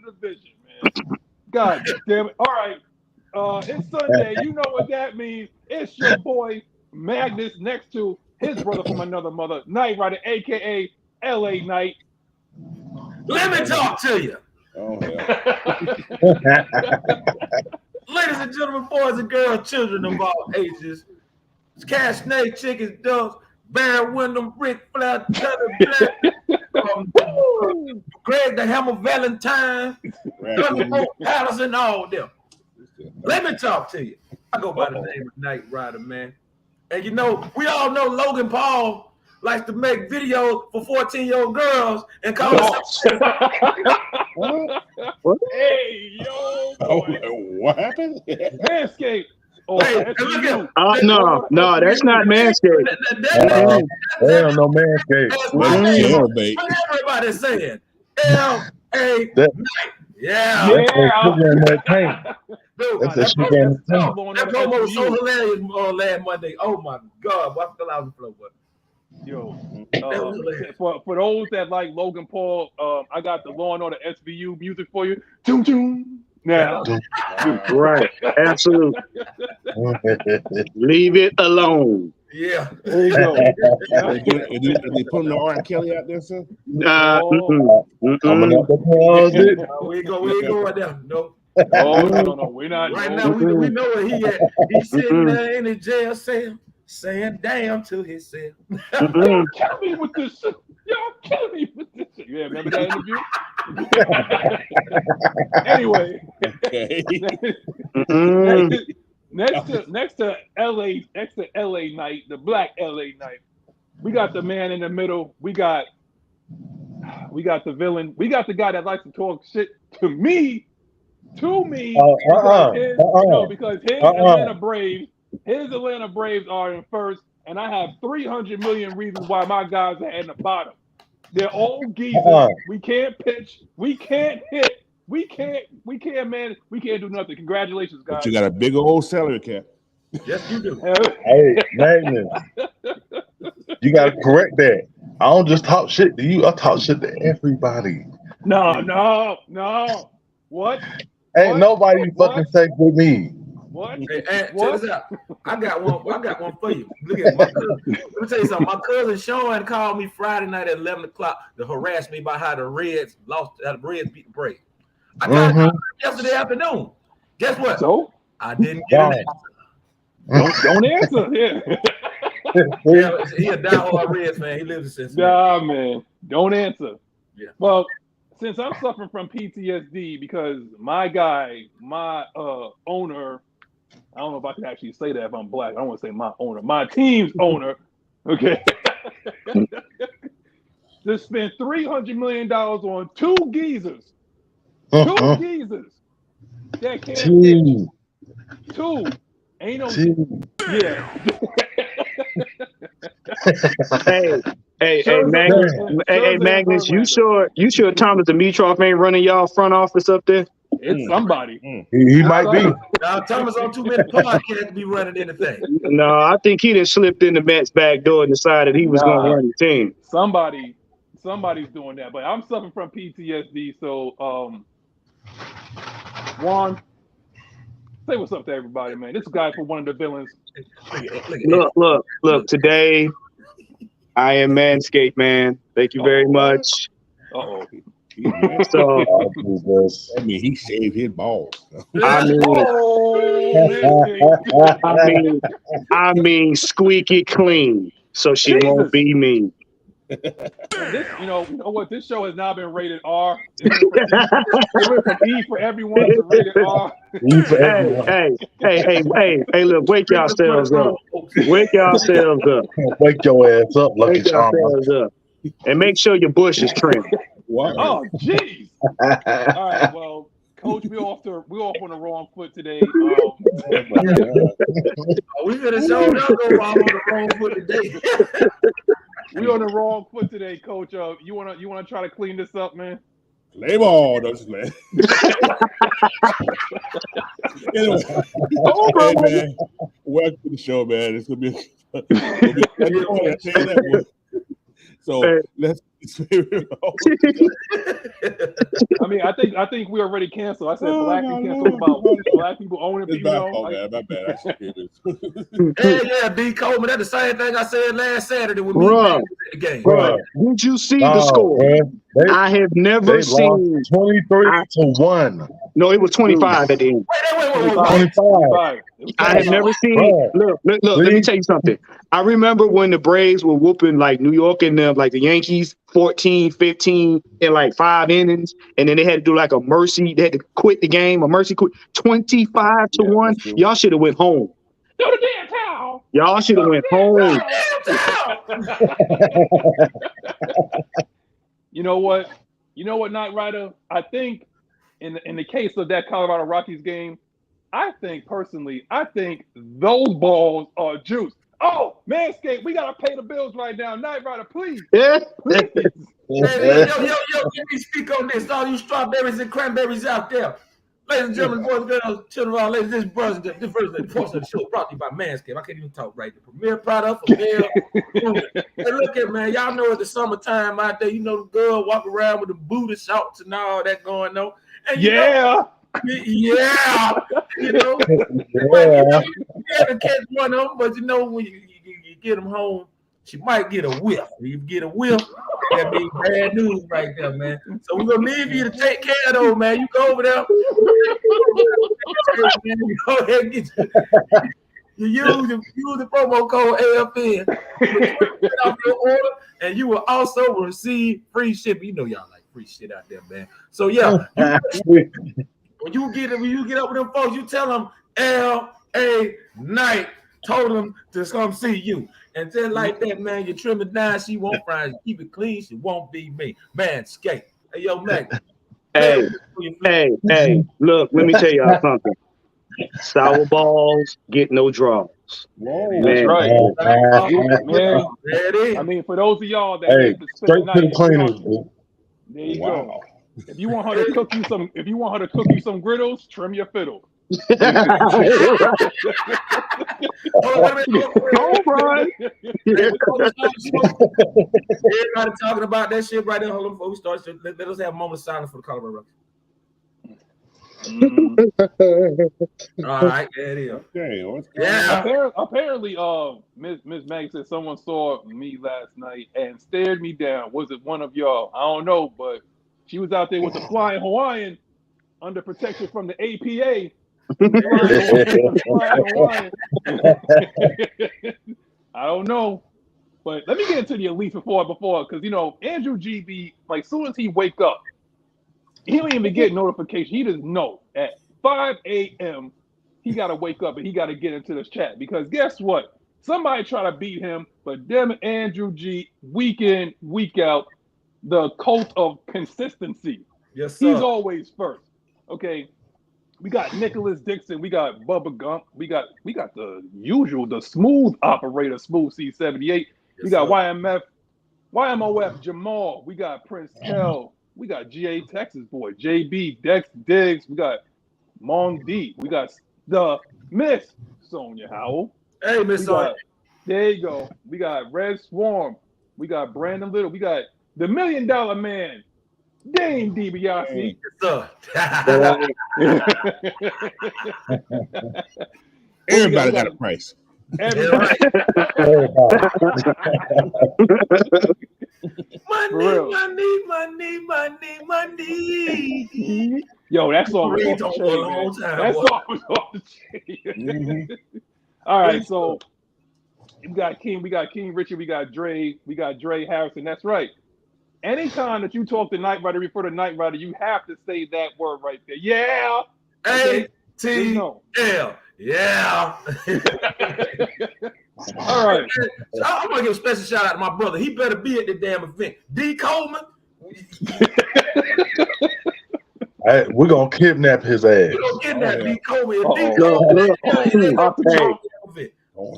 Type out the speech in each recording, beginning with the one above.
the division, man. God damn it. All right. It's Sunday. You know what that means. It's your boy Magnus next to his brother from another mother, Knight Rider, a.k.a. L.A. Knight. Let me talk to you. Oh, Ladies and gentlemen, boys and girls, children of all ages, Cash Snake, Chickens, Ducks, Barry Windham, Rick Flair, Teddy Black, Greg the Hammer Valentine, Patterson, all them. Let me talk to you. I go by the name of Knight Rider, man. And you know, we all know Logan Paul likes to make videos for 14-year-old girls and call us. Hey, yo, boy. What happened? Manscaped. Oh, hey, look at no, that's not Manscaped. Hell no Manscaped. What everybody's saying. L.A. Yeah. Dude, that promo was so hilarious last Monday. Oh my God, what fell out of the floor? Yo, for those that like Logan Paul, I got the Law and Order SVU music for you. Toom toom. Now, right, absolutely. Leave it alone. Yeah, there you go. They putting the R. Kelly out there, sir? We ain't going there. No. No, we're not. Right now, we know where he at. He's sitting there in the jail cell, saying damn to himself. Y'all kill me with this shit. Y'all kill me with this shit. Yeah, remember that interview? Anyway. Next to LA Knight, the black LA Knight. We got the man in the middle. We got the villain. We got the guy that likes to talk shit to me. Because his Atlanta Braves are in first, and I have 300 million reasons why my guys are in the bottom. They're all geezers. We can't pitch. We can't hit. We can't do nothing. Congratulations, guys. But you got a big old salary cap. Yes, you do. Hey, Magnus, you got to correct that. I don't just talk shit to you. I talk shit to everybody. No. What? Ain't nobody fucking safe with me. What? Hey, check this out. I got one for you. Look at my cousin. Let me tell you something. My cousin Sean called me Friday night at 11 o'clock to harass me about how the Reds beat the Braves. I got it yesterday afternoon. Guess what? So I didn't get an answer. Don't answer. Yeah, he a diehard Reds fan. He lives in Cincinnati. Nah, man. Don't answer. Yeah. Well, since I'm suffering from PTSD because my guy, my owner, I don't know if I can actually say that if I'm black. I don't want to say my owner. My team's owner, okay, just spent $300 million on two geezers. Two geezers that can't pitch. Two. Ain't no. Yeah. Hey, Magnus, you sure Thomas Dimitrov ain't running y'all front office up there? It's somebody. He might be. Now Thomas on too many podcasts to be running anything. No, I think he just slipped in the Mets back door and decided he was going to run the team. Somebody's doing that, but I'm suffering from PTSD. So, Juan, say what's up to everybody, man. This guy for one of the villains. Look. Today, I am Manscaped, man. Thank you very much. Uh-oh. So, I mean, he shaved his balls. I mean, squeaky clean, so she won't be mean. This, you know what? This show has now been rated R. It went from E for everyone to rated R. Hey! Look, wake yourselves up. Wake yourselves up. Wake your ass up, Lucky Charm. And make sure your bush is trimmed. Wow. Oh, jeez. All right, well, Coach, we're off on the wrong foot today. We could have shown up on the wrong foot today. We on the wrong foot today, Coach. You wanna try to clean this up, man? Play ball, don't you, man? Anyway, hey, man, welcome to the show, man. It's gonna be So let's. I mean, I think we already canceled. I said black and canceled about black people owning It's people. my fault, man. My bad. I should hear this. Yeah, D. Coleman. That's the same thing I said last Saturday with me Bruh. at the game. Bruh, did you see the score? I have never seen 23-1. No, it was 25 at the end. Wait. 25. I have never seen. Look. Let me tell you something. I remember when the Braves were whooping like New York and them, like the Yankees, 14-15 in like 5 innings, and then they had to do like a mercy. They had to quit the game. A mercy quit. 25-1. Y'all should have went home. Throw the damn towel. Y'all should have went home. You know what, Knight Rider? I think in the case of that Colorado Rockies game, I think those balls are juice. Oh, Manscaped, we gotta pay the bills right now. Knight Rider, please. Yeah. Yo, let me speak on this. All you strawberries and cranberries out there. Ladies and gentlemen, boys and girls, children, all ladies, this version of the portion of the show brought to you by Manscaped. I can't even talk right. The premier product for male. Hey, look at, man, y'all know it's the summertime out there. You know the girl walk around with the booty shorts and all that going on. And you know, you know, you have to catch one of them, but you know when you get them home, she might get a whiff. When you get a whiff, that means bad news right there, man. So we're gonna leave you to take care of those, man. You go over there, you go ahead and get you use the promo code AFN off your order, and you will also receive free shipping. You know y'all like free shit out there, man. So yeah, when you get up with them folks, you tell them L.A. Knight told them to come see you. And just like that, man, you trim it down, she won't fry it. Keep it clean, she won't be me. Manscaped. Hey, yo, Maggie. Hey, look, let me tell y'all something. Sour balls get no draws. Whoa. That's right. Man, There it is. I mean, for those of y'all that Straight to the cleaners. there you go. If you want her to cook you some griddles, trim your fiddle. Everybody talking about that shit right there. Hold on before we start. So let us have a moment of silence for the Colorado Rockies. All right, there it is. Okay, yeah. Apparently, Ms Maggie said someone saw me last night and stared me down. Was it one of y'all? I don't know, but she was out there with the flying Hawaiian under protection from the APA. I don't know, but let me get into the elites before because Andrew GB, like soon as he wake up, he don't even get notification. He just know at 5 a.m. he gotta wake up and he gotta get into this chat because guess what? Somebody try to beat him, but them Andrew G week in week out, the cult of consistency. Yes, sir. He's always first. Okay. We got Nicholas Dixon. We got Bubba Gump. We got the usual, the smooth operator, Smooth C78. Yes, we got sir. YMOF Jamal. We got Prince Kel. We got GA Texas Boy, JB Dex Diggs. We got Mong D. We got the Miss Sonia Howell. Hey, Miss Sonia. There you go. We got Red Swarm. We got Brandon Little. We got the $1 Million Man. Dame DiBiase. Everybody got a price. Everybody. Money. Yo, that song was off the chain, man. That song was off the chain. All right, so we got King Richard, we got Dre Harrison. That's right. Anytime that you talk to Knight Rider, refer to Knight Rider, you have to say that word right there. Yeah. ATL. Yeah. All right. So I'm gonna give a special shout out to my brother. He better be at the damn event. D. Coleman. We're gonna kidnap his ass. We're gonna kidnap D. Coleman.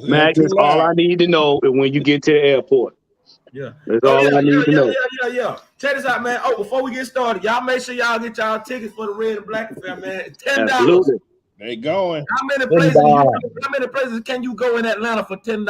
Max, that's all I need to know is when you get to the airport. Yeah. That's all I need to know. Yeah. Check this out, man. Oh, before we get started, y'all make sure y'all get y'all tickets for the Red and Black Affair, man. $10. Absolutely. They going. How many places can you go in Atlanta for $10?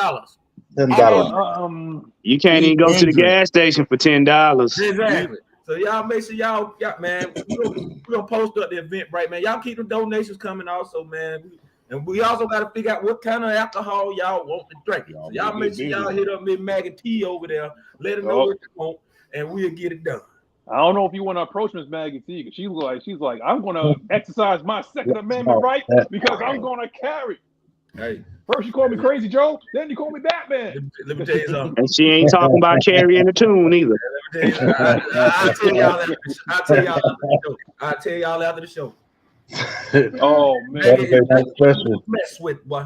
$10. You can't even go to the gas station for $10. Exactly. So y'all make sure y'all man, we gonna post up the event, right, man. Y'all keep the donations coming also, man. And we also got to figure out what kind of alcohol y'all want to drink. So y'all make sure y'all hit up Ms Maggie T over there. Let her know what you want, and we'll get it done. I don't know if you want to approach Ms Maggie T, because she's like, I'm going to exercise my Second Amendment right because I'm going to carry. Hey, first you call me Crazy Joe, then you call me Batman. Let me tell you something. And she ain't talking about carrying the tune either. I'll tell y'all after the show. Oh man, mess with boy.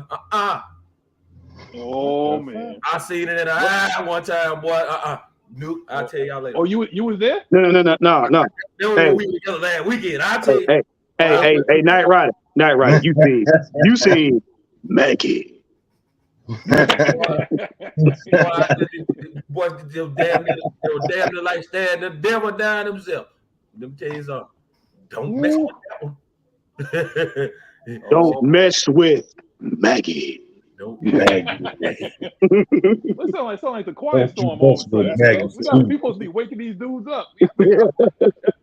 Oh man, I seen it in a one time, boy. Nope. I'll tell y'all later. Oh, you was there? No. Hey. We together last weekend. I'll tell you. Hey, Night Rider. You seen Maggie. Boy, damn near like staring the devil down himself. Let me tell you something. Don't mess with that one. Don't mess with Maggie. Nope. It sound like the quiet storm all of a sudden. We supposed to be waking these dudes up. There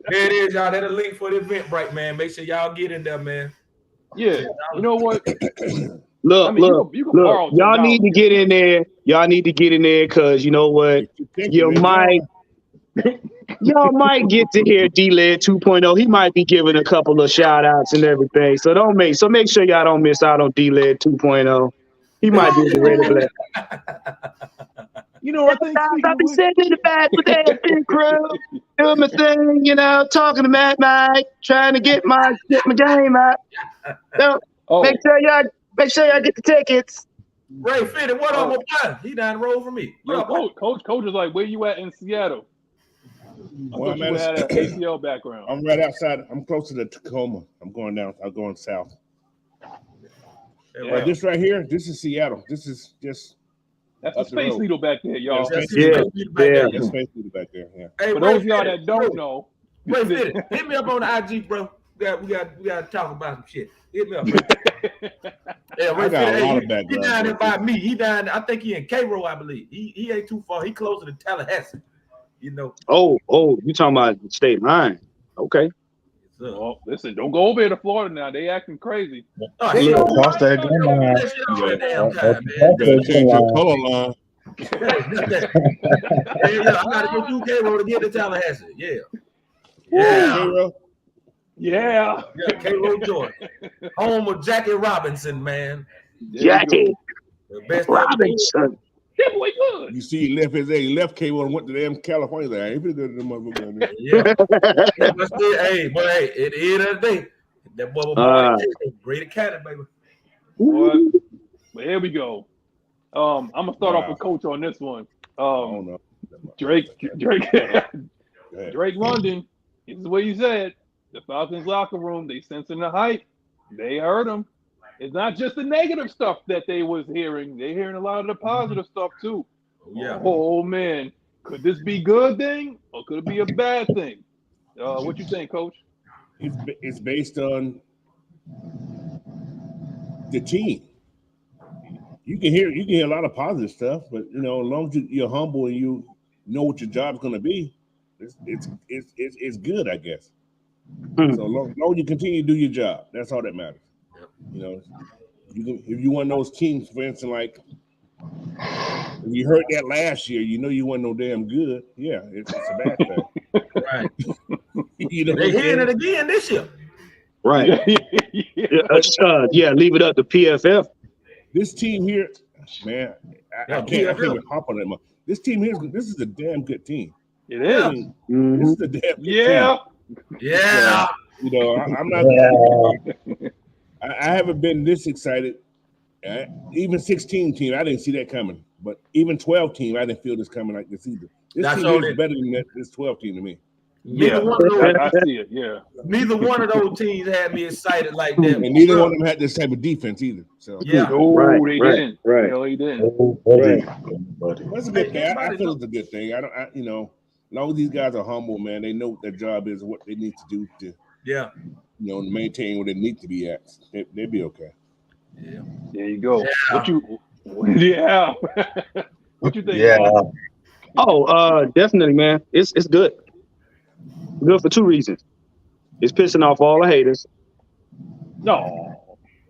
it is, y'all. That's a link for the Eventbrite, man. Make sure y'all get in there, man. Yeah. You know what? Look. Y'all need to get in there. Y'all need to get in there because you know what? Y'all might get to hear D-Led 2.0. He might be giving a couple of shout outs and everything. So make sure y'all don't miss out on D-Led 2.0. He might be the red black. You know, I think I'll be sitting in the back with that big crew, doing my thing, you know, talking to Matt Mike, trying to get my game out. So make sure y'all get the tickets. Ray Fitty, what up, my boy? He down the road from me. Coach is like, where you at in Seattle? I thought you had an ACL background. I'm right outside. I'm close to the Tacoma. I'm going down. I'm going south. This right here, this is Seattle. This is just that's the Space Needle back there, y'all. That's Space Needle back there. Yeah. Hey, for those of y'all that don't know, Ray Fitty, hit me up on the IG, bro. We got to talk about some shit. Hit me up, bro. Yeah, Ray Fitty, he down there by me. He down. I think he in Cairo, I believe. He ain't too far. He closer to Tallahassee. You know. Oh, you talking about state line? Okay. Well, listen, don't go over here to Florida now. They acting crazy. Cross that color line. I gotta go through Cairo to get to Tallahassee. Cairo, Georgia, home of Jackie Robinson, man. Jackie Robinson. That boy good. You see, he left Cairo and went to them California. He pretty good at the motherfucker. Hey, but hey, at the end of the day, that boy great at cat, baby. Boy, but here we go. I'm gonna start off with Coach on this one. Drake London. This is what you said. The Falcons locker room, they sensing the hype. They heard him. It's not just the negative stuff that they was hearing. They're hearing a lot of the positive stuff too. Yeah. Oh man, could this be a good thing or could it be a bad thing? What you think, Coach? It's based on the team. You can hear a lot of positive stuff, but you know, as long as you're humble and you know what your job's going to be, it's good, I guess. So long as you continue to do your job, that's all that matters. You know, if you want those teams, for instance, like if you heard that last year, you know you weren't no damn good. Yeah, it's a bad thing. Right. You know, they hearing it again this year. Right. Leave it up to PFF. This team here, man, I can't hop on that much. This team here, this is a damn good team. It is. I mean, this is a damn good team. Yeah. You know, I'm not. I haven't been this excited. Even 16 team, I didn't see that coming. But even 12 team, I didn't feel this coming like this either. This team is better than this 12 team to me. Neither one of those, I see it. Yeah. Neither one of those teams had me excited like that. And neither one of them had this type of defense either. So they didn't. Right. No, they didn't. That's a good thing. I feel it's a good thing. You know, as long as these guys are humble, man, they know what their job is, what they need to do to, you know, maintain where they need to be at. They'll be okay. Yeah. There you go. Yeah. Yeah. What you think? Yeah. Mark? Oh, definitely, man. It's good. Good for two reasons. It's pissing off all the haters, No.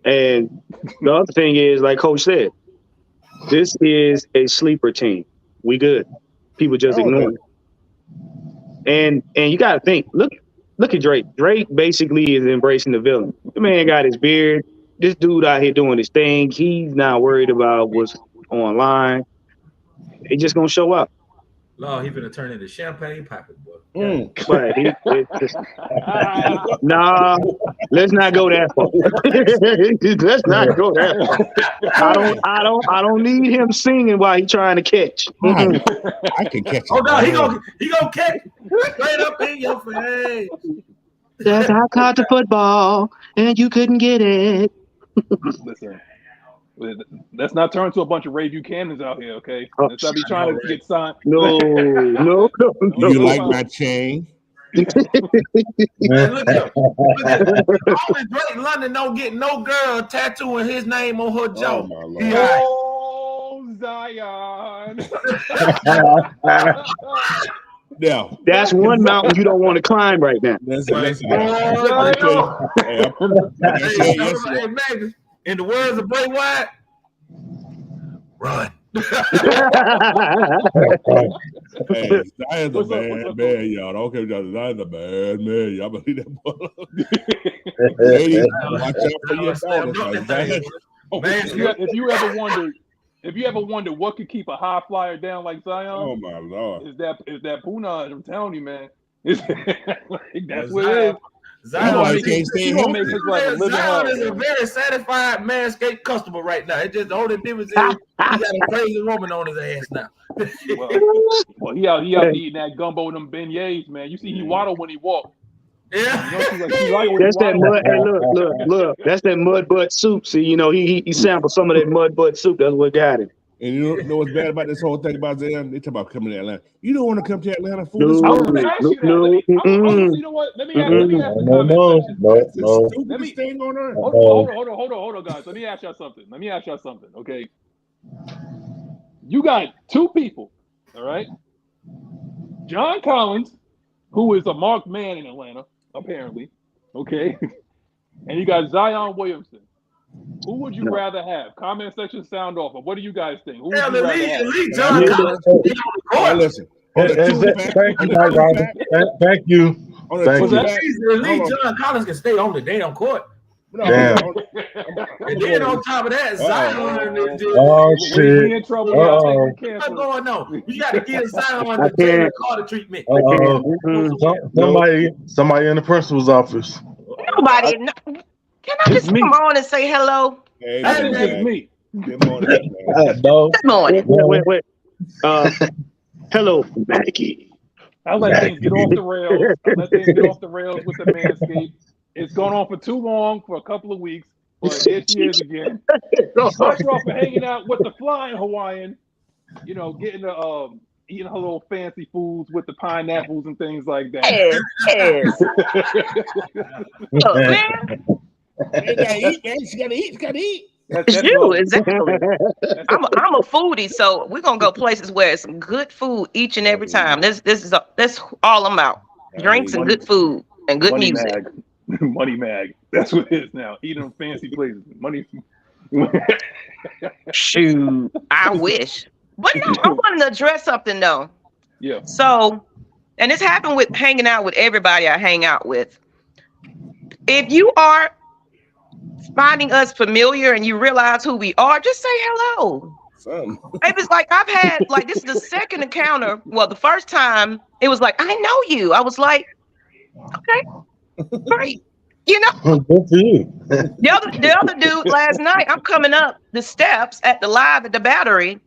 and the other thing is, like Coach said, this is a sleeper team. We good. People just ignore it. And you got to think. Look at Drake. Drake basically is embracing the villain. The man got his beard. This dude out here doing his thing. He's not worried about what's online. He just gonna show up. No, he finna turn into champagne pocket, boy. But nah, let's not go that far. Let's not go that far. I don't need him singing while he trying to catch. I can catch it. Oh no, he gonna catch straight up in your face. That I caught the football and you couldn't get it. Listen, let's not turn to a bunch of Ray Buchanans out here, okay? Let's not be trying to get signed. No. Do you like my chain? Look at only Drake London don't get no girl tattooing his name on her jaw. Oh, Zion. Yeah. That's one mountain you don't want to climb right now. Listen. Hey, Maggie, in the words of Bray Wyatt, run. Hey, Zion's a bad man, y'all. Don't care about Zion's a bad man. Y'all believe that boy? Ladies, watch out for your daughters. If you ever wonder what could keep a high flyer down like Zion, oh my Lord, is that punage? I'm telling you, man. That's what it is. Zion is a very satisfied Manscaped customer right now. It's just the only difference is he got a crazy woman on his ass now. well, he out eating that gumbo and them beignets, man. You see, he waddle when he walk. Yeah, that's that mud. Hey, look. That's that mud butt soup. See, he sampled some of that mud butt soup. That's what got him. And you know what's bad about this whole thing about Zion? They talk about coming to Atlanta. You don't want to come to Atlanta, fool. I was going to ask you that. You know what? Let me ask the stupidest thing on earth. Hold on, guys. Let me ask y'all something. Okay. You got two people, all right? John Collins, who is a marked man in Atlanta, apparently. Okay. And you got Zion Williamson. Who would you rather have? Comment section sound off. What do you guys think? Who would you rather have? John Collins. Listen. Thank you. John Collins can stay on the damn court. Damn. And then on top of that, Zion is just shit. in trouble. What's going on? You got to give Zion the Jalen Carter treatment. Somebody in the principal's office. Nobody. No. Can I just come on and say hello? Hey, that's me. Good morning. No. Good morning. Wait. Hello, Maggie. I let things get off the rails. With the Manscaped. It's gone on for too long, for a couple of weeks, but here she is again. First off, for hanging out with the flying Hawaiian, getting the eating her little fancy foods with the pineapples and things like that. Yes. You gotta eat, man. You gotta eat. That's you, exactly. I'm a foodie, so we're gonna go places where it's some good food each and every time. That's all I'm out. Drinks and good food and good music. Money Mag. That's what it is now. Eating fancy places. Money. Shoot, I wish. But no, I wanted to address something though. Yeah. So, and this happened with hanging out with everybody I hang out with. If you are finding us familiar and you realize who we are, just say hello. It was like I've had this is the second encounter. Well, the first time it was like, I know you. I was like, okay, great. Good for you. The other dude last night, I'm coming up the steps at the live at the Battery,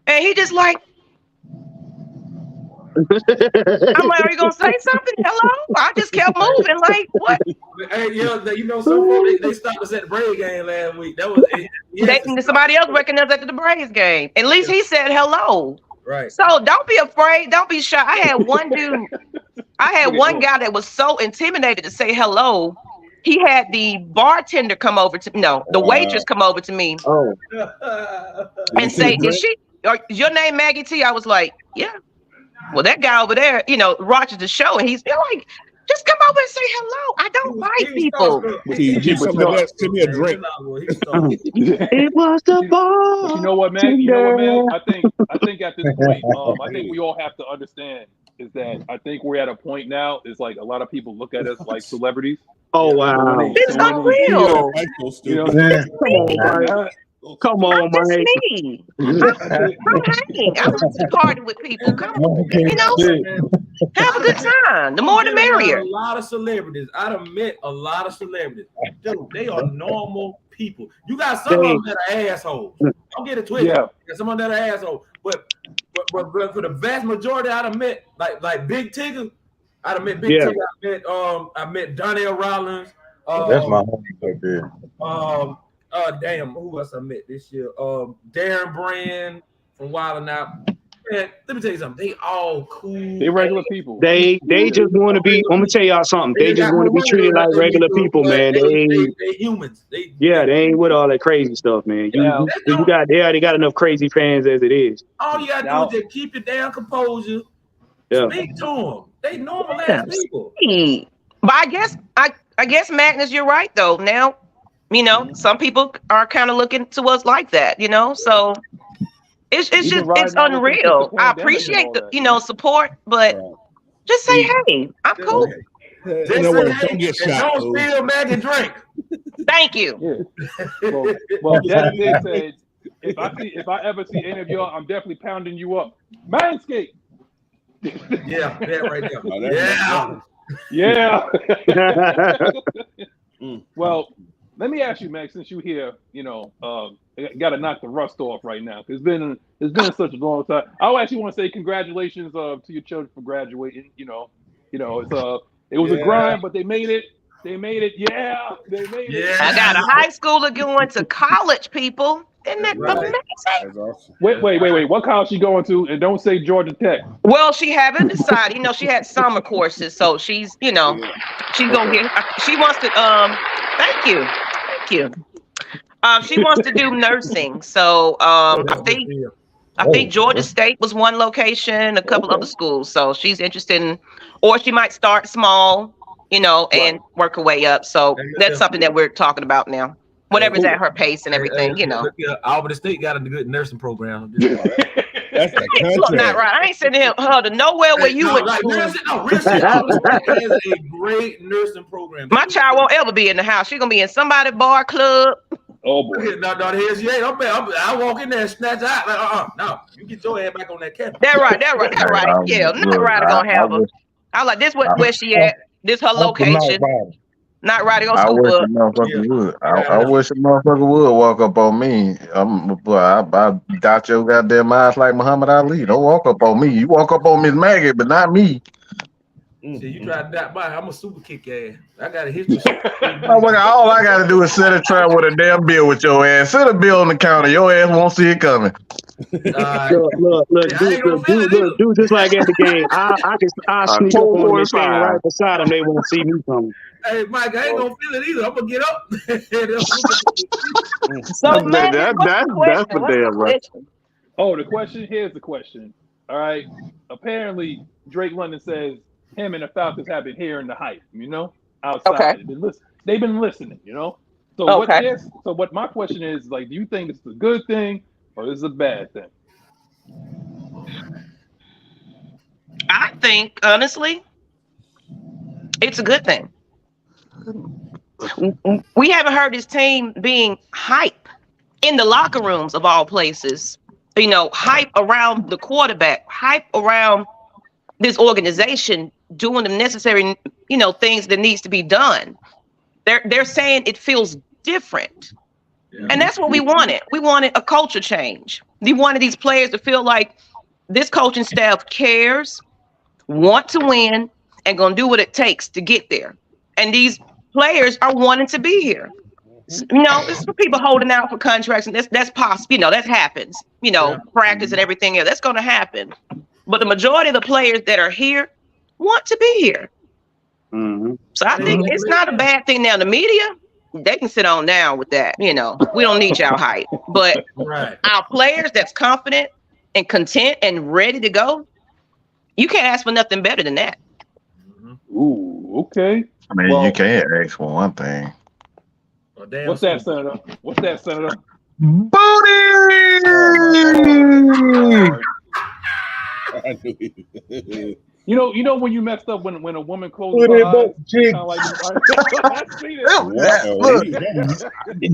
and he just like, I'm like, are you gonna say something? Hello? I just kept moving. Like, what? Hey, some they stopped us at the Braves game last week. That was somebody else recognized us at the Braves game. At least he said hello. Right. So don't be afraid. Don't be shy. I had one guy that was so intimidated to say hello he had the bartender come over to the waitress come over to me and say, is your name Maggie T? I was like, yeah. Well, that guy over there, watches the show, and he's like, just come over and say hello. I don't fight people. Send me a drink. It was the ball. You know what, man? You know what, man? I think at this point, I think we all have to understand is that I think we're at a point now. Is like a lot of people look at us like celebrities. Oh wow, it's unreal. Come on, I'm me. I'm hanging. I'm just partying with people. Come on, have a good time. The more the merrier. A lot of celebrities. I done met a lot of celebrities. Dude, they are normal people. You got some of them that are assholes. Don't get it twisted. Yeah. Some of them that are assholes. But for the vast majority, I done met like Big Tigger. I done met Big Tigger. I met Donnell Rollins. That's my homie right there. Who else I met this year? Darren Brand from Wild 'N Out. Man, let me tell you something. They all cool. They regular people. They just want to be. I'm gonna tell y'all something. They just want to be treated like regular people, man. They humans. They ain't with all that crazy stuff, man. They already got enough crazy fans as it is. All you gotta do is just keep your damn composure. Yeah. Speak to them. They normal ass people. But I guess Magnus, you're right though. Now, some people are kind of looking to us like that, so it's unreal. I appreciate the support, but just say hey, I'm cool. Just say hey, don't get shot. Don't steal Maggie Drake. Thank you. Yeah. Well, that did say if I ever see any of y'all, I'm definitely pounding you up. Manscaped. Yeah, right there. Yeah. Well, let me ask you, Max, since you're here, got to knock the rust off right now. It's been such a long time. I actually want to say congratulations to your children for graduating. It was a grind, but they made it. They made it. Yeah, they made it. I got a high schooler going to college, people. Isn't that amazing? Awesome. Wait. What college she going to? And don't say Georgia Tech. Well, she haven't decided. She had summer courses, so she's, she's gonna get. She wants to. Thank you. She wants to do nursing, so I think Georgia State was one location, a couple other schools. So she's interested in, or she might start small, and work her way up. So that's something that we're talking about now. Whatever's at her pace and everything, Albany State got a good nursing program. That's the Look, not right. I ain't sending her to nowhere where you would. Albany State has a great nursing program. My child won't ever be in the house. She's gonna be in somebody's bar club. Oh boy! No, here's I walk in there and snatch out. Like, no, you get your head back on that camera. That right. Yeah, not right. Gonna have her. I like this. Where she at? This her location. Not right. I wish a motherfucker would. I wish a motherfucker would walk up on me. I dot your goddamn eyes like Muhammad Ali. Don't walk up on me. You walk up on Ms Maggie, but not me. See, you try to dot by. I'm a super kick ass. I got a history. All I gotta do is sit and try with a damn bill with your ass. Sit a bill on the counter. Your ass won't see it coming. Look, do just like at the game. I sneak up on this game right beside them. They won't see me coming. Hey, Mike, I ain't gonna feel it either. I'm gonna get up. So that's for damn right. Oh, the question. Here's the question. All right. Apparently, Drake London says him and the Falcons have been hearing the hype. Outside. Okay. They've been listening. So okay. what my question is, like, do you think it's a good thing or is it a bad thing? I think honestly, it's a good thing. We haven't heard this team being hype in the locker rooms of all places. Hype around the quarterback, hype around this organization doing the necessary, things that needs to be done. They're saying it feels different. Yeah. And that's what we wanted. We wanted a culture change. We wanted these players to feel like this coaching staff cares, want to win, and gonna do what it takes to get there. And these players are wanting to be here. It's for people holding out for contracts, and that's possible. That happens. Practice and everything else. That's going to happen. But the majority of the players that are here want to be here. Mm-hmm. So I think it's not a bad thing. Now the media, they can sit on down with that. You know, we don't need y'all hype, but our players that's confident and content and ready to go, you can't ask for nothing better than that. Ooh, okay. I mean, you can't ask for one thing. What's that, Senator? What's that, Senator? Booty! You know when you messed up when a woman closes her eyes, kind of like I see Look,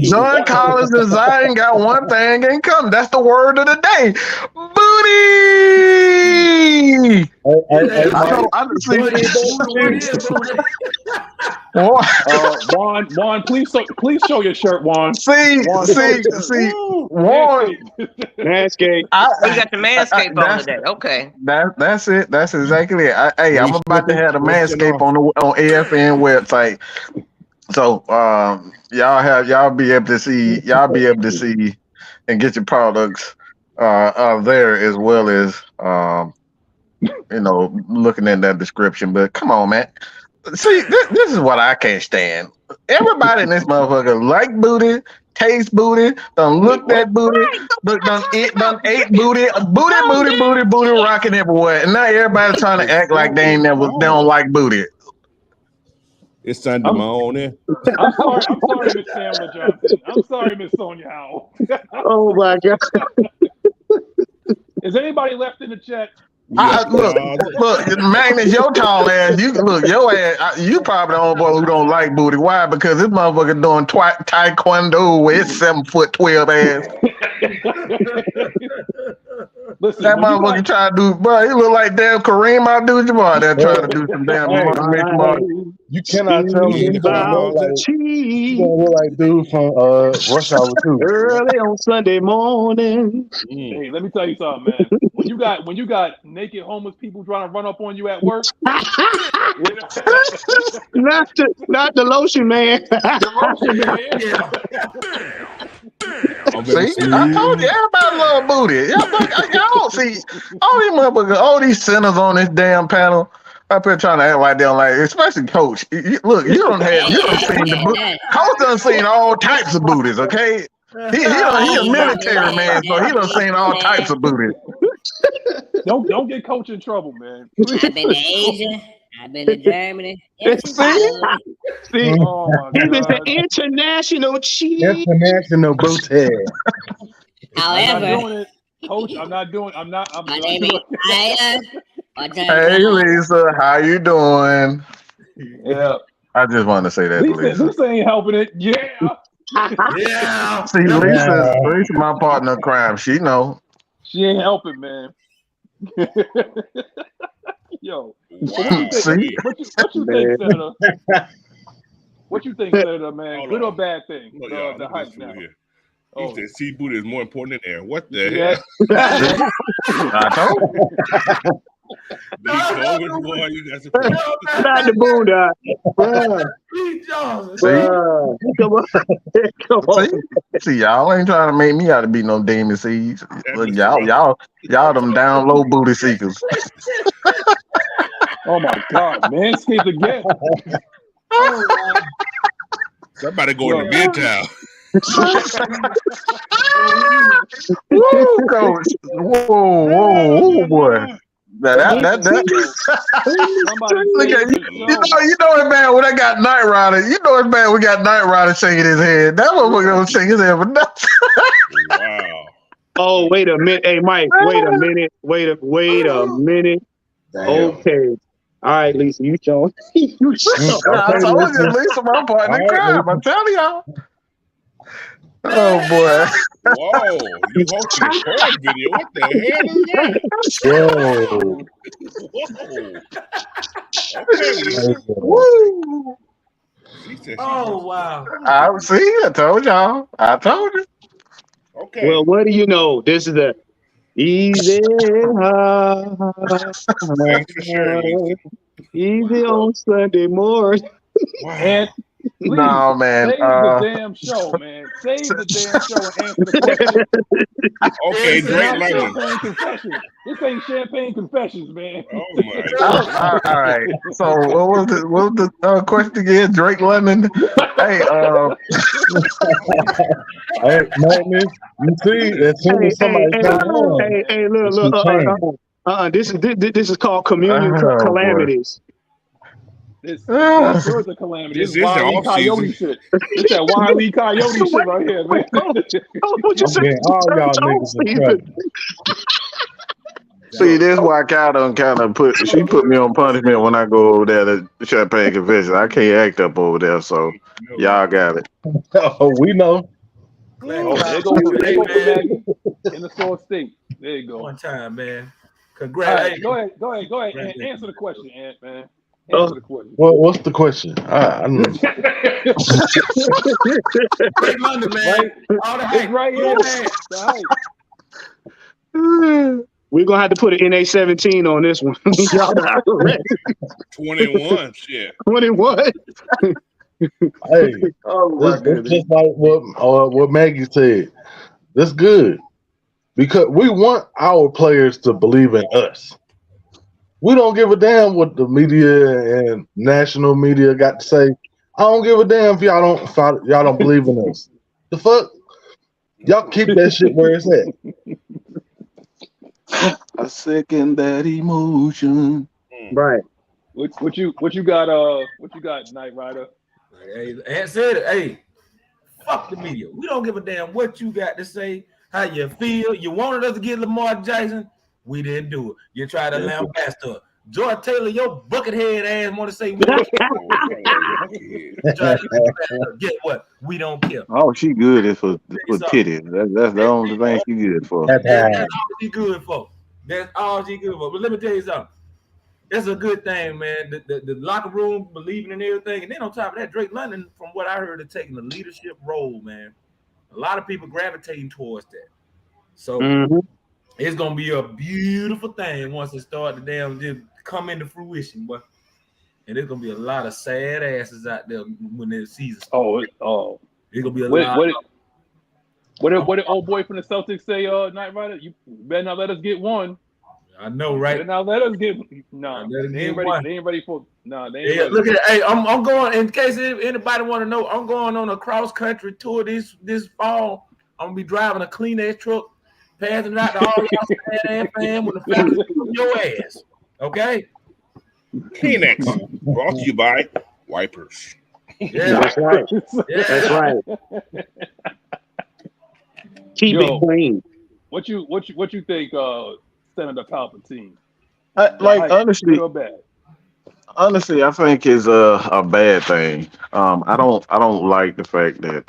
John Collins and Zion got one thing in common. That's the word of the day. Booty! Juan, please show your shirt, Juan. See, Juan. Manscaped. You got the Manscaped on today. Okay. That's it. That's exactly it. I'm about to have the Manscaped on AFN website. So y'all be able to see and get your products there, as well as looking in that description. But come on, man. See, this is what I can't stand. Everybody in this motherfucker like booty, taste booty, done look at booty, done ate booty, booty, rocking everywhere. And now everybody trying to act like they don't like booty. It's time to my own there. I'm sorry, Miss Tamara Johnson. I'm sorry, Miss Sonia Howell. Oh my God. Is anybody left in the chat? Look, Magnus, your tall ass. Your ass. You probably the only boy who don't like booty. Why? Because this motherfucker doing taekwondo with his 7'12" ass. Listen, that motherfucker trying to do, bro. He look like damn Kareem Abdul-Jabbar. They're trying to do some damn. You cannot tell me you don't look like dude from Rush Hour 2. Early on Sunday morning. Hey, let me tell you something, man. When you got naked homeless people trying to run up on you at work, not the lotion man. The lotion man. See, I told you, everybody love booty. Y'all see all these sinners on this damn panel up here trying to act like they don't like, especially Coach. Look, you don't seen the booty. Coach done seen all types of booties, okay? He a military man, so he done seen all types of booties. Don't get Coach in trouble, man. I've been to Asia. I've been to Germany. See? Oh my He was God. the international chief. International booty. However, Coach, I'm not. my name is Aya. Hey, Lisa, how you doing? Yeah. I just wanted to say that, Lisa. Lisa ain't helping it. Yeah. Yeah. See, Lisa, my partner in crime. She know. She ain't helping, man. Yo, what you think, Senator? What you think, Senator, man? Good or bad thing? The hype now. He said seafood is more important than air. What the hell? I told you. Not the boondock. Come on. See, y'all ain't trying to make me out to be no demon seeds. Look, y'all them down low booty seekers. Oh my God, Manscaped again. Somebody go to Midtown. Woo, Coach. Whoa, boy. That. Look at you know it's bad when I got Knight Rider. You know it's bad we got Knight Rider shaking his head. That motherfucker don't shake his head for nothing. Wow. Oh, wait a minute. Hey, Mike, wait a minute. Wait a minute. Damn. Okay. All right, Lisa, you showing. I told you, Lisa, my partner in crime. I'm telling y'all. Oh boy. Whoa, you hosting a porn video. What the hell is that? Whoa. Okay. Woo. Oh wow. I told y'all. I told you. Okay. Well, what do you know? This is the easy, Thanks for sharing. easy on Sunday morning. Wow. And please, No, man. save the damn show, man. save the damn show and answer the question. Okay, This is Drake not London. champagne confessions. This ain't champagne confessions, man. Oh my God. All right. So what was the question again? Drake London. Hey, Hey, Magnus, you see, as soon as somebody comes on, Hey, look, it's look. some change. This is called communion boy. calamities. This sure is a calamity. This This is the Wile E. off Coyote season. shit. This that Wile E. Coyote shit right here, man. What you I'm say? getting all y'all niggas in trouble. See, this why Cal done kind of put me on punishment when I go over there to Champagne Convention. I can't act up over there, so y'all got it. Oh, we know. Oh, there go Maggie in the sore state. There you go. One time, man. All Congrats. right, go ahead. And answer the question, Ant, man. Answer the question. What's the question? I don't know. Drake London, man. All the hype. It's right here. The hype. We're gonna have to put an NA-17 on this one. Y'all not ready. 21, shit. 21. Hey, it's just like what Maggie said. That's good because we want our players to believe in us. We don't give a damn what the media and national media got to say. I don't give a damn if y'all don't believe in us. The fuck, y'all keep that shit where it's at. I second that emotion. Right. What you got? What you got, Knight Rider? Hey, Ant said it. Hey, fuck the media. We don't give a damn what you got to say, how you feel. You wanted us to get Lamar Jackson. We didn't do it. You tried to lambast us. George Taylor, your buckethead ass want to say we don't care. Get what? We don't care. Oh, she good for titties. That's the only thing she good for. That's all she good for. That's all she good for. But let me tell you something. That's a good thing, man. The locker room believing in everything. And then on top of that, Drake London, from what I heard, is taking a leadership role, man. A lot of people gravitating towards that. So it's going to be a beautiful thing once it starts to just come into fruition, boy. And there's going to be a lot of sad asses out there when the season starts. It's going to be a lot. What did old boy from the Celtics say, Knight Rider? You better not let us get one. I know, right? Better not let us get no. They ain't ready for no. They ain't ready. Look at it. Hey, I'm going. In case anybody want to know, I'm going on a cross country tour this fall. I'm gonna be driving a Kleenex truck, passing it out to all y'all sad fam with the Falcons your ass. Okay. Kleenex brought to you by Wipers. Yeah, that's right. Yeah. That's right. Keep it clean. What you think, Senator Palpatine? Honestly, I think it's a bad thing. I don't like the fact that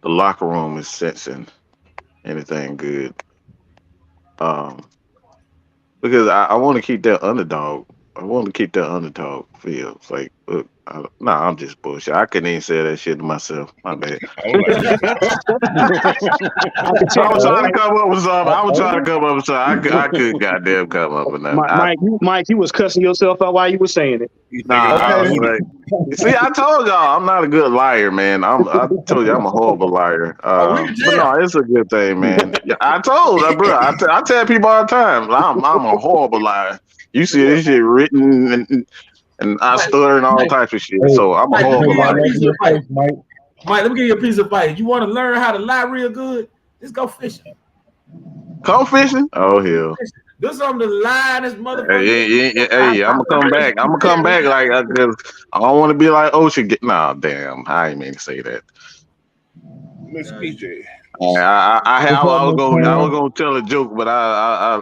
the locker room is sensing anything good. Because I want to keep that underdog. I want to keep that underdog feel. It's like, look, I'm just bullshit. I couldn't even say that shit to myself. My bad. I was trying to come up with something. I could goddamn come up with that. Mike, you was cussing yourself out while you were saying it. See, I told y'all I'm not a good liar, man. I told you I'm a horrible liar. But no, it's a good thing, man. I told that, bro. I tell people all the time, I'm a horrible liar. You see this shit written and I stutter and all types of shit. So I'm a horrible liar. Mike, let me give you a piece of advice. You want to learn how to lie real good? Just go fishing. Come fishing? Oh hell. Do something to lie in this motherfucker. Hey, I'm gonna come back like because I don't want to be like Ocean. Nah, damn, I ain't mean to say that. Miss PJ. I was gonna tell a joke, but I'm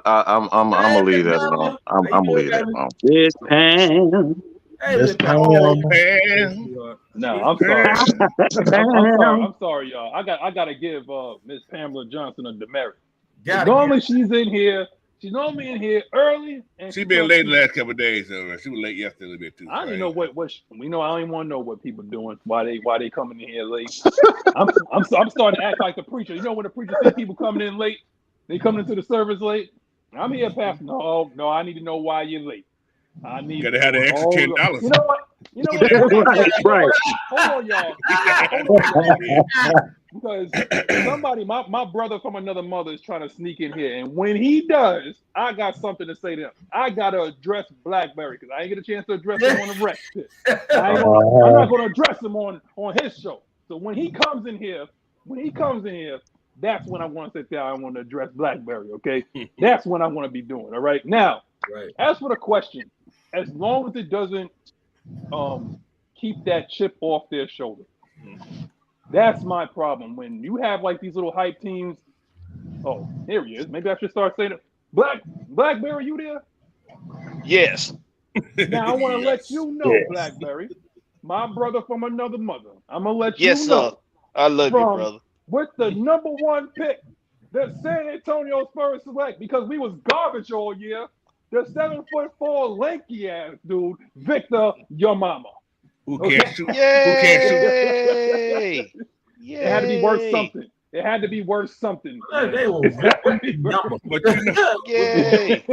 gonna leave that alone. I'm gonna leave that alone. This pan. No, I'm sorry. I'm sorry, y'all. I gotta give Miss Pamela Johnson a demerit. Normally she's in here. She's normally in here early. And she's been late the last couple of days. She was late yesterday a little bit too. I don't know what I don't even want to know what people doing. Why they coming in here late? I'm starting to act like the preacher. You know when the preacher see people coming in late, they coming into the service late. I'm here, Pastor. No, I need to know why you're late. I need gotta have the extra $10. You know what? You know what? Right. Hold on, y'all. Hold on, y'all. Because somebody, my brother from another mother is trying to sneak in here. And when he does, I got something to say to him. I got to address Blackberry because I ain't get a chance to address him on the rec. I'm not going to address him on his show. So when he comes in here, that's when I want to sit down. I want to address Blackberry, okay? That's when I want to be doing, all right? Now, as for the question, as long as it doesn't keep that chip off their shoulder, that's my problem. When you have like these little hype teams, oh, here he is. Maybe I should start saying it. Blackberry, you there? Yes. Now I want to let you know, Blackberry, my brother from another mother. I'm gonna let you know. Yes, sir. I love you, brother. With the number one pick, the San Antonio Spurs select, because we was garbage all year. The 7'4" lanky ass dude, Victor, your mama. Who can't shoot? Yay! It had to be worth something. It had to be worth something. They were number. But you know, Yay!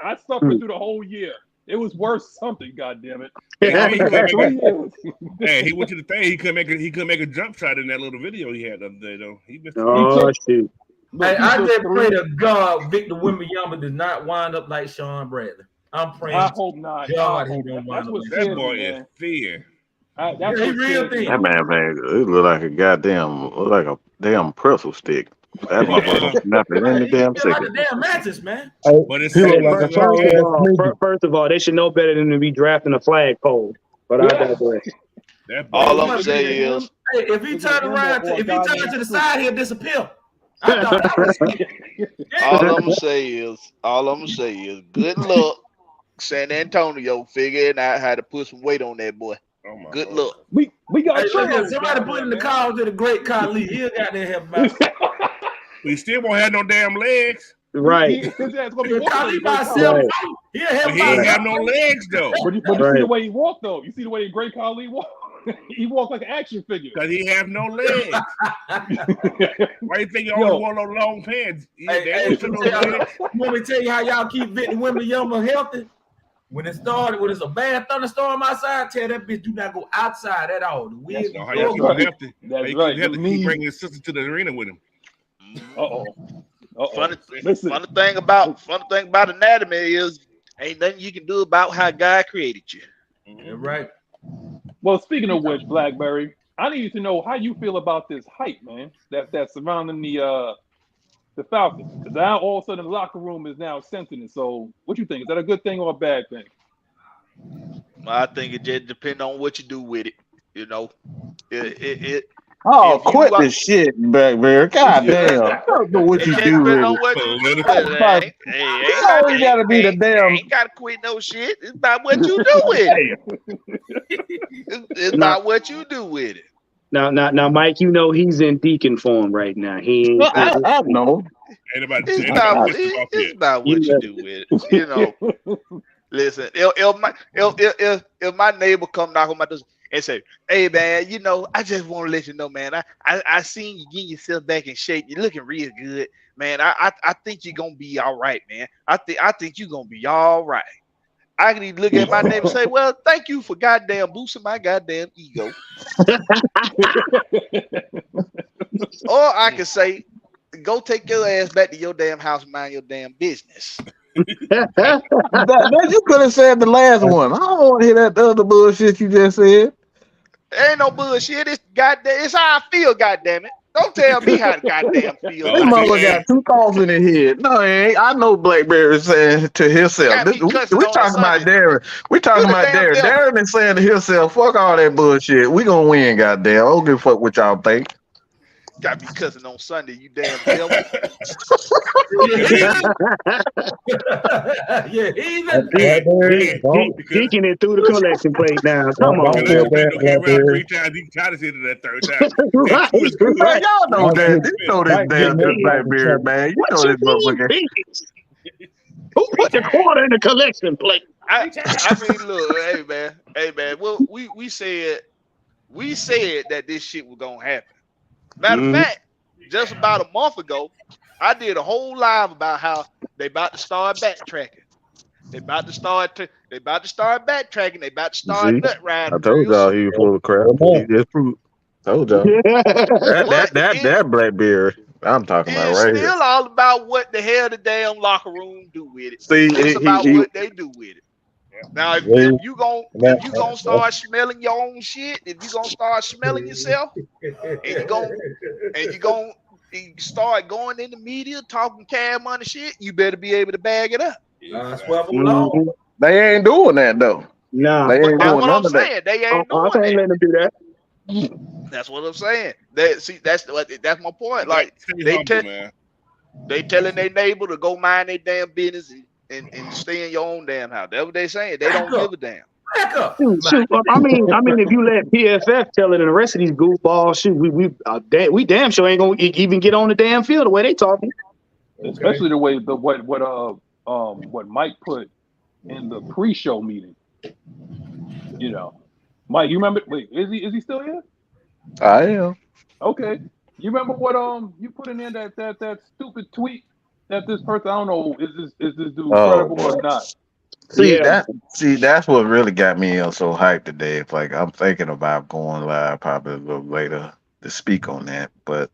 I suffered through the whole year. It was worth something, goddammit. Hey, he went to the thing. He couldn't make a jump shot in that little video he had the other day, though. He missed shoot. Hey, I just pray to God Victor Wembanyama does not wind up like Sean Bradley. I'm praying. I hope not. God, he don't wind up. That boy is fear. That's he real thing. That man, it look like a damn pretzel stick. That motherfucker snap it in the damn Like a second. damn mattress, man. But it's First of all, they should know better than to be drafting a flagpole. But I digress. All I'm gonna say is, hey, if he turn around, to the side, he'll disappear. all I'm gonna say is, good luck, San Antonio figuring out how to put some weight on that boy. Oh my Good Lord. luck. We got somebody put in the call to the great Khalid. He'll got there help about. He still won't have no damn legs. Right. Khalid by himself. He'll help But he ain't have no legs though. But you see the way he walked though. You see the way great Khalid walked. He walked like an action figure. Because he have no legs. Why you think you always want those long pants? Let me tell you how y'all keep Victor Wembanyama healthy. When it's a bad thunderstorm outside, tell that bitch do not go outside at all. The wind. How you keep him healthy? That's Keep right. bringing his sister to the arena with him. Funny thing about anatomy is ain't nothing you can do about how God created you. Yeah, right. Well, speaking of which, Blackberry, I need to know how you feel about this hype, man. That's surrounding the Falcons. Because now all of a sudden the locker room is now sensing it. So, what you think? Is that a good thing or a bad thing? I think it just depends on what you do with it. You know, quit this shit, Blackberry. God damn. I don't know what you do with it. You gotta be the damn. Ain't gotta quit no shit. It's about what you do with it. It's about what you do with it. Now, Mike, you know he's in deacon form right now. I know. It's about what you do with it. You know. Listen, if my neighbor come knock on my door and say, "Hey man, you know, I just want to let you know, man, I seen you getting yourself back in shape. You're looking real good, man. I think you're gonna be all right, man. I think you're gonna be all right." I can even look at my neighbor and say, "Well, thank you for goddamn boosting my goddamn ego." Or I can say, "Go take your ass back to your damn house and mind your damn business." That you could have said the last one. I don't want to hear that other bullshit you just said. Ain't no bullshit. It's how I feel, goddamn it. Don't tell me how to goddamn feel. This mother got two thoughts in his head. No, he ain't. I know Blackberry saying to himself. We talking about Darren. We talking about Darren. Darren is saying to himself, "Fuck all that bullshit. We gonna win, goddamn. I don't give a fuck what y'all think." Got me cussing on Sunday, you damn devil. Deacon it through the collection plate now. Come on. He around 3 times. He tried to say it that third time. Man, y'all know that. You know this damn Blackberry, man. You know this motherfucker. Who put the quarter in the collection plate? I mean, look, hey man. Well, we said that this shit was gonna happen. Matter of fact, just about a month ago, I did a whole live about how they about to start backtracking. They about to start backtracking. They about to start nut riding. I told y'all he was full of crap. He just proved. Told y'all. That Blackberry I'm talking about it's right still here. all about what the hell the damn locker room do with it. See, it's about what they do with it. Now, if you gonna start smelling your own shit, if you gonna start smelling yourself, and you gonna start going in the media talking cash money shit, you better be able to bag it up. They ain't doing that though. Nah, they ain't that's doing what none I'm of saying. that. They ain't doing I can't let them do that. That's what I'm saying. That's my point. Like they telling their neighbor to go mind their damn business and stay in your own damn house. That's what they saying. They don't give a damn. Shoot, I mean, if you let PFF tell it and the rest of these goofballs, shoot, we damn sure ain't gonna even get on the damn field the way they talking. Especially the way what Mike put in the pre-show meeting. You know, Mike, you remember? Wait, is he still here? I am. Okay, you remember what you put in there that stupid tweet that this person, I don't know, is this dude credible or not? That's what really got me so hyped today. It's like I'm thinking about going live probably a little later to speak on that, but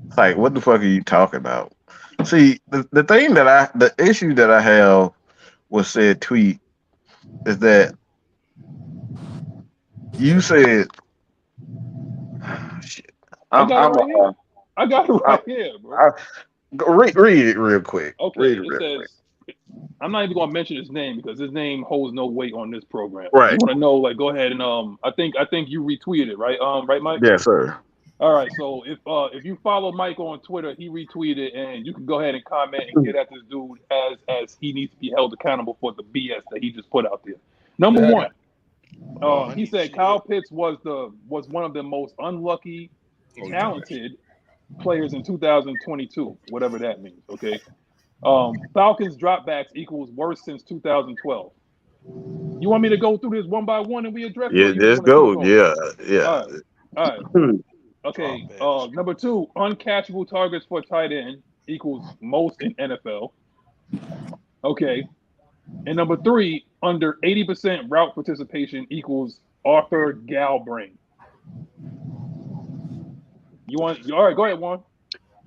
it's like, what the fuck are you talking about? See, the issue that I have with said tweet is that you said, shit. I got it right here, bro. Read it real quick. Okay, it says, I'm not even going to mention his name because his name holds no weight on this program. Right. You want to know? Like, go ahead and I think you retweeted it, right? Right, Mike? Yes, sir. All right. So if you follow Mike on Twitter, he retweeted, and you can go ahead and comment and get at this dude as he needs to be held accountable for the BS that he just put out there. Number one, he said Kyle Pitts was one of the most unlucky, talented players in 2022, whatever that means. Okay. Falcons dropbacks equals worse since 2012. You want me to go through this one by one and we address it? Yeah, just go. Yeah. All right. Okay. Number two, uncatchable targets for tight end equals most in NFL. Okay. And number three, under 80% route participation equals Arthur Galbrain. All right, go ahead, Juan.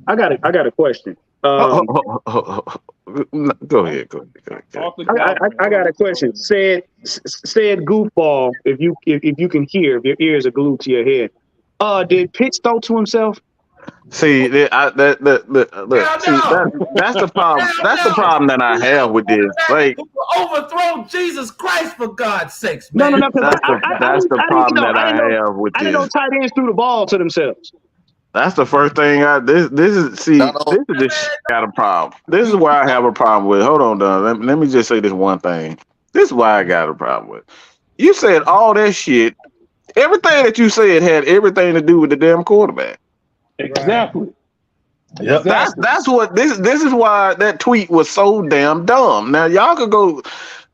I got a question. Go ahead. I got a question. Said goofball. If you can hear, if your ears are glued to your head. Did Pitts throw to himself? See, that's the problem. That's the problem that I have with this. Like, overthrow Jesus Christ for God's sakes, man. No. That's the problem that I have with this. I didn't know tight ends threw the ball to themselves. That's the first thing this got a problem. This is why I have a problem with. Hold on, Don. Let me just say this one thing. This is why I got a problem with. You said all that shit. Everything that you said had everything to do with the damn quarterback. Exactly. Yep. That's what this is why that tweet was so damn dumb. Now y'all could go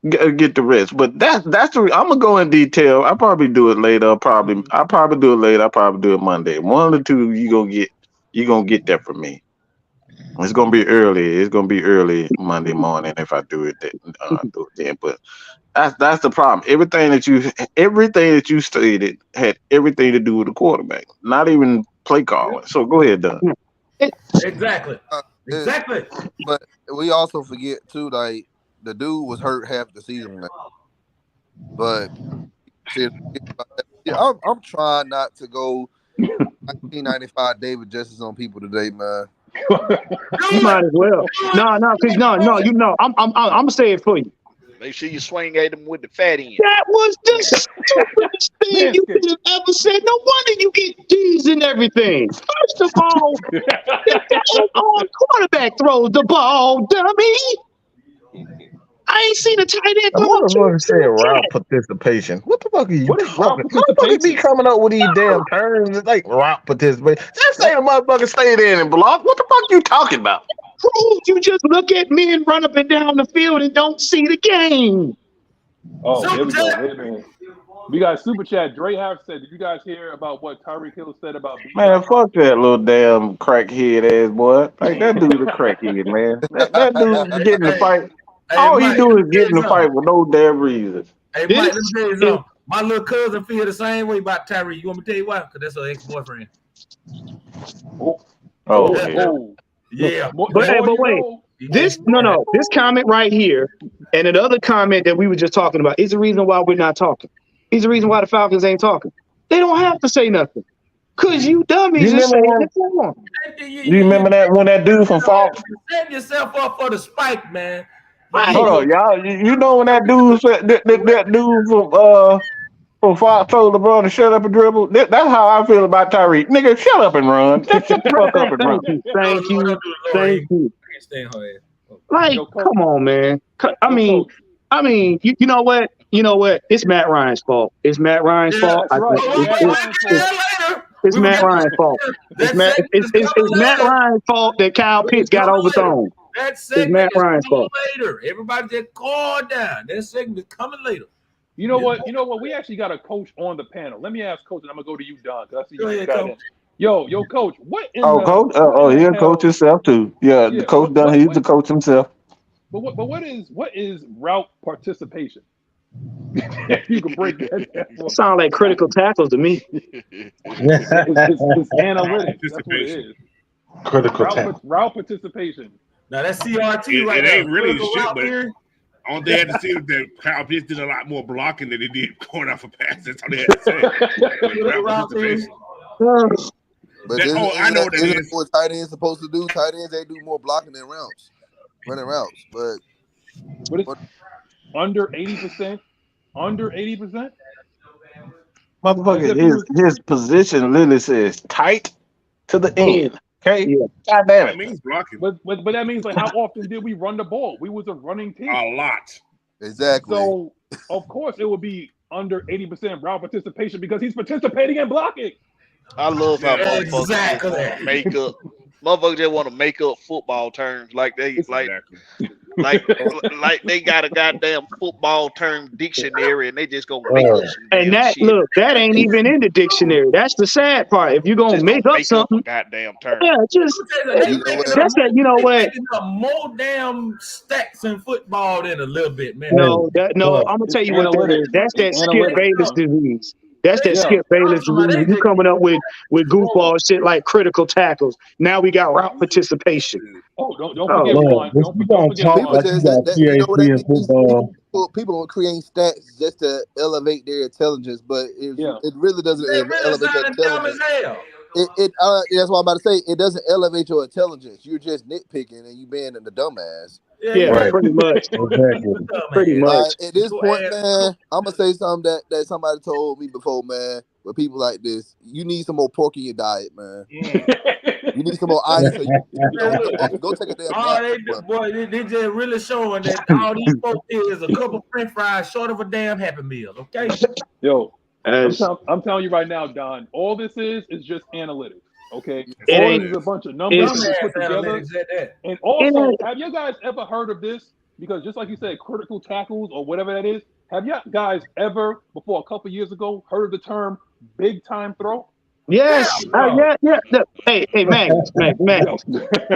get the rest, but that's the. I'm gonna go in detail. I'll probably do it later. I'll probably do it later. I'll probably do it Monday. One or two you gonna get that from me. It's gonna be early. It's gonna be early Monday morning if I do it then. But that's the problem. Everything that you stated had everything to do with the quarterback, not even play calling. So go ahead, Doug. Exactly. But we also forget too, like the dude was hurt half the season, man. But I'm trying not to go 1995 David Justice on people today, man. You might as well. No. You know, I'm gonna say it for you. Make sure you swing at them with the fat end. That was the stupidest thing you could have ever said. No wonder you get D's and everything. First of all, the quarterback throws the ball, dummy. I ain't seen a tight end. I'm gonna say route participation. What the fuck are you talking? Motherfuckers be coming up with these damn terms like route participation. Just say a motherfucker stay there and block. What the fuck you talking about? Prove you just look at men run up and down the field and don't see the game. Oh, here we go. We got super chat. Dre Harris said, "Did you guys hear about what Tyreek Hill said about B-Dot?" Man, fuck that little damn crackhead ass boy. Like that dude's a crackhead, man. That dude getting the fight. All he do is get in the fight for no damn reason. Hey, Mike, let me tell you something. My little cousin feel the same way about Tyreek. You want me to tell you why? Because that's her ex-boyfriend. Yeah. But wait. This comment right here and another comment that we were just talking about is the reason why we're not talking. Is the reason why the Falcons ain't talking. They don't have to say nothing. Cause you dummies are saying it for them. You remember that when that dude from Fox? Set yourself up for the spike, man. Hold on, y'all. You know when that dude said that dude from Fox told LeBron to shut up and dribble? That's how I feel about Tyreek. Nigga, shut up and run. Just shut the fuck up and run. Thank you. Like, come on, man. I mean, you know what? You know what? It's Matt Ryan's fault. It's Matt Ryan's fault. It's Matt Ryan's fault. It's Matt Ryan's fault that Kyle Pitts got overthrown. It's Matt Ryan's fault. Later. Everybody just calm down. That segment is coming later. You know what? We actually got a coach on the panel. Let me ask Coach, and I'm gonna go to you, Don. I see you got it. Yo, Coach. What? Coach. He'll coach himself too. Yeah, the coach done. He's the coach himself. But what is route participation? You can break that down. Sound like critical tackles to me. It's analytics. That's what it is. Critical tackle. Route participation. Now that's CRT right now. It ain't really shit, but all they had to say was that Kyle Pitts did a lot more blocking than they did going off a pass. That's all they had to say. But I know what that is. What tight ends supposed to do? Tight ends, they do more blocking than routes, running routes. But under 80%. Under 80%. Motherfucker, his position literally says tight to the end. Okay, God damn it. That means blocking. But that means like how often did we run the ball? We was a running team. A lot. Exactly. So of course it would be under 80% route participation because he's participating in blocking. I love how motherfuckers make up. Motherfuckers just want to make up football terms like they like they got a goddamn football term dictionary and they just gonna make up some and that shit. Look, that ain't even in the dictionary. That's the sad part. If you're gonna make up something, goddamn term. Yeah, that's that. You know what? More damn stats in football than a little bit, man. No, I'm gonna tell you what that is. That's that Skip Bayless disease. That's that Skip Bayless disease. You coming up with goofball shit like critical tackles. Now we got route participation. Oh, don't forget one. Don't forget people don't create stats just to elevate their intelligence, but it really doesn't elevate their intelligence. That's what I'm about to say. It doesn't elevate your intelligence. You're just nitpicking and you being a dumbass. Yeah, pretty much. Exactly. Pretty much. At this point, man, I'm gonna say something that somebody told me before, man. With people like this, you need some more pork in your diet, man. You need some more ice. So go take a damn they just really showing that all these folks is a couple French fries short of a damn Happy Meal. Okay. Yo, I'm telling you right now, Don. All this is just analytics. Okay, all this is a bunch of numbers put together. And also, have you guys ever heard of this? Because just like you said, critical tackles or whatever that is. Have you guys ever, before a couple years ago, heard of the term big time throw? Yes. Yeah. Hey, Mag.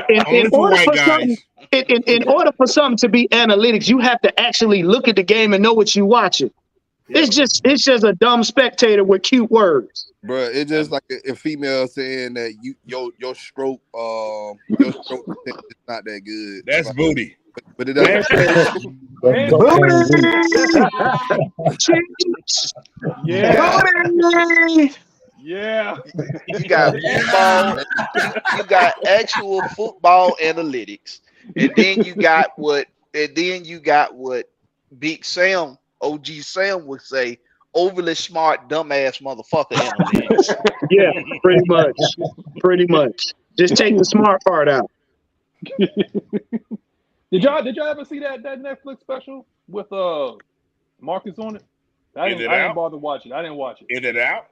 In order for something to be analytics, you have to actually look at the game and know what you're watching. Yeah. It's just a dumb spectator with cute words. Bro, it's just like a female saying that your stroke is not that good. That's booty. But it doesn't. Yeah. You got football. You got actual football analytics, and then you got what Big Sam, OG Sam would say, overly smart, dumbass motherfucker analytics. Yeah, pretty much. Just take the smart part out. Did y'all ever see that Netflix special with Marcus on it? I didn't bother watching. I didn't watch it. Is it out?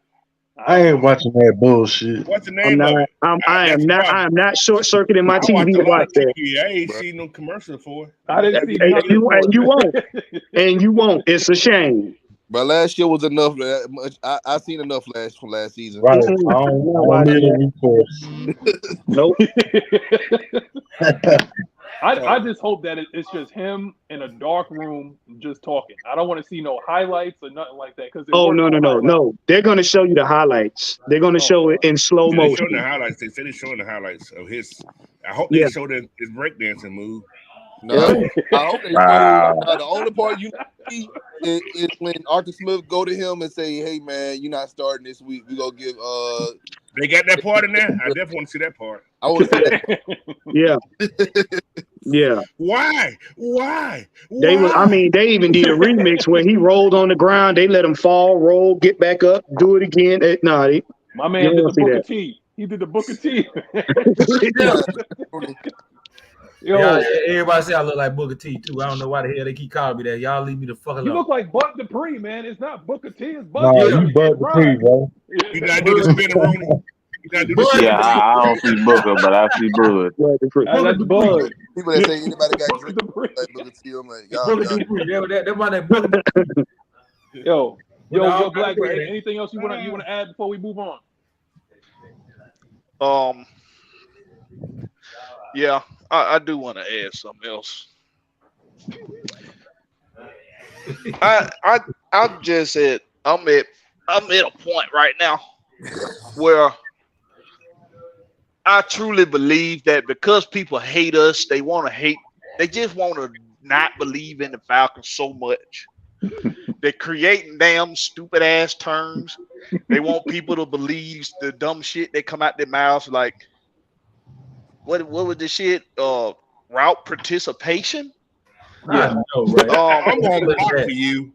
I ain't watching that bullshit. What's the name of it? I am not short circuiting my TV to watch that. I ain't seen no commercial for it. I didn't see and you won't. It's a shame. But last year was enough. I seen enough from last season. Right. I don't need a recourse. Nope. I just hope that it's just him in a dark room just talking. I don't want to see no highlights or nothing like that. No. They're gonna show you the highlights. They're gonna show it in slow They're motion. showing the highlights. They said they're showing the highlights of his. I hope they show his breakdancing move. No, I hope they show. The only part you see is when Arthur Smith go to him and say, "Hey man, you're not starting this week. We gonna give." They got that part in there. I definitely want to see that part. I want to see that. Yeah. Why? They even did a remix where he rolled on the ground. They let him fall, roll, get back up, do it again. My man did the Booker T. He did the Booker T. Yeah, everybody say I look like Booker T too. I don't know why the hell they keep calling me that. Y'all leave me the fuck alone. You look like Bud Dupree, man. It's not Booker T. It's Bud. No, you Bud Dupree, bro. You gotta do the spin-a-rooney. I don't see Booker, but I see Bud. That's Bud. People that say anybody got drink like Booker T. I'm like, y'all. That's why they Booker. Yo, Black man. Anything else you want to add before we move on? Yeah, I do want to add something else. I'm just at I'm at a point right now where I truly believe that because people hate us, they just want to not believe in the Falcons so much. They're creating damn stupid ass terms. They want people to believe the dumb shit that come out their mouths, like what was the shit? Route participation. Yeah, I know, right? I'm gonna talk for you.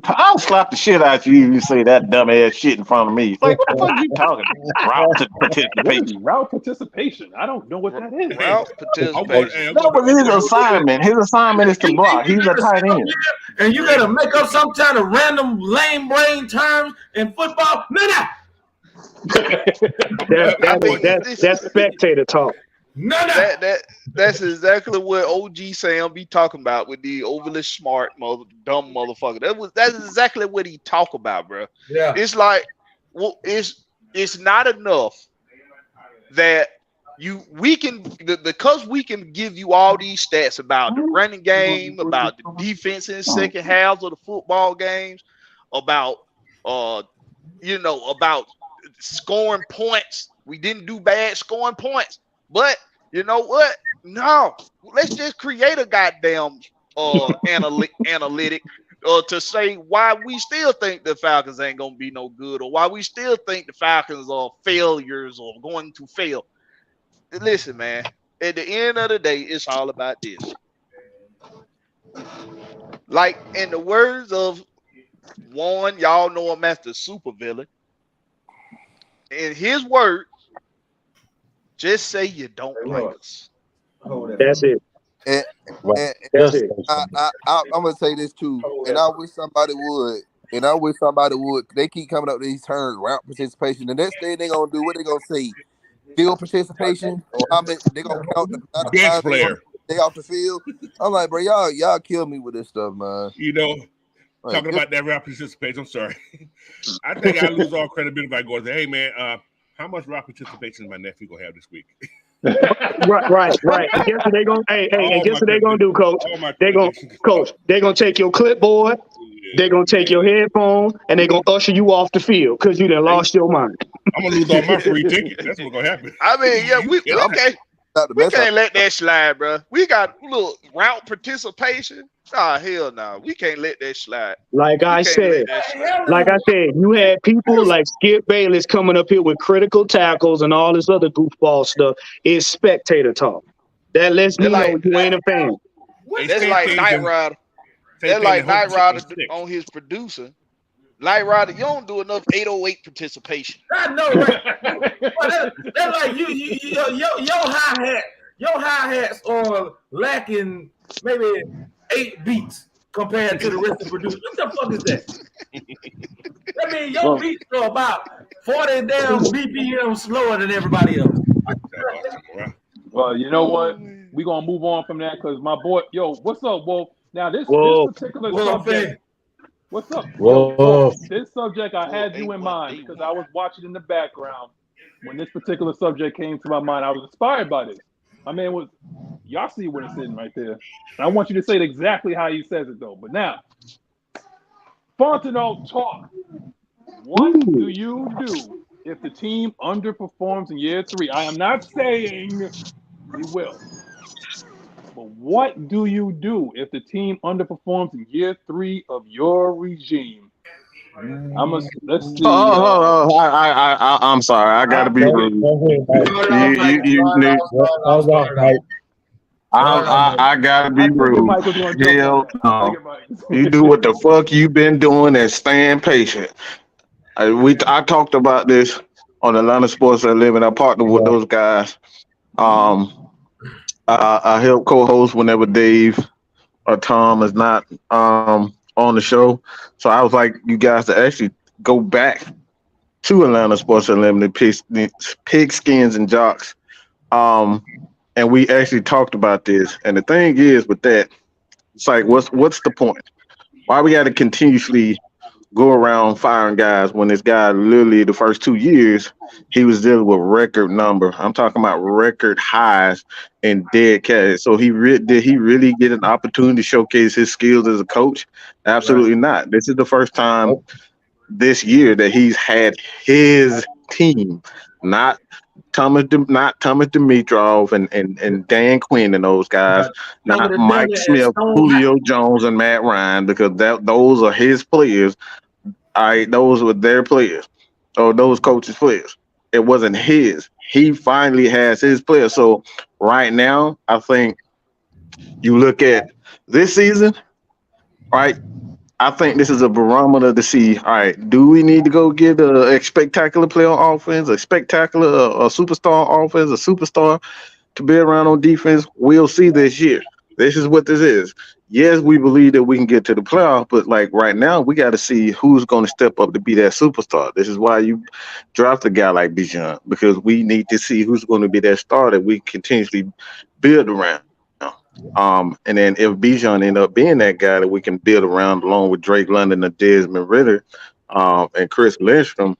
I'll slap the shit out of you if you say that dumb ass shit in front of me. Like, what the fuck are you talking about? Route participation. Route participation. I don't know what that is. Route participation. No, but his assignment. His assignment is to block. He's a tight end. And you gotta make up some kind of random lame brain terms in football. No. That's spectator talk. No. That's exactly what OG Sam be talking about with the overly smart dumb motherfucker. That's exactly what he talk about, bro. Yeah. It's like, well, it's not enough that because we can give you all these stats about the running game, about the defense in the second halves of the football games, about about scoring points. We didn't do bad scoring points. But you know what? No, let's just create a goddamn analytic to say why we still think the Falcons ain't gonna be no good, or why we still think the Falcons are failures or going to fail. Listen, man. At the end of the day, it's all about this. Like in the words of one, y'all know him as the supervillain. In his words. Just say you don't like us. That's it. And I'm gonna say this too, and I wish somebody would. They keep coming up with these terms, route participation. The next thing they gonna do, what they gonna say? Field participation, or how many they gonna count the amount of bench player they off the field? I'm like, bro, y'all kill me with this stuff, man. Talking about that route participation. I'm sorry. I think I lose all credibility if I go and say, hey man, how much route participation is my nephew gonna have this week? right. And guess what they gonna guess what they gonna do, coach? They're gonna take your clipboard, they're gonna take your headphone, and they're gonna usher you off the field because you done lost your mind. I'm gonna lose all my free tickets. That's what's gonna happen. I mean, we can't let that slide, bro. We got route participation. Hell no. We can't let that slide. Like I said, you had people like Skip Bayless coming up here with critical tackles and all this other goofball stuff. It's spectator talk. That lets me know you ain't a fan. That's like Night Rider. That's like Night Rider on his producer. Night Rider, you don't do enough 808 participation. I know, right? That's like your hi-hats are lacking maybe 8 beats compared to the rest of the producers. What the fuck is that? I mean, your beats are about 40 damn BPM slower than everybody else. Well, you know what? We're gonna move on from that because my boy, what's up, Wolf? Now this Whoa. particular Whoa, subject. What's up? Whoa. Yo, this subject I had you in mind because I was watching in the background when this particular subject came to my mind. I was inspired by this. My man was. Y'all see what it's sitting right there. I want you to say it exactly how he says it though. But now, Fontenot talk. What do you do if the team underperforms in year 3? I am not saying we will. But what do you do if the team underperforms in year 3 of your regime? Let's see. I'm sorry. I gotta be rude. I gotta be rude. Hell no. You do what the fuck you been doing and staying patient. I talked about this on Atlanta Sports at 11. I partnered with those guys. I help co-host whenever Dave or Tom is not on the show. So I was like, you guys to actually go back to Atlanta Sports Unlimited, Pigskins and Jocks. And we actually talked about this. And the thing is with that, it's like, what's the point? Why we got to continuously go around firing guys when this guy literally the first 2 years he was dealing with record number. I'm talking about record highs in dead cats. So did he really get an opportunity to showcase his skills as a coach? Absolutely not. This is the first time this year that he's had his team, not Thomas Dimitrov and Dan Quinn and those guys, not Mike Smith, Julio Jones, and Matt Ryan, because those are his players. All right, those were their players, or those coaches' players. It wasn't his. He finally has his players. So right now, I think you look at this season, right? I think this is a barometer to see, all right, do we need to go get a spectacular player on offense, a superstar offense, a superstar to be around on defense? We'll see this year. This is what this is. Yes, we believe that we can get to the playoff, but like right now, we got to see who's going to step up to be that superstar. This is why you draft a guy like Bijan, because we need to see who's going to be that star that we continuously build around. And then if Bijan end up being that guy that we can build around, along with Drake London and Desmond Ritter, and Chris Lindstrom,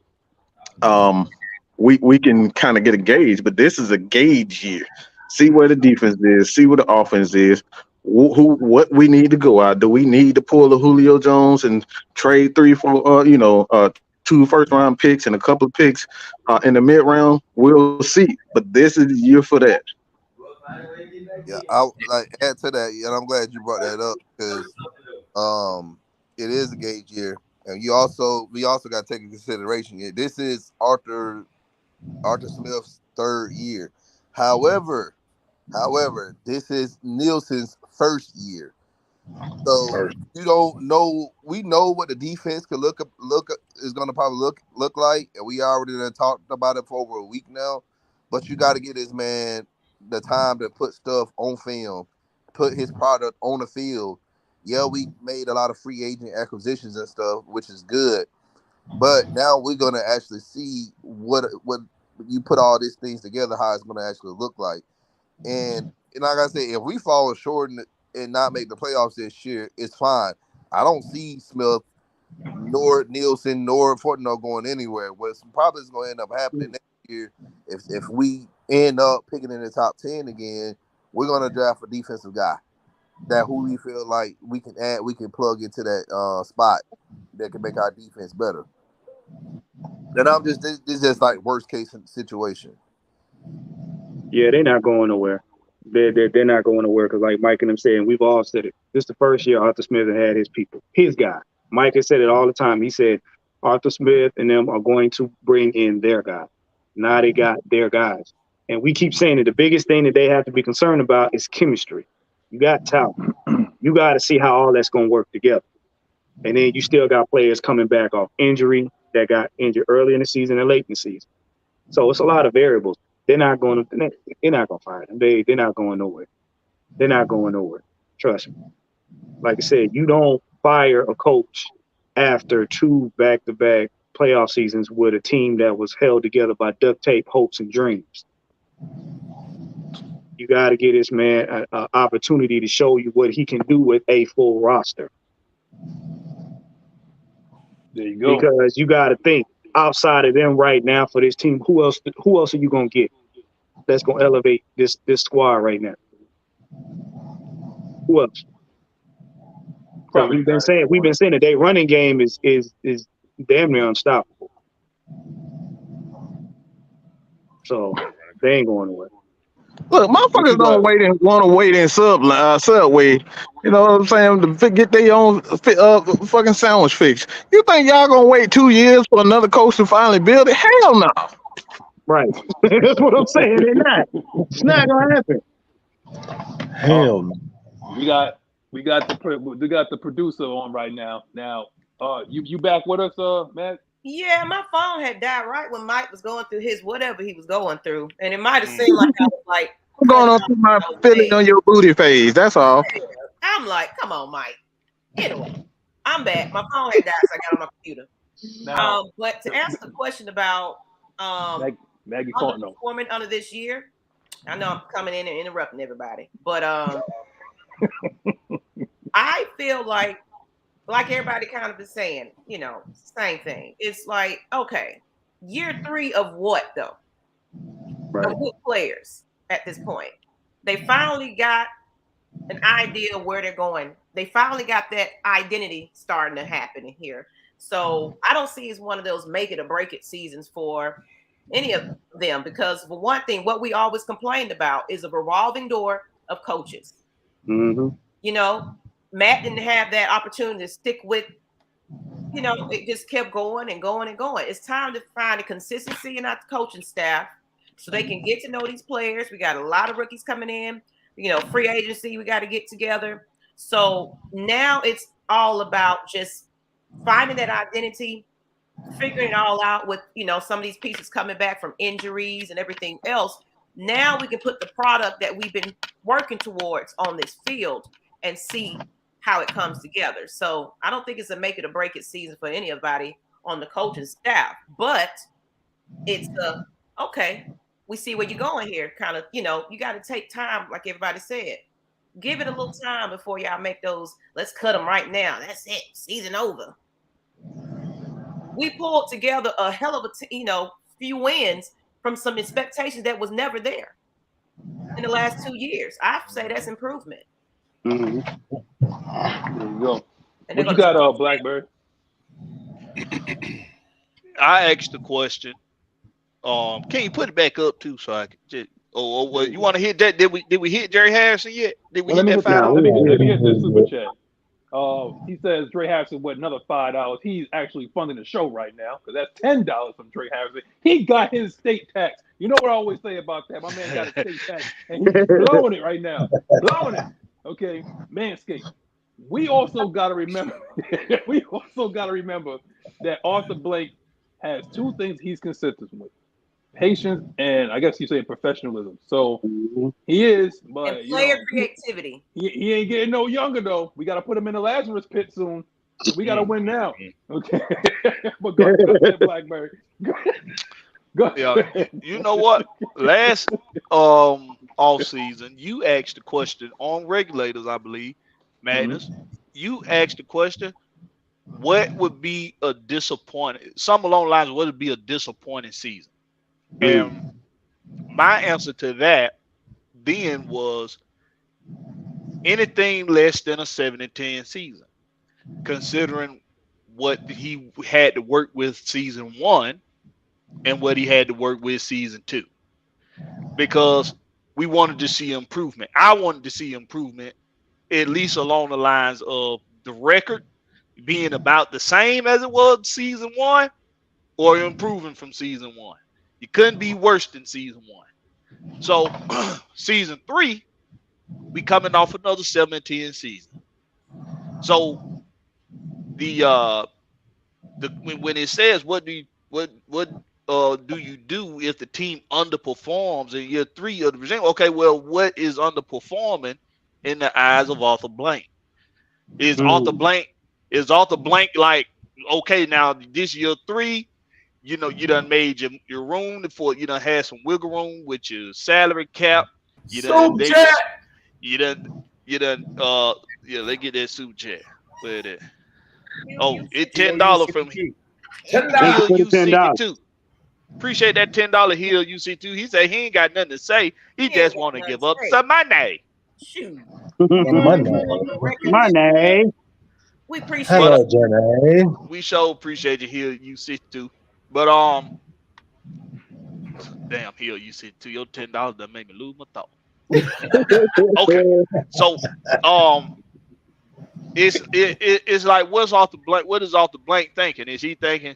we can kind of get a gauge. But this is a gauge year. See where the defense is. See where the offense is. What we need to go out. Do we need to pull a Julio Jones and trade 2 first-round picks and a couple of picks in the mid-round? We'll see. But this is the year for that. Yeah, I like add to that, and I'm glad you brought that up because it is a gauge year, and we also got to take into consideration this is Arthur Smith's 3rd year. However, this is Nielsen's 1st year, so you don't know. We know what the defense could look is going to probably look like, and we already done talked about it for over a week now. But you got to get this man the time to put stuff on film, put his product on the field. Yeah, we made a lot of free agent acquisitions and stuff, which is good. But now we're gonna actually see what you put all these things together, how it's gonna actually look like. And like I said, if we fall short and not make the playoffs this year, it's fine. I don't see Smith, nor Nielsen, nor Fortnite going anywhere. What's probably is going to end up happening next year, if we end up picking in the top 10 again, we're going to draft a defensive guy who we feel like we can plug into that spot that can make our defense better. And this is just like worst case situation. Yeah, they're not going nowhere. They're not going nowhere because, like Mike and them saying, we've all said it. This is the first year Arthur Smith had his people, his guy. Mike has said it all the time. He said Arthur Smith and them are going to bring in their guy. Now they got their guys. And we keep saying that the biggest thing that they have to be concerned about is chemistry. You got talent. You got to see how all that's going to work together. And then you still got players coming back off injury that got injured early in the season and late in the season. So it's a lot of variables. They're not going to fire them. They're not going nowhere. They're not going nowhere. Trust me. Like I said, you don't fire a coach after 2 back-to-back playoff seasons with a team that was held together by duct tape, hopes, and dreams. You got to get this man an opportunity to show you what he can do with a full roster. There you go. Because you got to think outside of them right now for this team. Who else are you gonna get that's gonna elevate this squad right now? Who else? We've been saying that their running game is damn near unstoppable. So they ain't going away. Look, motherfuckers don't want to wait in Subway. You know what I'm saying? To get their own fucking sandwich fixed. You think y'all gonna wait 2 years for another coach to finally build it? Hell no. Right. That's what I'm saying. They're not. It's not gonna happen. Hell no. We got the producer on right now. Now, you back with us, Matt? Yeah, my phone had died right when Mike was going through his whatever he was going through, and it might have seemed like I was like, I'm going on through my feeling on your booty phase. That's all. I'm like, come on, Mike. Anyway, I'm back. My phone had died, so I got on my computer. But to answer the question about Maggie underperforming under this year, I know I'm coming in and interrupting everybody, but I feel like everybody kind of is saying, you know, same thing. It's like, okay, year 3 of what though? Right. Of good players at this point. They finally got an idea of where they're going. They finally got that identity starting to happen in here. So I don't see it as one of those make it or break it seasons for any of them, because for one thing, what we always complained about is a revolving door of coaches. Mm-hmm. You know, Matt didn't have that opportunity to stick with, you know, it just kept going and going and going. It's time to find a consistency in our coaching staff so they can get to know these players. We got a lot of rookies coming in, you know, free agency, we got to get together. So now it's all about just finding that identity, figuring it all out with, you know, some of these pieces coming back from injuries and everything else. Now we can put the product that we've been working towards on this field and see how it comes together. So I don't think it's a make it or break it season for anybody on the coaching staff, but it's okay, we see where you're going here. Kind of, you know, you got to take time, like everybody said. Give it a little time before y'all make those, let's cut them right now. That's it, season over. We pulled together a hell of a few wins from some expectations that was never there in the last 2 years. I have to say that's improvement. Mm-hmm. There you go. What you got, Blackbird? I asked the question. Can you put it back up too, so I can just? Well, you want to hit that? Did we hit Jerry Harrison yet? Did we hit that $5? Let me hit this super chat. He says Dre Harrison with another $5. He's actually funding the show right now because that's $10 from Dre Harrison. He got his state tax. You know what I always say about that? My man got a state tax and he's blowing it right now. Blowing it. Okay, Manscaped. We also got to remember. That Arthur Blank has 2 things he's consistent with: patience and I guess you say professionalism. So he is, but and player creativity. He ain't getting no younger though. We got to put him in the Lazarus pit soon. We got to win now. Okay, but go ahead, Blackberry. Go ahead. You know what? Last off season, you asked the question on Regulators, I believe, Madness. You asked the question, what would be a disappointing? Some along the lines, what would be a disappointing season? And my answer to that then was anything less than a 7-10 season, considering what he had to work with season 1 and what he had to work with season 2, because we wanted to see improvement. I wanted to see improvement, at least along the lines of the record being about the same as it was season 1 or improving from season 1. You couldn't be worse than season 1. So season 3, we coming off another 7-10 season. So when it says what do you do if the team underperforms in year 3 of the regime? Okay, well, what is underperforming in the eyes of Arthur Blank? Is Arthur Blank like, okay, now this year 3, you know, you done made your room for, you done had some wiggle room with your salary cap. You done, Super chat. you done, let's get that super chat. Where it at? Oh, it's $10 from me. $10. Thank you for the $10. Appreciate that $10 Hill UC2. He said he ain't got nothing to say. He just want to give up some money. Shoot. Money. We appreciate Hello, Jenny. We sure appreciate you Hill UC2. But damn Hill UC2, your $10 done make me lose my thought. Okay, so it's like what's off the blank? What is off the blank thinking? Is he thinking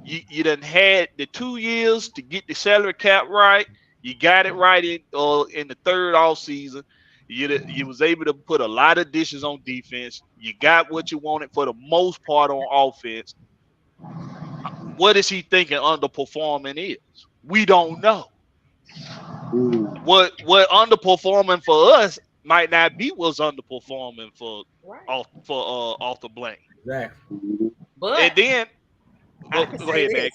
you done had the 2 years to get the salary cap right? You got it right in the third off season. You was able to put a lot of dishes on defense. You got what you wanted for the most part on offense. What is he thinking underperforming is? We don't know. What underperforming for us might not be what's underperforming for off the blank. Exactly. But and then go ahead, Meg.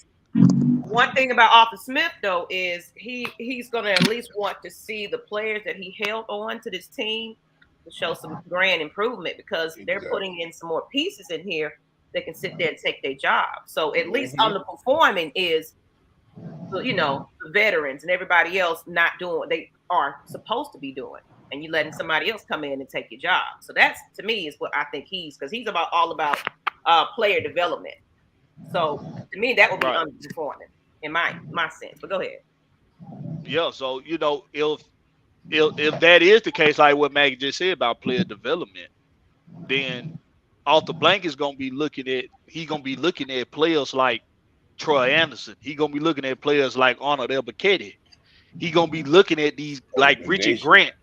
One thing about Arthur Smith though is he's gonna at least want to see the players that he held on to this team to show some grand improvement because they're putting in some more pieces in here that can sit there and take their job. So at least underperforming is, the veterans and everybody else not doing what they are supposed to be doing, and you letting somebody else come in and take your job. So that's to me is what I think because he's all about player development. So to me that would be underperforming in my sense. But go ahead. Yeah, so if that is the case, like what Maggie just said about player development, then off the blank is gonna be looking at players like Troy Anderson. He gonna be looking at players like Arnold Ebiketie. He gonna be looking at these like Richard Grant,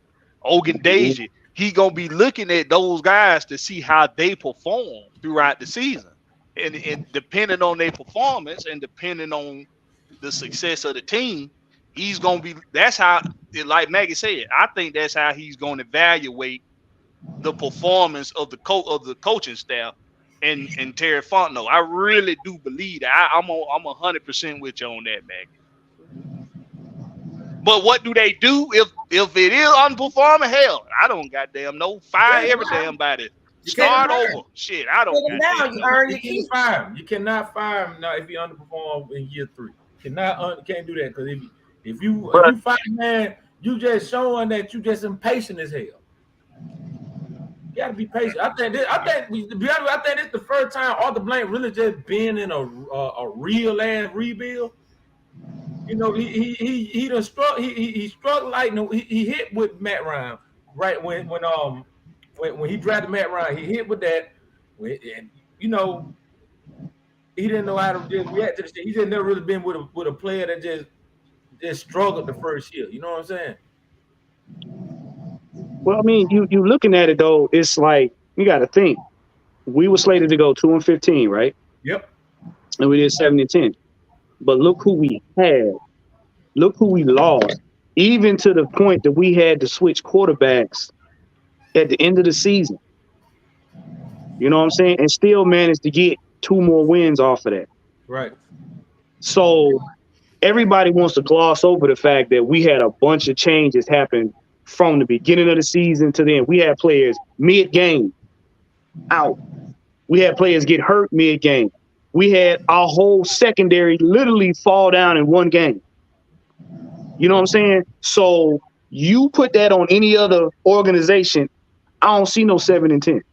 Ogun Deji. He gonna be looking at those guys to see how they perform throughout the season. And depending on their performance and depending on the success of the team, he's gonna be. That's how, like Maggie said, I think that's how he's gonna evaluate the performance of the coaching staff and Terry Fontenot. I really do believe that. I'm 100% with you on that, Maggie. But what do they do if it is underperforming? Hell, I don't goddamn know. Fire every damn body. Start over. Shit, I don't goddamn know. You fire him. You cannot fire him now if he underperformed in year 3. Can't do that because if you fire man, you just showing that you just impatient as hell. You gotta be patient. I think this is the first time Arthur Blank really just been in a real ass rebuild. He done struck. He struck lightning. He hit with Matt Ryan right when he drafted Matt Ryan. He hit with that, and he didn't know how to just react to the shit. He just never really been with a player that just struggled the first year. You know what I'm saying? Well, I mean, you looking at it though, it's like you got to think. We were slated to go 2-15, right? Yep. And we did 7-10. But look who we had. Look who we lost. Even to the point that we had to switch quarterbacks at the end of the season. You know what I'm saying? And still managed to get 2 more wins off of that. Right. So everybody wants to gloss over the fact that we had a bunch of changes happen from the beginning of the season to then. We had players mid-game out. We had players get hurt mid-game. We had our whole secondary literally fall down in one game. You know what I'm saying? So you put that on any other organization, I don't see no 7-10.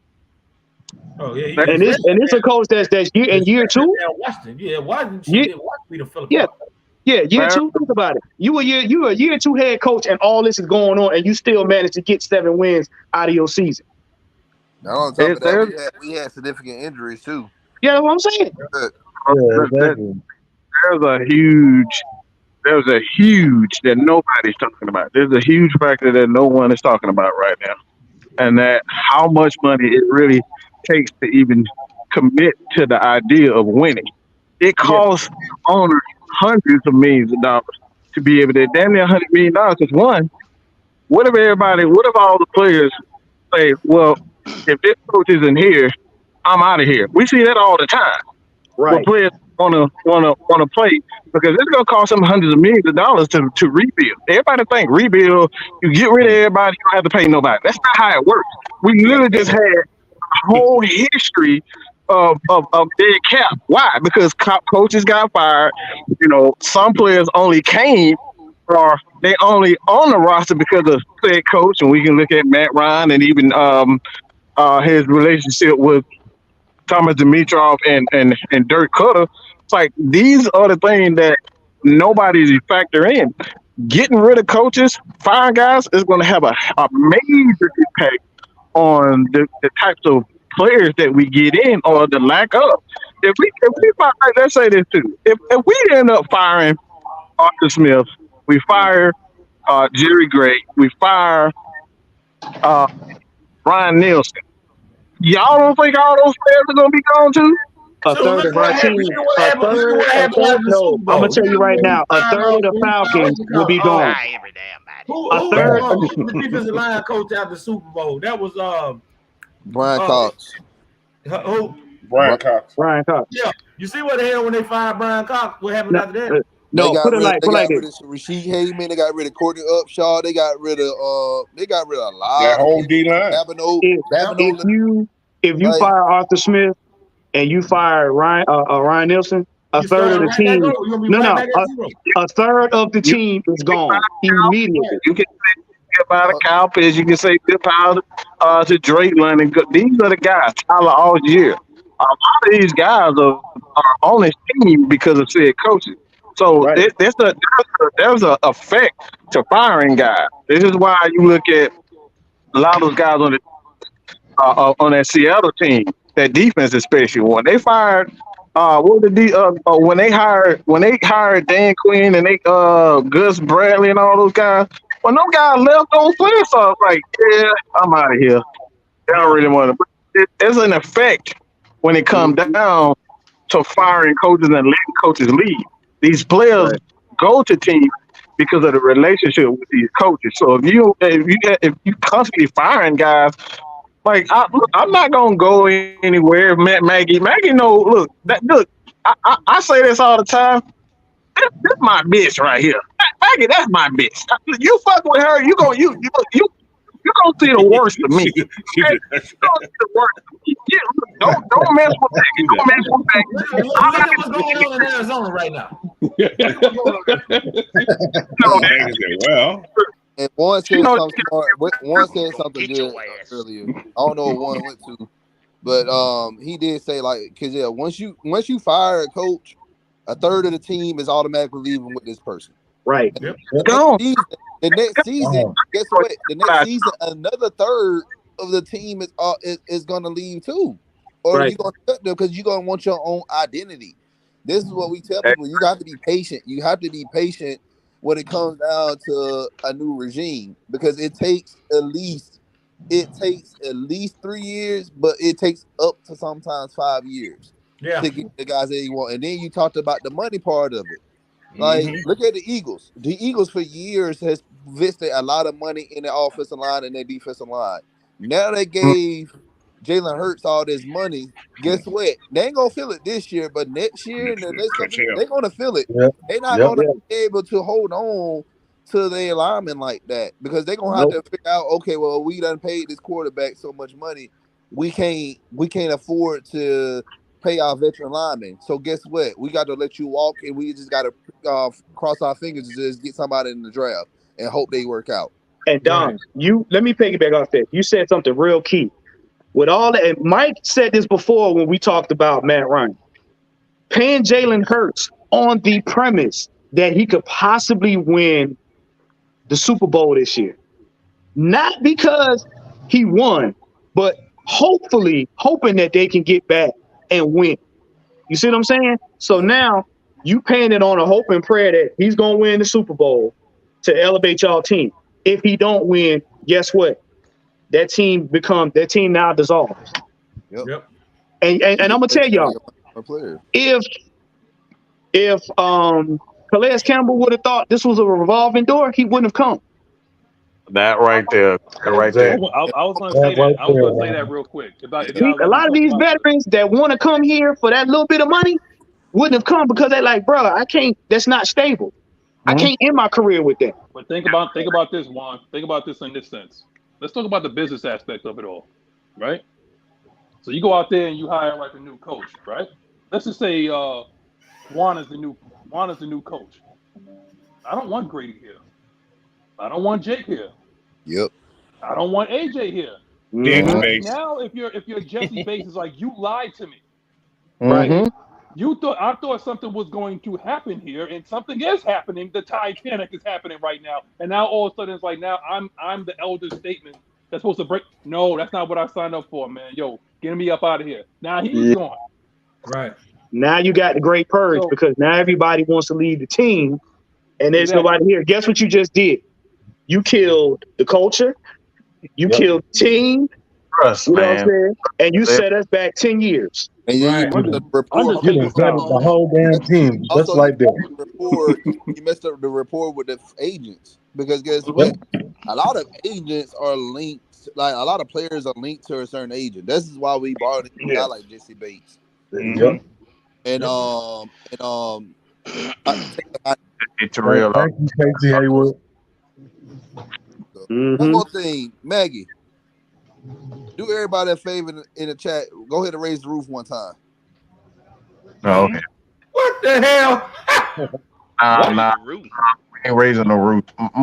Oh yeah, and it's a coach that's in year 2. Washington, yeah, Washington beat the Philippines. Yeah, year 2. Think about it. You a year 2 head coach, and all this is going on, and you still managed to get 7 wins out of your season. Now on top of that, we had significant injuries too. Yeah, that's what I'm saying. There's a huge that nobody's talking about. There's a huge factor that no one is talking about right now, and that how much money it really takes to even commit to the idea of winning. It costs owners hundreds of millions of dollars to be able to damn near $100 million. Because what if all the players say, well, if this coach isn't here, I'm out of here. We see that all the time. Right. But players wanna play because it's gonna cost them hundreds of millions of dollars to rebuild. Everybody think rebuild, you get rid of everybody, you don't have to pay nobody. That's not how it works. We literally just had a whole history of dead cap. Why? Because coaches got fired. You know, some players only came or they only on the roster because of said coach, and we can look at Matt Ryan and even his relationship with Thomas Dimitrov and Dirk Cutter. It's like these are the things that nobody's factor in. Getting rid of coaches, firing guys is going to have a major impact on the types of players that we get in or the lack of. If we fire, let's say this too. If we end up firing Arthur Smith, we fire Jerry Gray, we fire Ryan Nielsen. Y'all don't think all those players are gonna be gone too? A third of our team. No, I'm gonna tell you right now. A third of the Falcons will be gone. Who the defensive line coach after the Super Bowl? That was Brian Cox. Who? Brian Cox. Brian Cox. Yeah. You see what the hell when they fired Brian Cox? What happened after that? No, put it like this. Rasheed Heyman. They got rid of Courtney Upshaw. They got rid of a lot. That whole D line. If you fire Arthur Smith and you fire Ryan Nielsen, a third of the team. A third of the team is gone immediately. You can say about a Kyle Pitts. You can say tip out to Drake London. These are the guys. Tyler Algier. A lot of these guys are on this team because of said coaches. So there's a effect to firing guys. This is why you look at a lot of those guys on that Seattle team, that defense especially. When they fired, when they hired Dan Quinn and they Gus Bradley and all those guys, when those guys left those players, so I was like, yeah, I'm out of here. They don't really want to. There's an effect when it comes down to firing coaches and letting coaches leave. These players go to teams because of the relationship with these coaches. So if you constantly firing guys, like I'm not gonna go anywhere. Maggie, look. I say this all the time. This my bitch right here. Maggie, that's my bitch. You fuck with her, you gonna see the worst of me. Don't mess with Maggie. Don't mess with Maggie. What's going on in Arizona right now? Well. And one said something smart. One said something good earlier. I don't know what one went to, but he did say because once you fire a coach, a third of the team is automatically leaving with this person. Right. Yep. The next season, guess what? The next season, another third of the team is going to leave too, or you're going to cut them because you're going to want your own identity. This is what we tell people: you have to be patient. You have to be patient when it comes down to a new regime, because it takes at least 3 years, but it takes up to sometimes 5 years to get the guys that you want. And then you talked about the money part of it. Like, look at the Eagles. The Eagles for years has invested a lot of money in their offensive line and their defensive line. Now they gave Jalen Hurts all this money. Guess what? They ain't gonna feel it this year, but next year and the next couple, they're gonna feel it. Yep. They're not gonna be able to hold on to their linemen like that, because they're gonna have to figure out, okay, well, we done paid this quarterback so much money, we can't afford to pay our veteran linemen. So guess what? We got to let you walk, and we just got to cross our fingers and just get somebody in the draft and hope they work out. And Dom, let me piggyback off that. You said something real key. With all that, and Mike said this before when we talked about Matt Ryan, paying Jalen Hurts on the premise that he could possibly win the Super Bowl this year. Not because he won, but hoping that they can get back and win. You see what I'm saying? So now you paying it on a hope and prayer that he's going to win the Super Bowl to elevate y'all team. If he don't win, guess what? That team now dissolves. Yep. And I'm gonna tell y'all, if Calais Campbell would have thought this was a revolving door, he wouldn't have come. That right there. I was going to say that. I was going to say that real quick. A lot of these veterans that want to come here for that little bit of money wouldn't have come because they're like, bro, I can't. That's not stable. I can't end my career with that. But think about this, Juan. Think about this in this sense. Let's talk about the business aspect of it all, right? So you go out there and you hire like a new coach, right? Let's just say Juan is the new coach. I don't want Grady here. I don't want Jake here. Yep. I don't want AJ here. Now, if you're Jesse Bates, is like, you lied to me, right? I thought something was going to happen here, and something is happening. The Titanic is happening right now, and now all of a sudden it's like, now I'm the elder statement that's supposed to break. No, that's not what I signed up for, man. Yo, get me up out of here. Now he's gone. Right. Now you got the great purge because now everybody wants to leave the team, and there's nobody here. Guess what you just did? You killed the culture. You killed the team. Trust, you know man. what I'm saying? And you set us back 10 years. And then you messed up the report. The whole damn team, just like that. You messed up the rapport with the agents because guess what? A lot of agents are linked. Like a lot of players are linked to a certain agent. This is why we brought in a guy like Jesse Bates. Yep. And it's real. Thank you, Casey Hayward. One more thing, Maggie. Do everybody a favor in the chat. Go ahead and raise the roof one time. Oh, okay. What the hell? Nah, we ain't raising no roof. Right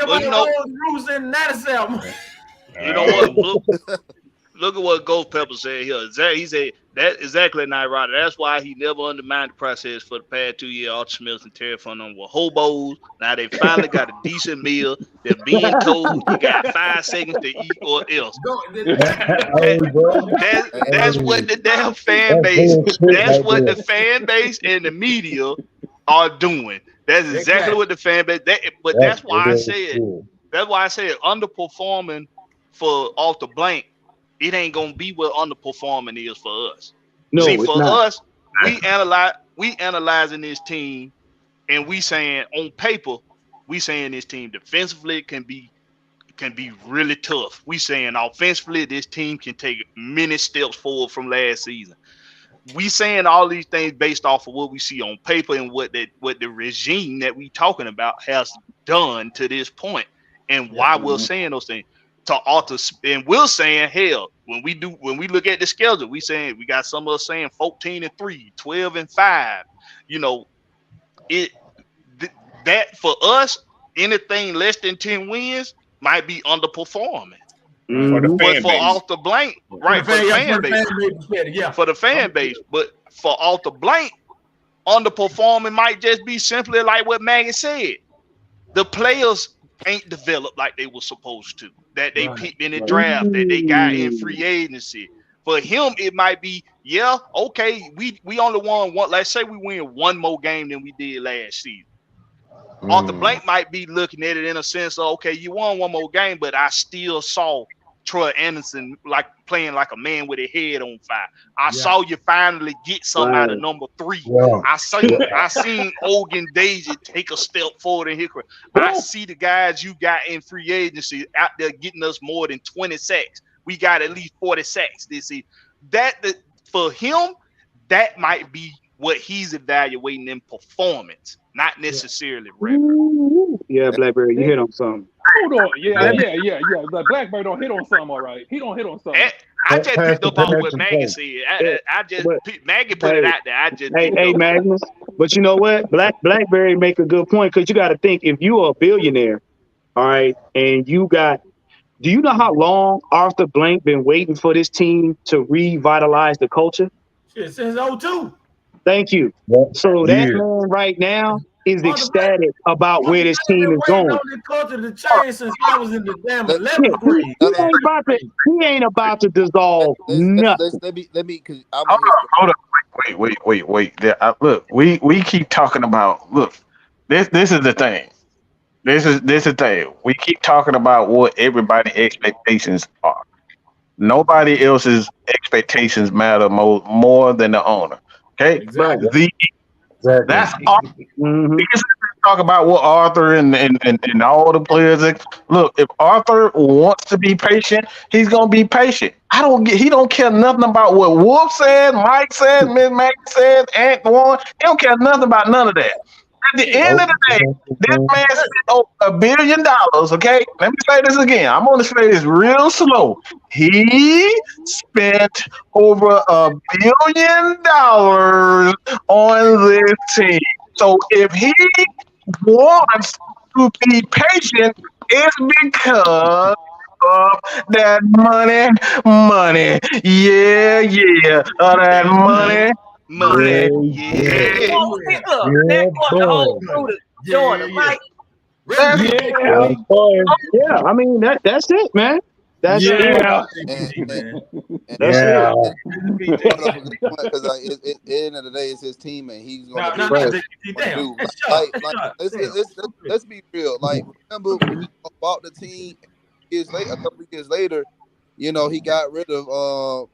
about the roofs in Nattercell. You know what? Look at what Ghost Pepper said here. He said that exactly not right. That's why he never undermined the process for the past 2 years. Archie Smith and Terry Fun were hobos. Now they finally got a decent meal. They're being told you got 5 seconds to eat or else. That's what the damn fan base. That's what the fan base and the media are doing. That's exactly what the fan base. But that's why I said. That's why I said underperforming for off the blank. It ain't gonna be what underperforming is for us. No, see, it's for not. us, we analyzing this team, and we saying on paper, we saying this team defensively can be really tough. We saying offensively, this team can take many steps forward from last season. We saying all these things based off of what we see on paper and what the regime that we talking about has done to this point, and why we're saying those things. To alter, and we're saying, hell, when we look at the schedule, we saying we got some of us saying 14-3, 12-5. You know, that for us, anything less than 10 wins might be underperforming. For the fan but for base. off the blank, right? For the fan base, for the fan base, but for off the blank, underperforming might just be simply like what Maggie said. The players ain't developed like they were supposed to. That they picked in the draft, that they got in free agency. For him, it might be, yeah, okay, we only won one. Let's say we win one more game than we did last season. Arthur Blank might be looking at it in a sense of, okay, you won one more game, but I still saw Troy Anderson like playing like a man with a head on fire. I saw you finally get something out of number 3. Yeah. I seen Ogun Daisy take a step forward in his career. I see the guys you got in free agency out there getting us more than 20 sacks. We got at least 40 sacks this season. For him, that might be what he's evaluating in performance, not necessarily record. Yeah, Blackberry, you hit on something. Hold on. Yeah. The Blackberry don't hit on something, all right. He don't hit on something. I just picked up on what Maggie said. Maggie put it out there. Hey, Magnus. But you know what? Blackberry make a good point because you got to think if you are a billionaire, all right, and do you know how long Arthur Blank been waiting for this team to revitalize the culture? Shit, since 2002. Thank you. So that man right now is ecstatic about where this team is going. The culture to change since I was in the damn 11th grade. He ain't about to dissolve nothing. Let me, because Hold on. Wait. Look, we keep talking about. Look, this is the thing. This is the thing. We keep talking about what everybody's expectations are. Nobody else's expectations matter more than the owner. Okay, exactly. That's all. Because talk about what Arthur and all the players. Look, if Arthur wants to be patient, he's gonna be patient. He don't care nothing about what Wolf said, Mike said, Ms Maggie said, Ant He don't care nothing about none of that. At the end of the day, this man spent over $1 billion. Okay, let me say this again. I'm gonna say this real slow. He spent over $1 billion on this team. So if he wants to be patient, it's because of that money. Yeah, of that money. Yeah, I mean that's it, man. That's it. That's it. Because at the end of the day, it's his team, and he's going to do. Let's be real. Like, remember when he bought the team a couple of years later, he got rid of.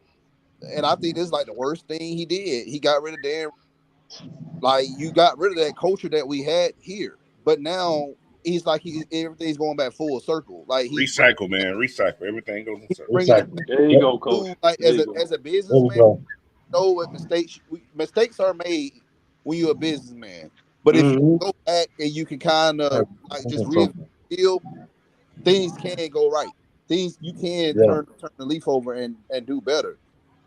And I think this is like the worst thing he did. He got rid of Dan. Like, you got rid of that culture that we had here, but now he's like everything's going back full circle. Like, recycle, man, recycle. Everything goes in circle. There you go, coach. Like, as a businessman, know what mistakes are made when you're a businessman. But if you go back and you can kind of like just feel, things can go right. Things you can turn the leaf over and do better.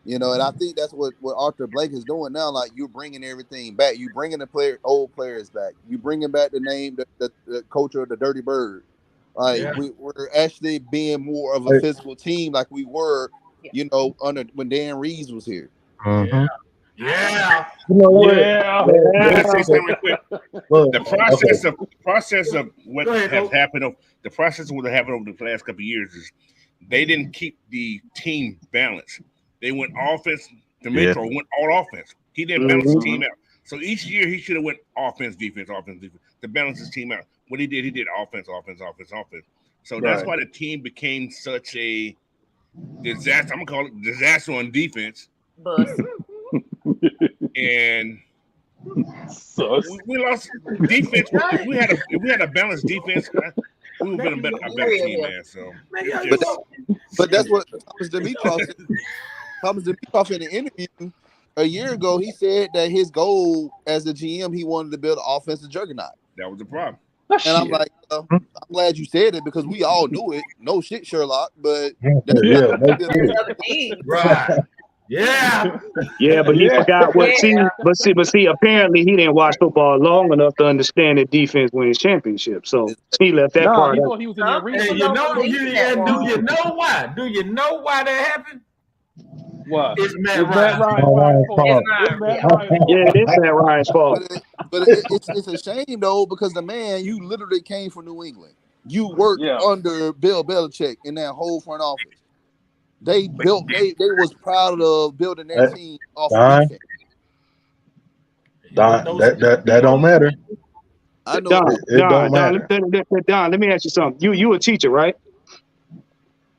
And I think that's what Arthur Blank is doing now. Like, you're bringing everything back. You bringing the old players back. You bringing back the name, the culture of the Dirty Bird. Like, we're actually being more of a physical team, like we were, under when Dan Reeves was here. Mm-hmm. Yeah. The process of what has happened. The process of what happened over the last couple of years is they didn't keep the team balanced. They went offense. Demetro went all offense. He didn't balance the team out. So each year he should have went offense, defense to balance his team out. What he did offense. So that's why the team became such a disaster. I'm gonna call it disaster on defense. And we lost defense. If we had a balanced defense, we would have been a better team, man. So, but that's what Thomas Dimitroff said. Thomas Dimitroff in an interview a year ago, he said that his goal as a GM, he wanted to build an offensive juggernaut. That was the problem. And I'm like, I'm glad you said it because we all knew it. No shit, Sherlock. But right. Yeah, but he forgot what. See, apparently he didn't watch football long enough to understand that defense wins championships. So he left that part. He thought he was in there reading. Do you know why? Do you know why that happened? What? It's Matt Ryan's fault. Yeah, it is Matt Ryan's fault. But it's a shame though, because the man, you literally came from New England. You worked under Bill Belichick in that whole front office. They was proud of building their team off of defense. That don't matter. I know. Don, let me ask you something. You a teacher, right?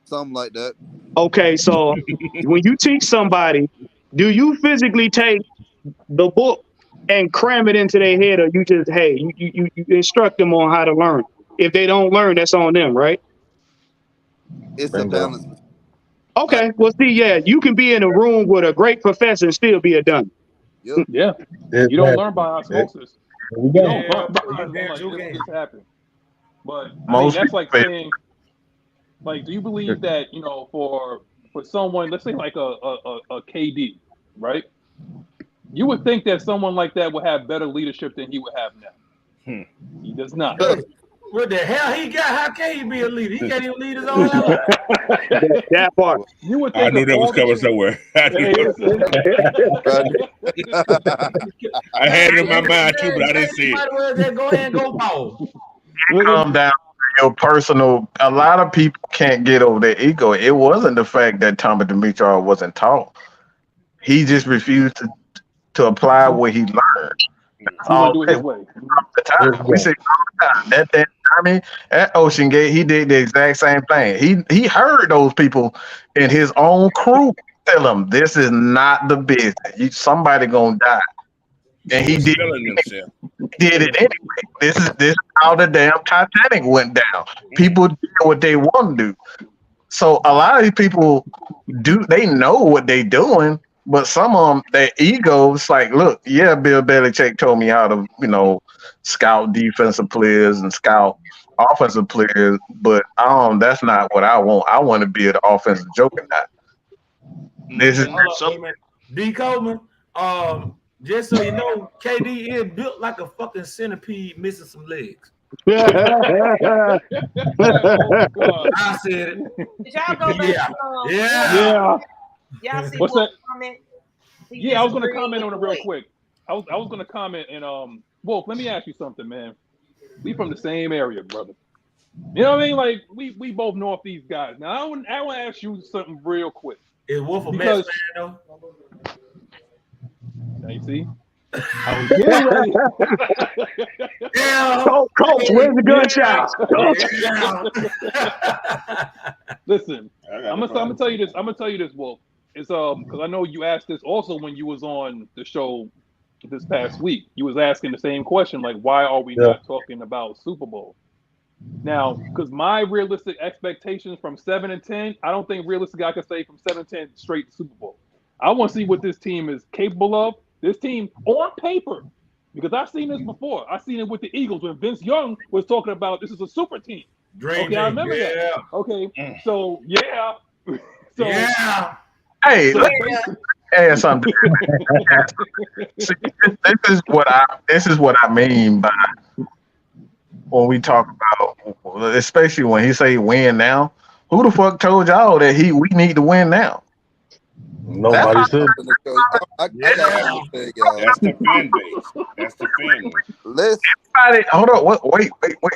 Something like that. Okay, so when you teach somebody, do you physically take the book and cram it into their head, or you just you instruct them on how to learn? If they don't learn, that's on them, right? It's a balance. Okay, well, see, you can be in a room with a great professor and still be a dummy. Yep. Yeah, you don't learn by osmosis. You don't learn by this happen. But I mean, that's like saying, like, do you believe that for someone, let's say like a KD, right? You would think that someone like that would have better leadership than he would have now. He does not. What the hell he got? How can he be a leader? He can't even lead his own life. That part. You would think I knew that was coming somewhere. I had it in my mind too, but I didn't see it. Just go ahead and go ball. Calm down. Your personal. A lot of people can't get over their ego. It wasn't the fact that Thomas Dimitroff wasn't taught. He just refused to apply what he learned. We say all the time. At Ocean Gate, he did the exact same thing. He heard those people in his own crew tell him, "This is not the business. Somebody gonna die." and he did it anyway. This is how the damn Titanic went down. People do what they want to do. So a lot of these people they know what they doing, but some of them, their egos like, look, yeah, Bill Belichick told me how to, scout defensive players and scout offensive players, but that's not what I want. I want to be an offensive juggernaut. This is D. Coleman. Just so you know, KD is built like a fucking centipede missing some legs. Oh, I said it. Did y'all go back? Yeah. Y'all see what's that? Comment? Yeah, I was going to comment on it real quick. I was going to comment, and Wolf, let me ask you something, man. We from the same area, brother. You know what I mean? Like we both Northeast guys. Now I want to ask you something real quick. Is Wolf a Mets fan though? Now you see, I was getting ready. Yeah, Coach, where's the gunshot? Listen, I'm gonna tell you this. I'm gonna tell you this, Wolf. It's because I know you asked this also when you was on the show this past week. You was asking the same question, like, why are we not talking about Super Bowl? Now, because my realistic expectations from 7-10, I don't think realistically I could say from 7-10 straight to Super Bowl. I want to see what this team is capable of. This team on paper, because I've seen this before. I've seen it with the Eagles when Vince Young was talking about this is a super team. Okay, I remember that. Okay, so yeah. So yeah. Hey, hey, something. See, this is what I mean by when we talk about, especially when he say win now. Who the fuck told y'all that we need to win now? Nobody said. That's the fan base. That's the fan base. Everybody, hold on.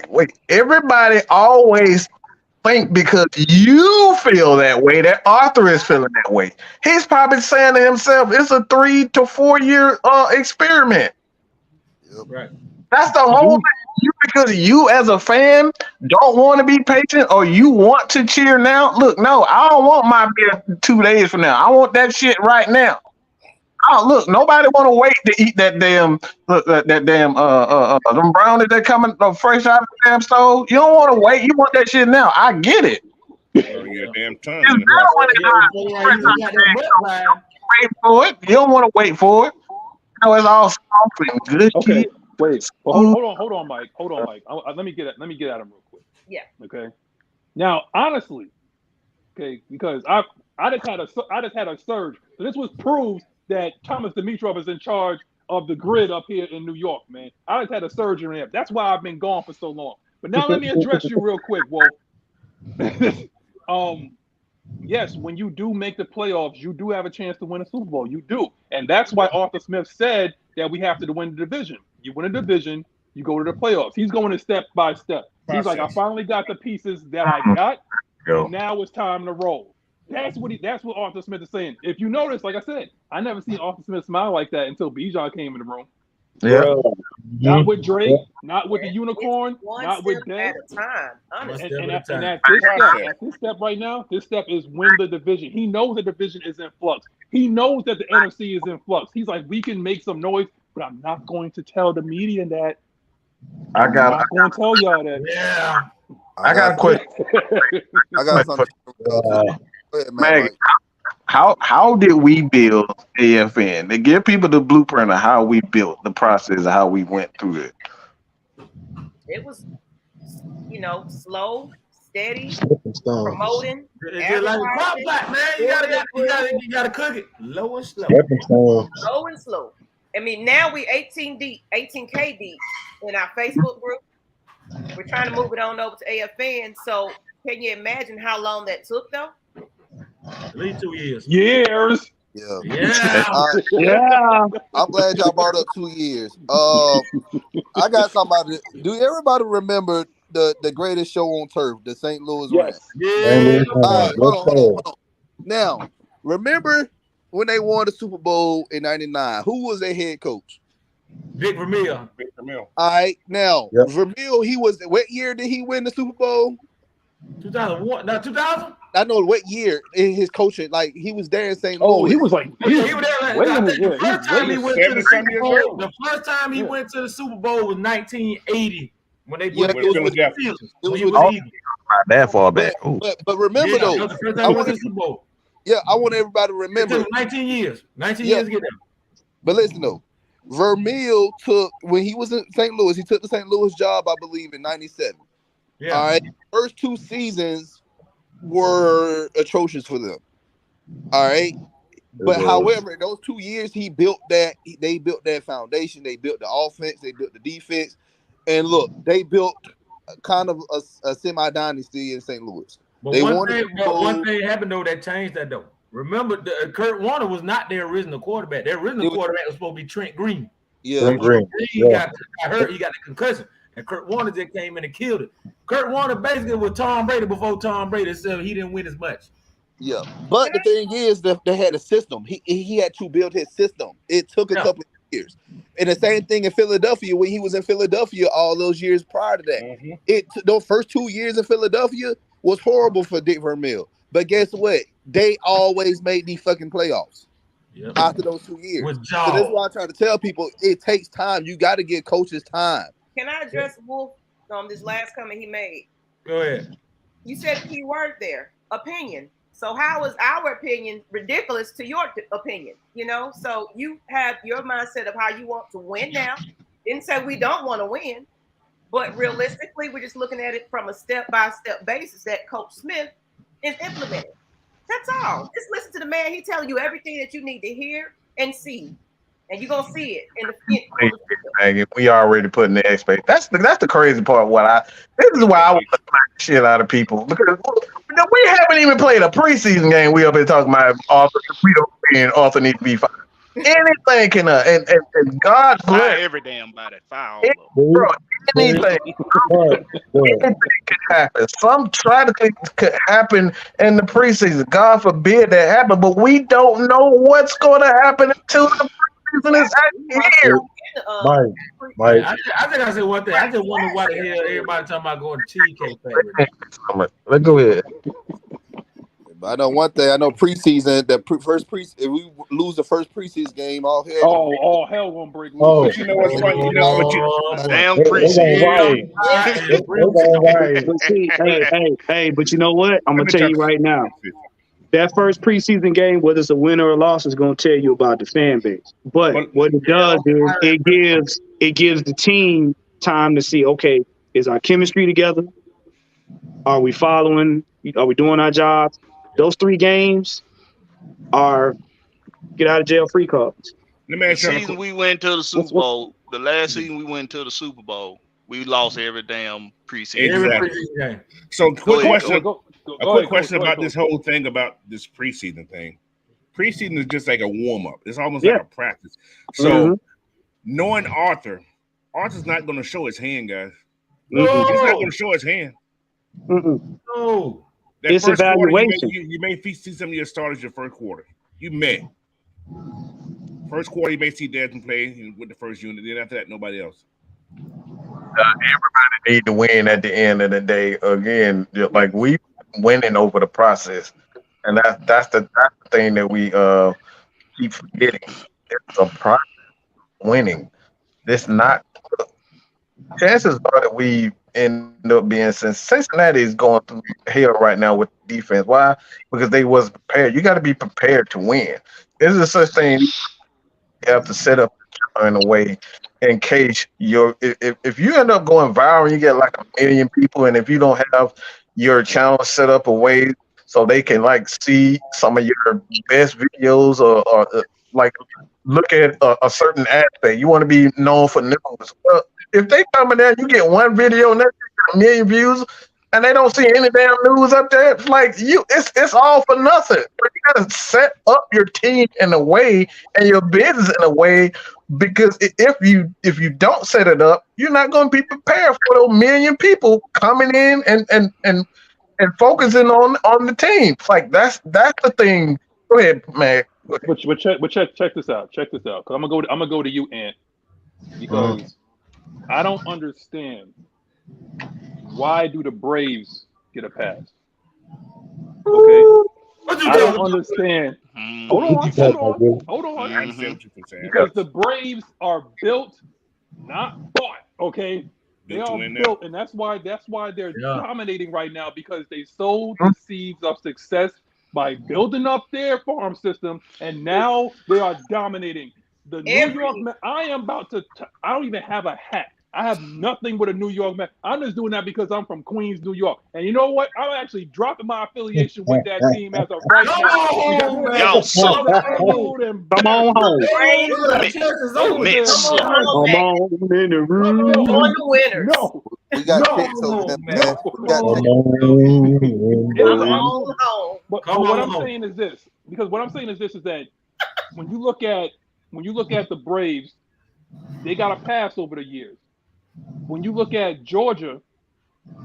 Wait. Everybody always think because you feel that way that Arthur is feeling that way. He's probably saying to himself, it's a 3 to 4 year experiment. Right. That's the whole thing. Because you as a fan don't want to be patient or you want to cheer now. Look, no, I don't want my beer 2 days from now. I want that shit right now. Oh, look, nobody want to wait to eat that damn them brownies that coming fresh out of the damn stove. You don't want to wait. You want that shit now. I get it. Your damn tongue. Wait for it. You don't want to wait for it. You know, it's all soft and good. Okay. Wait, well, hold on, Mike. Let me get at him real quick. Yeah. Okay. Now, honestly, okay, because I just had a surge. So this was proves that Thomas Dimitrov is in charge of the grid up here in New York, man. I just had a surge in there. That's why I've been gone for so long. But now let me address you real quick, Wolf. Yes, when you do make the playoffs, you do have a chance to win a Super Bowl. You do. And that's why Arthur Smith said that we have to win the division. You win a division, you go to the playoffs. He's going to step by step. He's like, I finally got the pieces that I got, and now it's time to roll. That's what Arthur Smith is saying. If you notice, like I said, I never seen Arthur Smith smile like that until Bijan came in the room. Yeah. Not with Drake, not with the unicorn, not with Dez. At a time, honestly. And at this step right now, this step is win the division. He knows the division is in flux. He knows that the NFC is in flux. He's like, we can make some noise, but I'm not going to tell the media that. I'm not going to tell y'all that. Yeah. I got a question. I got something. Go ahead, Maggie, how did we build AFN? To give people the blueprint of how we built the process, of how we went through it. It was, slow, steady, promoting. It's like a crop pot, man. You gotta cook it low and slow. Low and slow. I mean, now we 18K deep in our Facebook group. We're trying to move it on over to AFN. So can you imagine how long that took, though? At least 2 years. Yeah. Yeah. I'm glad y'all brought up 2 years. I got somebody. Do everybody remember the greatest show on turf, the St. Louis Rams? Yeah. All right, hold on. Now, remember when they won the Super Bowl in '99? Who was their head coach? Vic Vermeil. All right, now Vermeil. What year did he win the Super Bowl? 2001. No, 2000. I know what year in his coaching. Like he was there in St. Oh, Louis. he was like he was there. The first time he went to the Super 70-some Bowl. years The first time he went to the Super Bowl was 1980 when they went it was with that far back. But remember though, that was the first time he went to the Super Bowl. Yeah, I want everybody to remember. 19 years. 19 years to get there. But listen though, Vermeil took when he was in St. Louis. He took the St. Louis job, I believe, in '97. Yeah. All right. First 2 seasons were atrocious for them. All right. But however, in those 2 years, they built that foundation. They built the offense. They built the defense. And look, they built kind of a semi-dynasty in St. Louis. But one thing happened though that changed that though. Remember, Kurt Warner was not their original quarterback. Their original quarterback was supposed to be Trent Green. Yeah, Trent Green. He got hurt. He got the concussion, and Kurt Warner just came in and killed it. Kurt Warner basically was Tom Brady before Tom Brady, so he didn't win as much. Yeah, but the thing is that they had a system. He had to build his system. It took a couple of years, and the same thing in Philadelphia when he was in Philadelphia all those years prior to that. Those first 2 years in Philadelphia was horrible for Dick Vermeil. But guess what? They always made these fucking playoffs after those 2 years. So that's why I try to tell people it takes time. You got to give coaches time. Can I address Wolf on this last comment he made? Go ahead. You said a key word there, opinion. So how is our opinion ridiculous to your opinion? You know, so you have your mindset of how you want to win now. Didn't say we don't want to win, but realistically, we're just looking at it from a step-by-step basis that Coach Smith is implementing. That's all. Just listen to the man. He's telling you everything that you need to hear and see. And you're gonna see it in the we already putting the expectation. That's the crazy part. This is why I want to smack the shit out of people because we haven't even played a preseason game. We up here talking about Arthur. We don't win. Arthur need to be fine. Anything can and God bless every damn body. Foul. Bro, anything can happen. Some tragedy could happen in the preseason. God forbid that happen, but we don't know what's going to happen until the preseason is actually here. Mike. I think I said one thing. I just wonder why the hell everybody talking about going to Cheesecake Factory. Let's go ahead. But I know one thing. I know preseason. If we lose the first preseason game, all hell. All hell gonna break loose. Oh, But you know what's funny? You know what you damn preseason. Hey, but you know what? I'm gonna tell you right now. That first preseason game, whether it's a win or a loss, is gonna tell you about the fan base. But what it does is it gives the team time to see, okay, is our chemistry together? Are we following? Are we doing our jobs? Those 3 games are get out of jail free cards. The season we went to the Super Bowl, the last season we went to the Super Bowl, we lost every damn preseason. Exactly. So quick question about this whole thing about this preseason thing. Preseason is just like a warm-up. It's almost like a practice. So knowing Arthur's not going to show his hand, guys. He's not going to show his hand. No. That it's first evaluation. Quarter, you may see some of your starters your first quarter. You may. First quarter, you may see Desmond play with the first unit. Then after that, nobody else. Everybody need to win at the end of the day. Again, like we winning over the process, and that's the thing that we keep forgetting. It's a process. Winning. It's not. Chances are that we end up being, since Cincinnati is going through hell right now with defense. Why? Because they wasn't prepared. You got to be prepared to win. This is such thing you have to set up in a way in case if you end up going viral, you get like 1 million people, and if you don't have your channel set up a way so they can like see some of your best videos or like look at a certain aspect, you want to be known for news. Well, if they come in there, you get 1 video and that's 1 million views, and they don't see any damn news up there. It's like it's all for nothing. But you gotta set up your team in a way and your business in a way, because if you don't set it up, you're not going to be prepared for those 1 million people coming in and focusing on the team. Like that's the thing. Go ahead, man. But check this out. Check this out. 'Cause I'm gonna go to you, Ant, because I don't understand why do the Braves get a pass? Okay. What you I don't doing? understand. Mhm. Hold on. I understand what you're saying. Because the Braves are built, not bought. Okay. They Built to are win now. built, and that's why they're Yeah. dominating right now, because they sowed the seeds of success by building up their farm system, and now they are dominating. The New York Mets, I don't even have a hat. I have nothing with a New York Mets. I'm just doing that because I'm from Queens, New York. And you know what? I'm actually dropping my affiliation with that team as of right Come now. on, man. Yo, so Come on home. Mets. Come on in the room. On the winners. No. We got No. chicks over there, man. man. We got chicks. Come on home. But Come what on. I'm saying is this, because what I'm saying is this is that when you look at the Braves, they got a pass over the years. When you look at Georgia,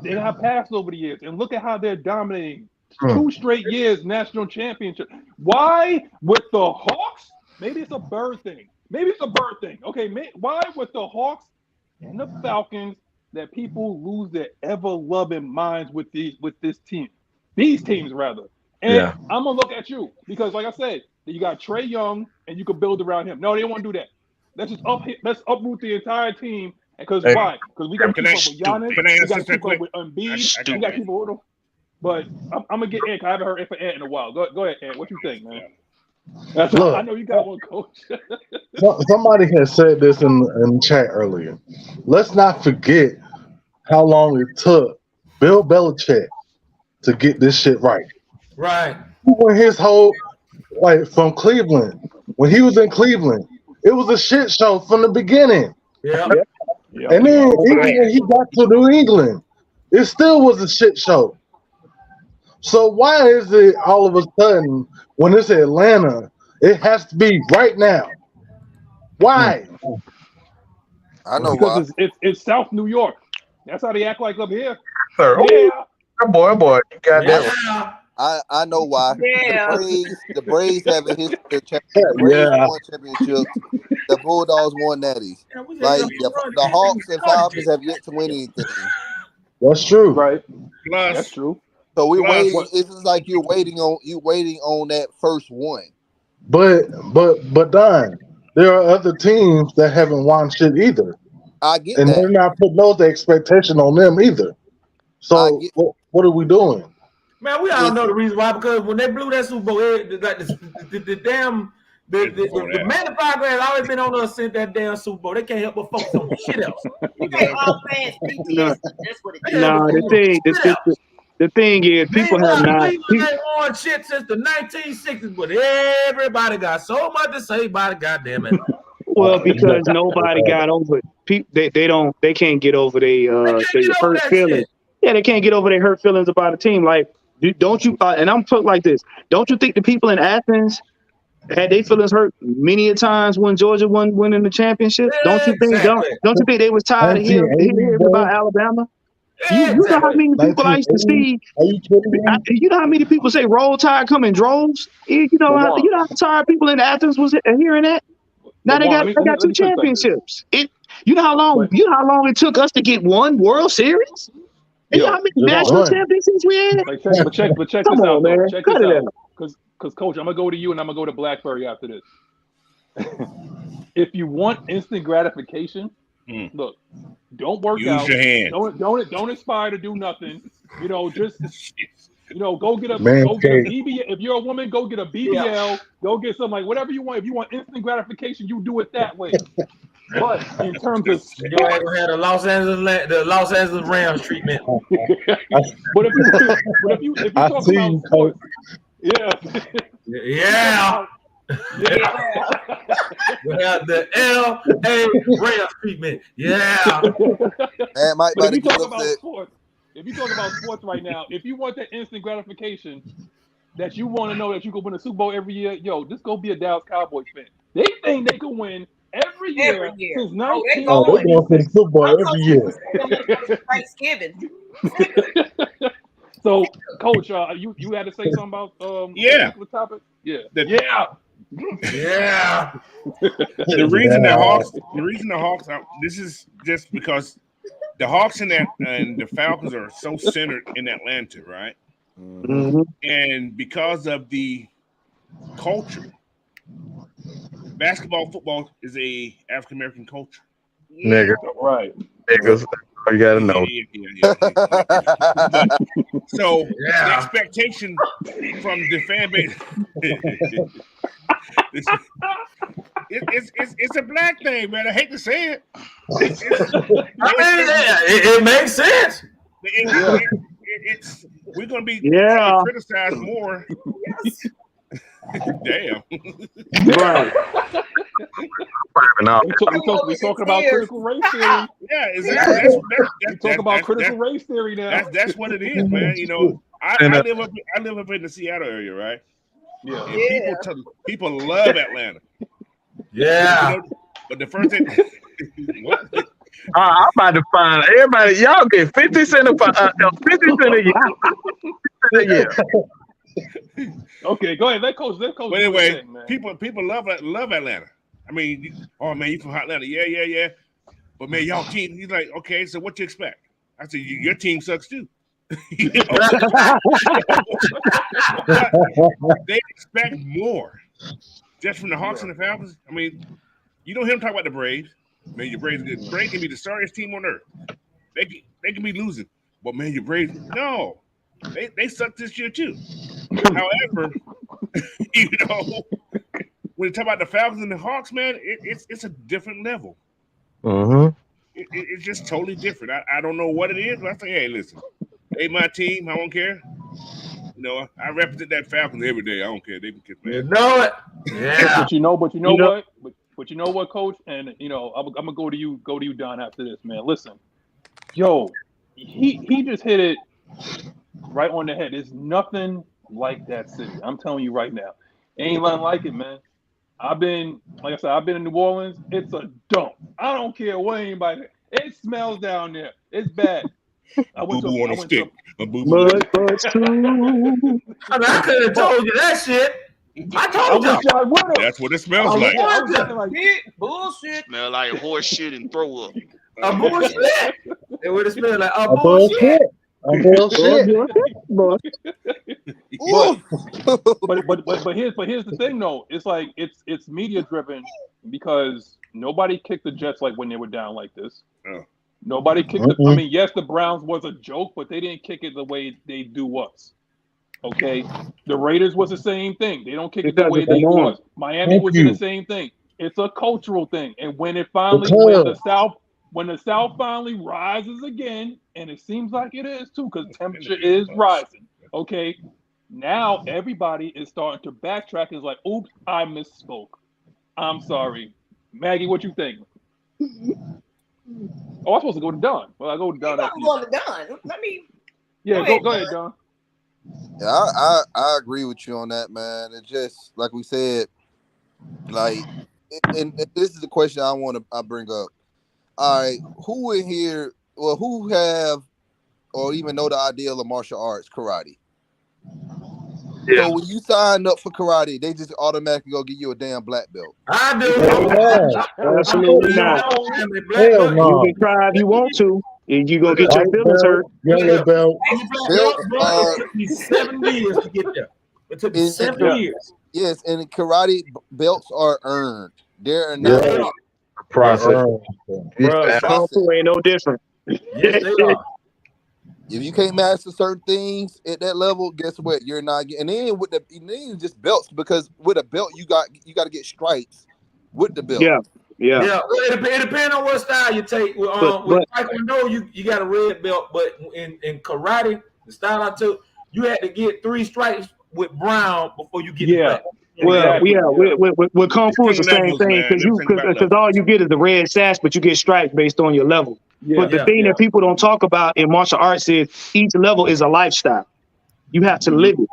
they got a pass over the years, and look at how they're dominating. 2 straight years national championship. Why with the Hawks? Maybe it's a bird thing. Okay, why with the Hawks and the Falcons that people lose their ever-loving minds with this team? These teams, rather. And I'm going to look at you because, like I said, you got Trae Young, and you can build around him. No, they don't want to do that. Let's uproot the entire team. Because why? Because we got to keep up with Giannis. We got to keep up with Embiid. We got to keep up with them. But I'm going to get Ed, because I haven't heard from Ed in a while. Go ahead, Ed. What you think, man? Look, I know you got one, Coach. Somebody has said this in chat earlier. Let's not forget how long it took Bill Belichick to get this shit right. Right. When his whole, from Cleveland, when he was in Cleveland, it was a shit show from the beginning. Yeah. And then even when he got to New England, it still was a shit show. So why is it all of a sudden when it's Atlanta, it has to be right now? Why? I know because why. it's South New York. That's how they act like up here. Sir, Yeah. boy, you got that. I know why. Yeah. The Braves have a history of championships. The Braves won championships. The Bulldogs won natties. Like the Hawks and Falcons have yet to win anything. That's true. Right. Plus, that's true. So we're waiting. It's just like you're waiting on that first one. But Don, there are other teams that haven't won shit either. I get and that. they're not putting those expectation on them either. So what are we doing? Man, we all know the reason why, because when they blew that Super Bowl, the magnifier glass always been on us since that damn Super Bowl. They can't help but focus on shit else. That's what it is. No, the thing is, people have not. Cleveland ain't won shit since the 1960s, but everybody got so much to say about it. Goddamn it! Well, because nobody got over it. They can't get over their hurt feelings. Yeah, they can't get over their hurt feelings about a team. Like, don't you? And I'm put like this. Don't you think the people in Athens had their feelings hurt many a times when Georgia won winning the championship? Yeah, don't you think? Don't you think they was tired of hearing about Alabama? You know how many people I used to see. You know how many people say Roll Tide come in droves. You know how tired people in Athens was hearing that. Now they got 2 championships. You know how long it took us to get 1 World Series. And you know how many national championships we had. But check Come this on, out, man. check Cut this it out. Because Coach, I'm gonna go to you and I'm gonna go to Blackberry after this. If you want instant gratification, look, don't work out. Use your hand. Don't aspire to do nothing. Just go get a BBL. If you're a woman, go get a BBL. Yeah. Go get something like whatever you want. If you want instant gratification, you do it that way. But in terms of you ain't gonna have the Los Angeles Rams treatment. but if you talk about sports, yeah. We have the LA Rams treatment. Yeah. Man, Mike, but if you talk about sports right now, if you want that instant gratification that you want to know that you can win a Super Bowl every year, just go be a Dallas Cowboys fan. They think they can win every year since 19. Oh, they're going for the Super Bowl every year. Thanksgiving. So, Coach, you had to say something about the topic? Yeah. The reason the Hawks this is just because the Hawks and the Falcons are so centered in Atlanta, right? And because of the culture, basketball, football is a African American culture. Nigga. Right. Niggas. You gotta know. But, so the expectation from the fan base, it's a black thing, man. I hate to say it. It makes sense. We're gonna be criticized more. Damn. Right. We're talking about critical race theory. Yeah, exactly. We talk about critical race theory now. That's what it is, man. You know, I live up in the Seattle area, right? Yeah. And people love Atlanta. Yeah. You know, but the first thing, what? I'm about to find everybody. Y'all get 50 cents a year. Okay, go ahead. Let coach. But anyway, people love Atlanta. I mean, oh man, you from Atlanta? Yeah. But man, y'all team. He's like, okay, so what you expect? I said, your team sucks too. You know? They expect more just from the Hawks and the Falcons. I mean, you don't hear them talk about the Braves. Man, your Braves good. Braves can be the sorriest team on earth. They can be losing, but man, your Braves no, they suck this year too. However, you know, when you talk about the Falcons and the Hawks, man, it's a different level. It's just totally different. I don't know what it is, but I say, hey, listen, they my team. I don't care. You know, I represent that Falcons every day. I don't care. They can kiss me. You know it. Yeah. But you know what? But you know what, Coach? And you know, I'm gonna go to you, Don, after this, man. Listen, yo, he just hit it right on the head. There's nothing like that city. I'm telling you right now. Ain't nothing like it, man. I've been in New Orleans. It's a dump. I don't care what anybody. It smells down there. It's bad. I went on a stick. I could have told you that shit. I told you. That's what it smells like. Bullshit. Smell like horse shit and throw up. A bullshit. It would have smelled like a bullshit. But here's the thing though. It's like it's media driven because nobody kicked the Jets like when they were down like this. Oh. Nobody kicked it. I mean, yes, the Browns was a joke, but they didn't kick it the way they do us. Okay, the Raiders was the same thing. They don't kick it the way they do us. Miami was the same thing. It's a cultural thing, and when the South finally rises again, and it seems like it is too, because temperature is rising. Okay, now everybody is starting to backtrack. It's like, oops, I misspoke. I'm sorry, Maggie. What you think? Oh, I'm supposed to go to Don. Well, I go to Don. I'm going to Don. Let me. Yeah, go ahead, Don. Yeah, I agree with you on that, man. It's just like we said, like, and this is the question I bring up. All right, who in here, well, who have or even know the ideal of martial arts, karate? Yeah. So when you sign up for karate, they just automatically go give you a damn black belt. I do. Absolutely not. Hell no. You can try if you want to, and you go get your feelings hurt. Yellow belt. It took me 7 years to get there. It took me 7 years. Yes, and karate belts are earned. They're not process. Kung Fu ain't no different. Yes, they are. If you can't master certain things at that level, guess what? You're not getting. And then with the just belts, because with a belt you got to get stripes with the belt. Yeah. Well, it depends on what style you take. With Taekwondo, you got a red belt, but in karate, the style I took, you had to get 3 stripes with brown before you get the black. With Kung Fu, it's the same thing because all you get is the red sash, but you get stripes based on your level. But the thing that people don't talk about in martial arts is each level is a lifestyle. You have to live it.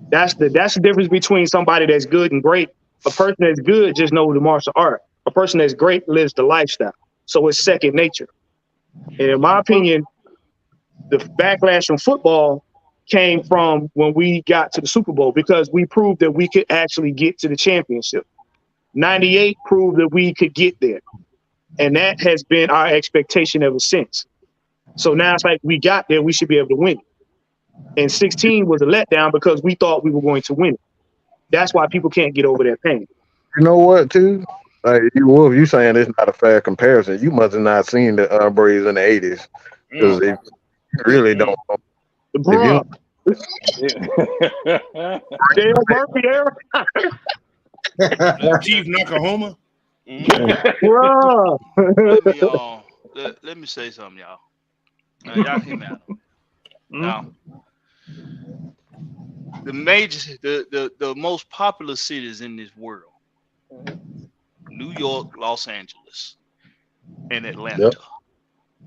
That's the difference between somebody that's good and great. A person that's good just knows the martial art. A person that's great lives the lifestyle. So it's second nature. And in my opinion, the backlash from football came from when we got to the Super Bowl because we proved that we could actually get to the championship. 98 proved that we could get there. And that has been our expectation ever since. So now it's like we got there, we should be able to win. And 16 was a letdown because we thought we were going to win it. That's why people can't get over their pain. You know what, too? Like Wolf, you saying it's not a fair comparison. You must have not seen the Braves in the 80s because they really don't. Bruh. Dale Murphy era. Chief Nakahoma. Bruh. Let me say something, y'all. Y'all hear me out. Now, the most popular cities in this world: New York, Los Angeles, and Atlanta. Yep.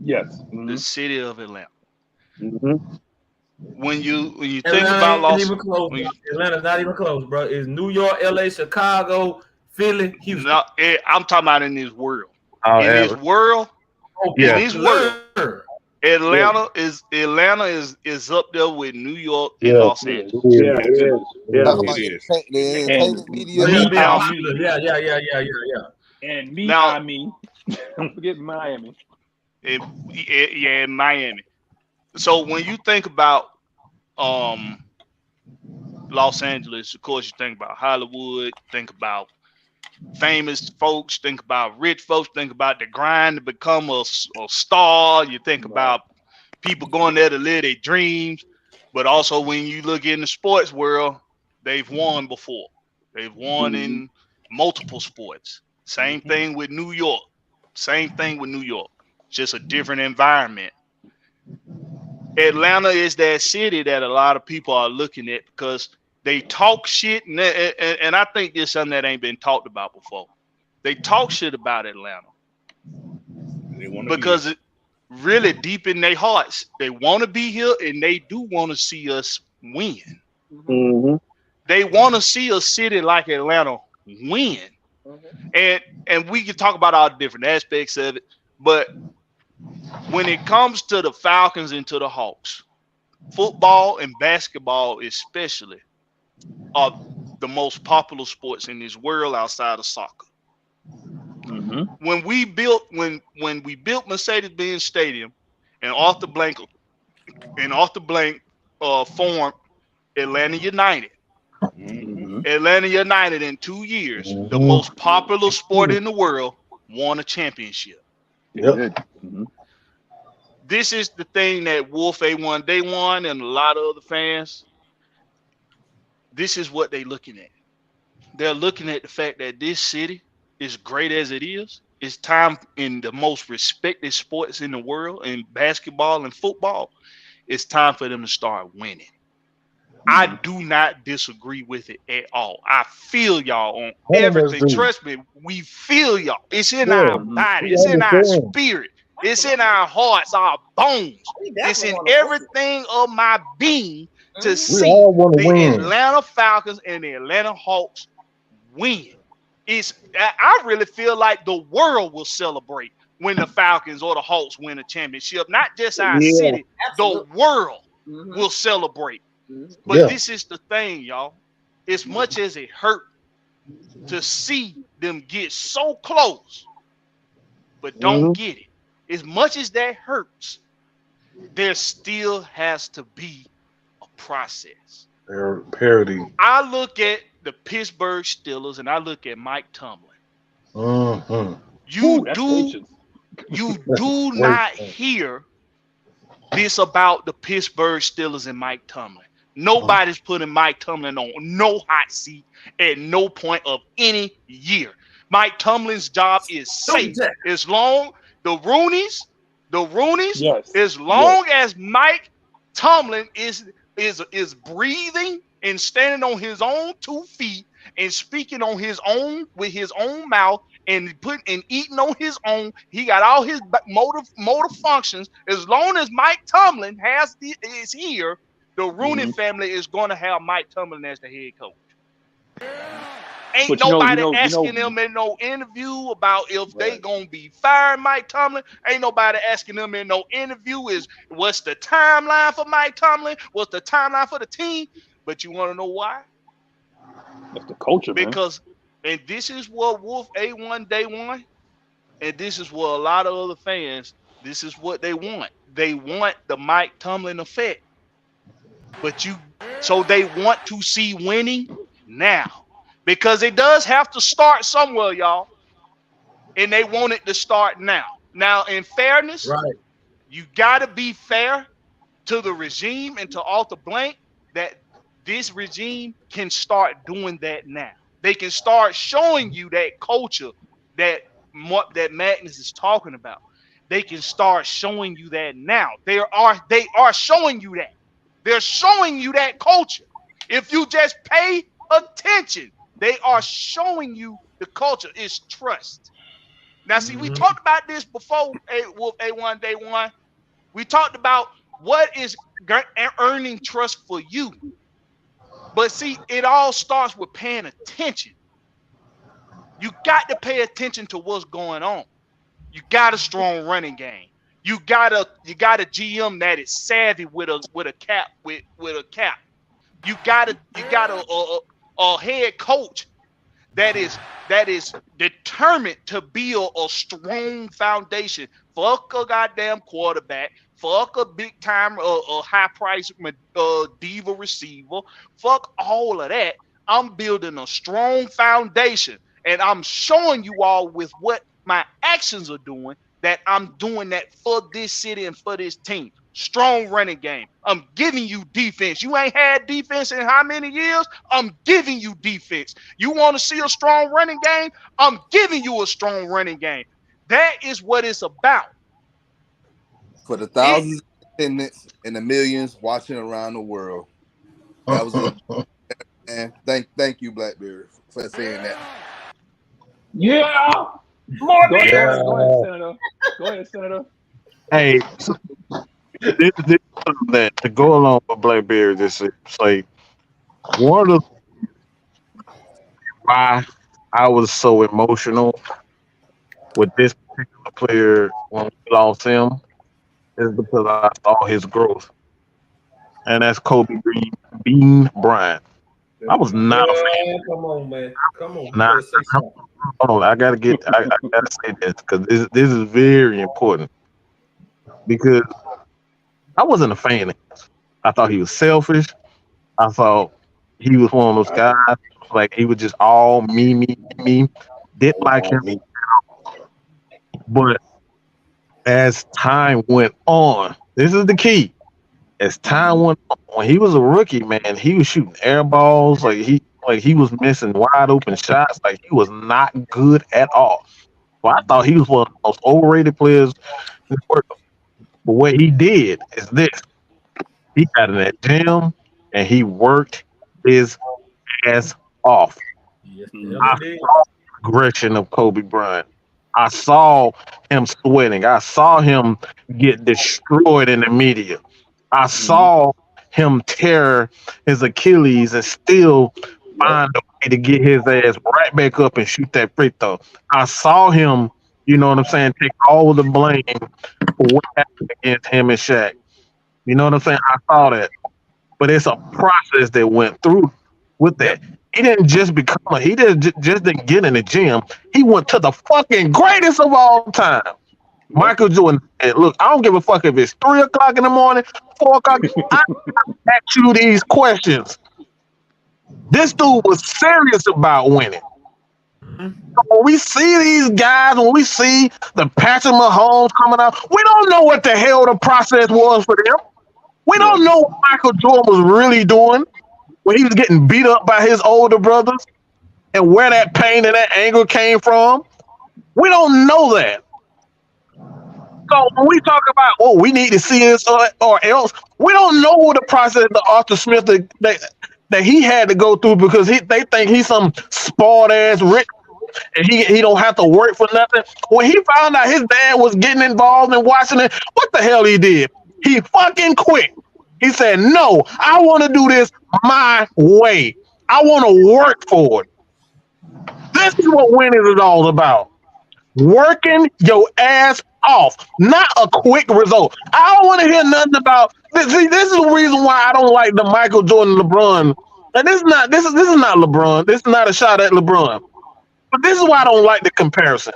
Yes. The city of Atlanta. Mm-hmm. When you think about Atlanta's not even close, bro. It's New York, LA, Chicago, Philly, Houston. No, I'm talking about in this world. In this world, Atlanta is up there with New York and Los Angeles. And Miami. Don't forget Miami. Miami. So when you think about Los Angeles, of course, you think about Hollywood, think about famous folks, think about rich folks, think about the grind to become a star. You think about people going there to live their dreams. But also when you look in the sports world, they've won before. They've won in multiple sports. Same thing with New York. Just a different environment. Atlanta is that city that a lot of people are looking at because they talk shit, and I think this is something that ain't been talked about before. They talk shit about Atlanta because it really deep in their hearts, they want to be here and they do want to see us win. Mm-hmm. They want to see a city like Atlanta win. And we can talk about all the different aspects of it, but when it comes to the Falcons and to the Hawks, football and basketball especially are the most popular sports in this world outside of soccer. Mm-hmm. When we built Mercedes-Benz Stadium and Arthur Blank formed Atlanta United. Mm-hmm. Atlanta United in 2 years, the most popular sport in the world, won a championship. Yep. Mm-hmm. This is the thing that Wolf A1 Day One and a lot of other fans, this is what they're looking at. They're looking at the fact that this city, as great as it is, it's time in the most respected sports in the world, in basketball and football, it's time for them to start winning. I do not disagree with it at all. I feel y'all on everything. Trust me, we feel y'all. It's in our body. It's in our spirit. It's in our hearts, our bones. It's in everything of my being to see the Atlanta Falcons and the Atlanta Hawks win. I really feel like the world will celebrate when the Falcons or the Hawks win a championship. Not just our city, the world will celebrate. But this is the thing, y'all. As much as it hurt to see them get so close, but don't get it. As much as that hurts, there still has to be a process. Parity. I look at the Pittsburgh Steelers and I look at Mike Tomlin. Mm-hmm. You do not hear this about the Pittsburgh Steelers and Mike Tomlin. Nobody's putting Mike Tomlin on no hot seat at no point of any year. Mike Tomlin's job is safe. As long the Roonies, as long as Mike Tomlin is breathing and standing on his own 2 feet and speaking on his own with his own mouth and eating on his own, he got all his motor functions. As long as Mike Tomlin is here, the Rooney family is going to have Mike Tomlin as the head coach. Ain't nobody asking them in no interview about if they gonna be firing Mike Tomlin. Ain't nobody asking them in no interview is what's the timeline for Mike Tomlin? What's the timeline for the team? But you want to know why? That's the culture, because, and this is what Wolf A1 Day One, and this is what a lot of other fans, this is what they want. They want the Mike Tomlin effect. So they want to see winning now, because it does have to start somewhere, y'all, and they want it to start now. Now, in fairness, you got to be fair to the regime and to Arthur Blank, that this regime can start doing that now. They can start showing you that culture that Magnus is talking about. They can start showing you that now. They are showing you that. They're showing you that culture. If you just pay attention, they are showing you the culture is trust. Now, see, we talked about this before, A1 Day One. We talked about what is earning trust for you. But see, it all starts with paying attention. You got to pay attention to what's going on. You got a strong running game. You got a GM that is savvy with a cap. You got a head coach that is determined to build a strong foundation. Fuck a goddamn quarterback. Fuck a big time high price diva receiver. Fuck all of that. I'm building a strong foundation, and I'm showing you all with what my actions are doing that I'm doing that for this city and for this team. Strong running game. I'm giving you defense. You ain't had defense in how many years? I'm giving you defense. You want to see a strong running game? I'm giving you a strong running game. That is what it's about. For the thousands of attendants and the millions watching around the world. That was it. And thank you, Blackberry, for saying that. Yeah. More go ahead, Senator. Go ahead, Senator. Hey, this that to go along with Blackberry, this is like one of the why I was so emotional with this particular player when we lost him is because I saw his growth, and that's Kobe Bean Bryant. I was not a fan. Come on, man. Come on. Hold on, I gotta say this because this is very important. Because I wasn't a fan of him. I thought he was selfish. I thought he was one of those guys like he was just all me. Didn't like him. But as time went on, this is the key. As time went on, when he was a rookie, man, he was shooting air balls like he was missing wide open shots. Like he was not good at all. Well, I thought he was one of the most overrated players in the world. But what he did is this: he got in that gym and he worked his ass off. Yes, I saw the progression of Kobe Bryant. I saw him sweating. I saw him get destroyed in the media. I saw him tear his Achilles and still find a way to get his ass right back up and shoot that free throw. I saw him, you know what I'm saying, take all of the blame for what happened against him and Shaq. You know what I'm saying? I saw that. But it's a process that went through with that. He didn't just just didn't get in the gym. He went to the fucking greatest of all time. Michael Jordan said, look, I don't give a fuck if it's 3 o'clock in the morning, 4 o'clock. I ask you these questions. This dude was serious about winning. So when we see these guys, when we see the Patrick Mahomes coming out, we don't know what the hell the process was for them. We don't know what Michael Jordan was really doing when he was getting beat up by his older brothers and where that pain and that anger came from. We don't know that. So when we talk about, we need to see this or else, we don't know what the process of Arthur Smith that he had to go through because they think he's some spoiled ass rich and he don't have to work for nothing. When he found out his dad was getting involved in watching it, what the hell he did? He fucking quit. He said, no, I want to do this my way. I want to work for it. This is what winning is all about. Working your ass off, not a quick result. I don't want to hear nothing about this. See, this is the reason why I don't like the Michael Jordan, LeBron. And this is not LeBron. This is not a shot at LeBron. But this is why I don't like the comparison.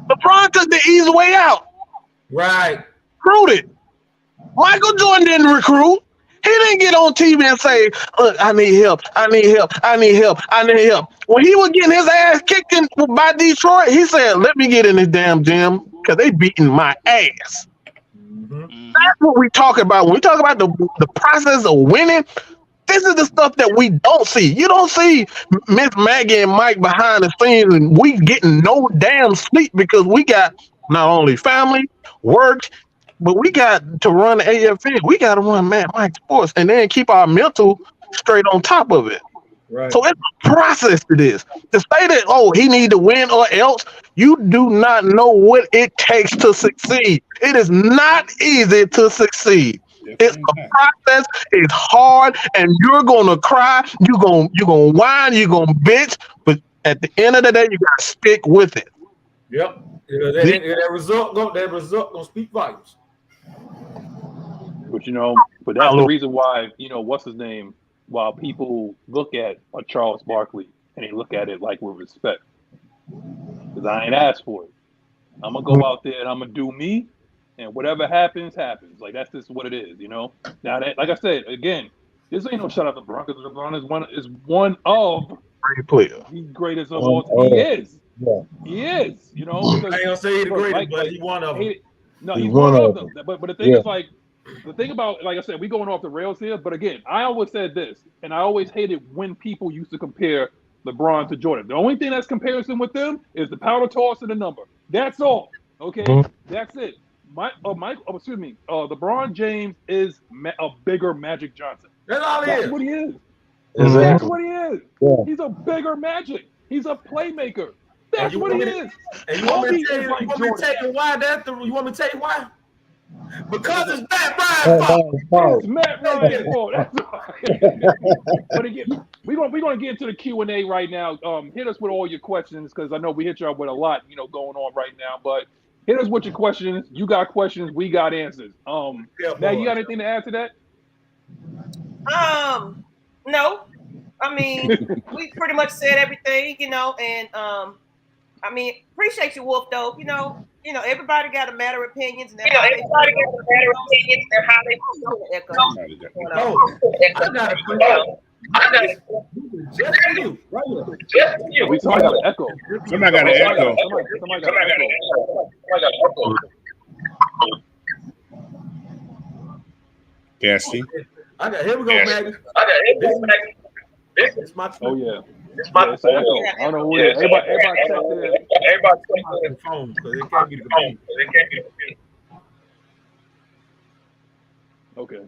LeBron took the easy way out. Right. Recruited. Michael Jordan didn't recruit. He didn't get on TV and say, look, I need help. I need help. I need help. I need help. When he was getting his ass kicked by Detroit, he said, let me get in this damn gym because they beating my ass. That's what we talk about. When we talk about the process of winning, this is the stuff that we don't see. You don't see Ms. Maggie and Mike behind the scenes and we getting no damn sleep because we got not only family, work, but we got to run the AFL. We got to run Mad Mike Sports and then keep our mental straight on top of it. Right. So it's a process to this. To say that, oh, he need to win or else, you do not know what it takes to succeed. It is not easy to succeed. It's a process. It's hard, and you're gonna cry. You're gonna whine. You're gonna bitch. But at the end of the day, you gotta stick with it. Yep. That result gonna speak volumes. But but that's the reason why what's his name. While people look at a Charles Barkley and they look at it like with respect, because I ain't asked for it. I'm gonna go out there and I'm gonna do me. And whatever happens, happens. Like that's just what it is, Now that, like I said, again, this ain't no shout out to LeBron because LeBron is one of the greatest of all time. He is. Yeah. He is. I ain't gonna say he's the greatest, but he's one of them. No, he's one of them. But the thing is, the thing about, like I said, we going off the rails here. But again, I always said this, and I always hated when people used to compare LeBron to Jordan. The only thing that's comparison with them is the powder toss and the number. That's all. Okay, that's it. LeBron James is a bigger Magic Johnson. That's what he is. Exactly. That's what he is. Yeah. He's a bigger Magic. He's a playmaker. That's what he is. And you want me to tell you why? You want me to tell you why? Because it's Matt Ryan's fault. It's Matt Ryan's fault. That's right. But again, we're gonna get into the Q&A right now. Hit us with all your questions because I know we hit y'all with a lot, going on right now. But hit us with your questions. You got questions, we got answers. Now you got anything to add to that? No. I mean, we pretty much said everything, and appreciate you, Wolf, though. Everybody got a matter of opinions and how they just for you, right here. Somebody got an echo. Somebody got an echo. Somebody got an echo. Cassie. Here we go, Maggie. This is my phone. Oh yeah. It's an echo. I don't know who it is. Everybody check their phone because they can't get the computer. Okay.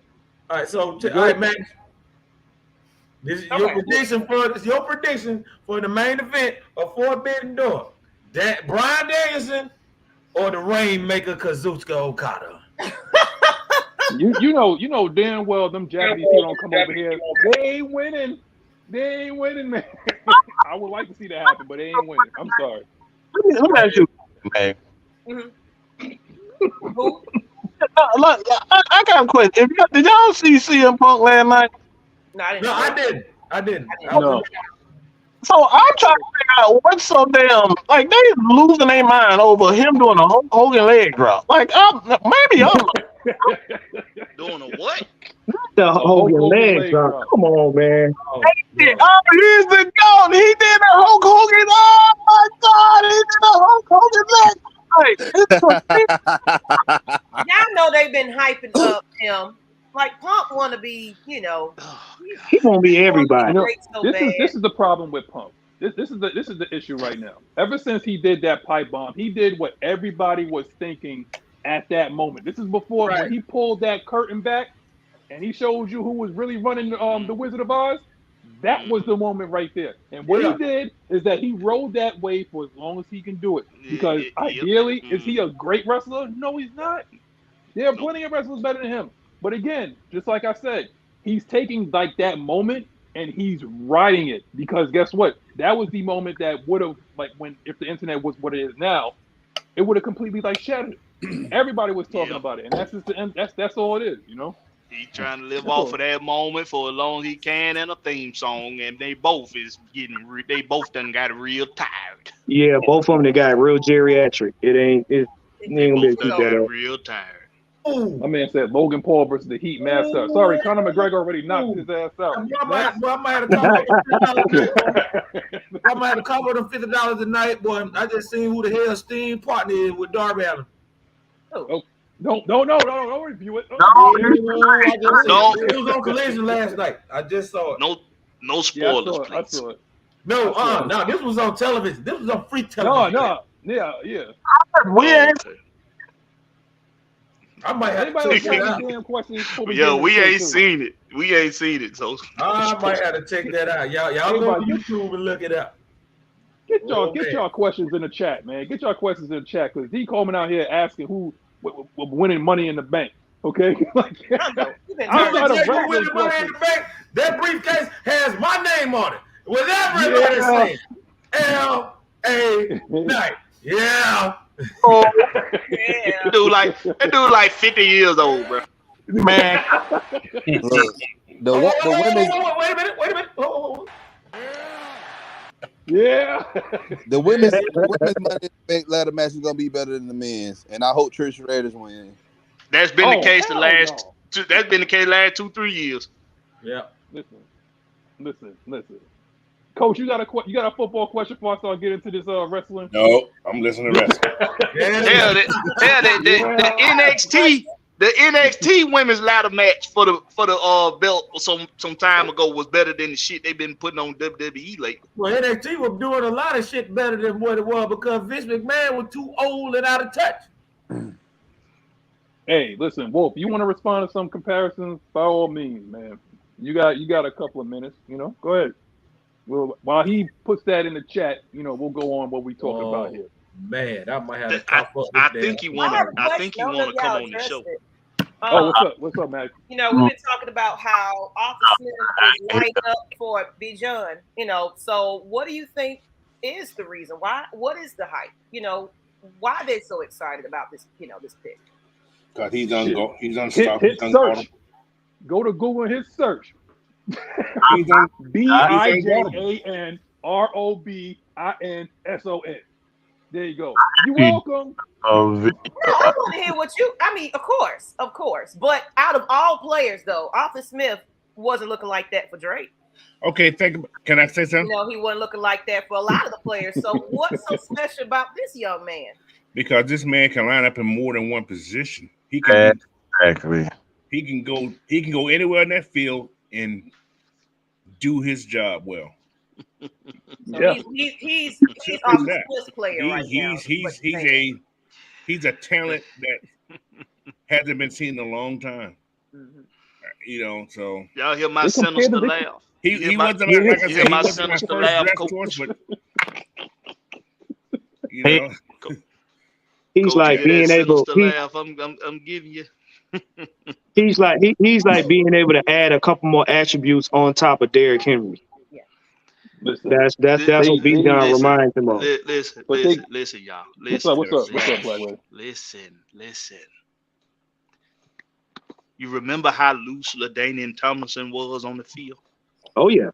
All right. So, all right, Maggie. This is your prediction for the main event of Forbidden Door. That Bryan Danielson or the Rainmaker Kazuchika Okada. You know damn well them Japanese people don't come over here. They ain't winning. They ain't winning, man. I would like to see that happen, but they ain't winning. I'm sorry. Let me ask you, man. I got a question. Did y'all see CM Punk last night? No, I didn't. No. So I'm trying to figure out what's so damn like they losing their mind over him doing a Hogan leg drop. Like maybe I'm doing a what? The Hogan leg drop. Come on, man. He's the GOAT. He did a Hulk Hogan. Oh my God, he did a Hulk Hogan leg. Y'all know they've been hyping up him. Like Punk want to be, he won't be everybody. This is the problem with Punk. This is the issue right now. Ever since he did that pipe bomb, he did what everybody was thinking at that moment. This is before when he pulled that curtain back and he showed you who was really running the Wizard of Oz. That was the moment right there. And what he did is that he rode that wave for as long as he can do it. Because ideally, is he a great wrestler? No, he's not. There are plenty of wrestlers better than him. But again, just like I said, he's taking like that moment and he's riding it because guess what? That was the moment that would have if the internet was what it is now, it would have completely shattered. Everybody was talking about it, and that's just the end. That's all it is, He's trying to live off of that moment for as long as he can in a theme song, and they both done got real tired. Yeah, both of them they got real geriatric. It ain't gonna be keep that up. Real tired. My man said Logan Paul versus the Heat mascot. Sorry, Conor McGregor already knocked his ass out. I might have to cover I might have to cover them $50 a night, boy. I just seen who the hell Steam partner is with Darby Allin. Oh, don't review it. It was on Collision last night. I just saw it. No spoilers, please. I saw it. No, this was on television. This was on free television. Yeah. We ain't. I might have to check it out. We ain't seen it. We ain't seen it, so I might have to check that out. Y'all go to YouTube and look it up. Get y'all questions in the chat, man. Get y'all questions in the chat because he coming out here asking who winning Money in the Bank. Okay, I'm trying to win the Money in the Bank. That briefcase has my name on it. Whatever everybody's saying. L.A. Knight. Yeah. Oh, that dude like 50 years old, bro. Man. The women's. Wait a minute. Oh. Yeah. The women's Money in the Bank ladder match is gonna be better than the men's, and I hope Trish Stratus wins. That's been the case last 2-3 years. Yeah. Listen. Coach, you got a football question before I start getting into this wrestling? No, I'm listening to wrestling. The NXT women's ladder match for the belt some time ago was better than the shit they've been putting on WWE lately. Well, NXT was doing a lot of shit better than what it was because Vince McMahon was too old and out of touch. Hey, listen, Wolf, you want to respond to some comparisons? By all means, man. You got a couple of minutes, Go ahead. Well, while he puts that in the chat, we'll go on what we talking about here. Man, I might have to I think he want to come on the show. What's up, Maggie? We've been talking about how Arthur Smith is lined up for Bijan. So what do you think is the reason? Why? What is the hype? Why they're so excited about this? This pick. Because he's unstoppable. Hit search. Go to Google and hit search. BIJANROBINSON. There you go. You're welcome. I want to hear what you. I mean, of course. But out of all players, though, Arthur Smith wasn't looking like that for Drake. Okay, can I say something? He wasn't looking like that for a lot of the players. So what's so special about this young man? Because this man can line up in more than one position. He can exactly. He can go anywhere in that field and do his job well. So he's Arthur Smith's player right now. He's a talent that hasn't been seen in a long time. So y'all hear my sinister laugh. He wasn't like I said, my sinister laugh, choice, but he's like being able. I'm giving you. He's like being able to add a couple more attributes on top of Derrick Henry. Yeah. That's what Bijan reminds him of. Listen, y'all. What's up, Black Lady? Listen. You remember how loose LaDainian Tomlinson was on the field? Oh yeah.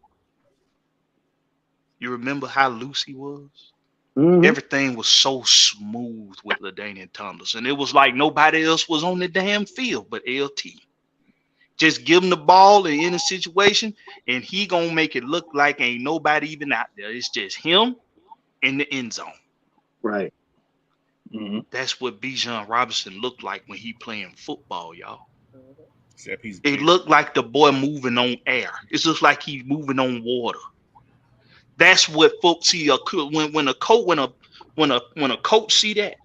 You remember how loose he was? Mm-hmm. Everything was so smooth with LaDainian Tomlinson. It was like nobody else was on the damn field but LT. Just give him the ball in any situation, and he gonna make it look like ain't nobody even out there. It's just him in the end zone. Right. Mm-hmm. That's what Bijan Robinson looked like when he playing football, y'all. Except it looked like the boy moving on air. It's just like he's moving on water. That's what folks see when a coach see that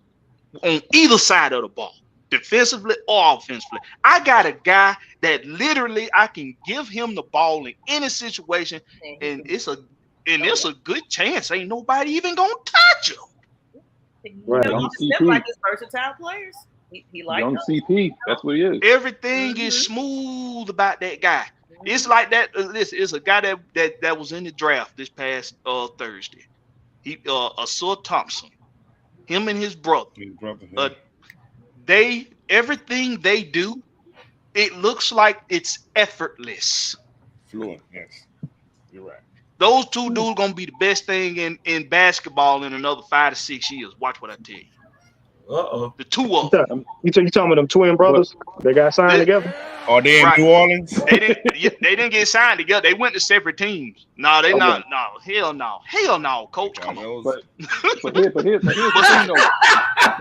on either side of the ball, defensively or offensively. I got a guy that literally I can give him the ball in any situation, and it's a good chance. Ain't nobody even gonna touch him. Right. Smith like his versatile players. He like young CP. That's what he is. Everything is smooth about that guy. It's like that. Listen, it's a guy that was in the draft this past Thursday. Asur Thompson, him and his brother. Everything they do, it looks like it's effortless. Fluent, yes, you're right. Those two dudes gonna be the best thing in basketball in another 5 to 6 years. Watch what I tell you. The two of them. You talking about them twin brothers? They got signed together? Are they in Right. New Orleans? They didn't get signed together. They went to separate teams. No, they not. No, hell no, coach. Come on. But here's the thing though.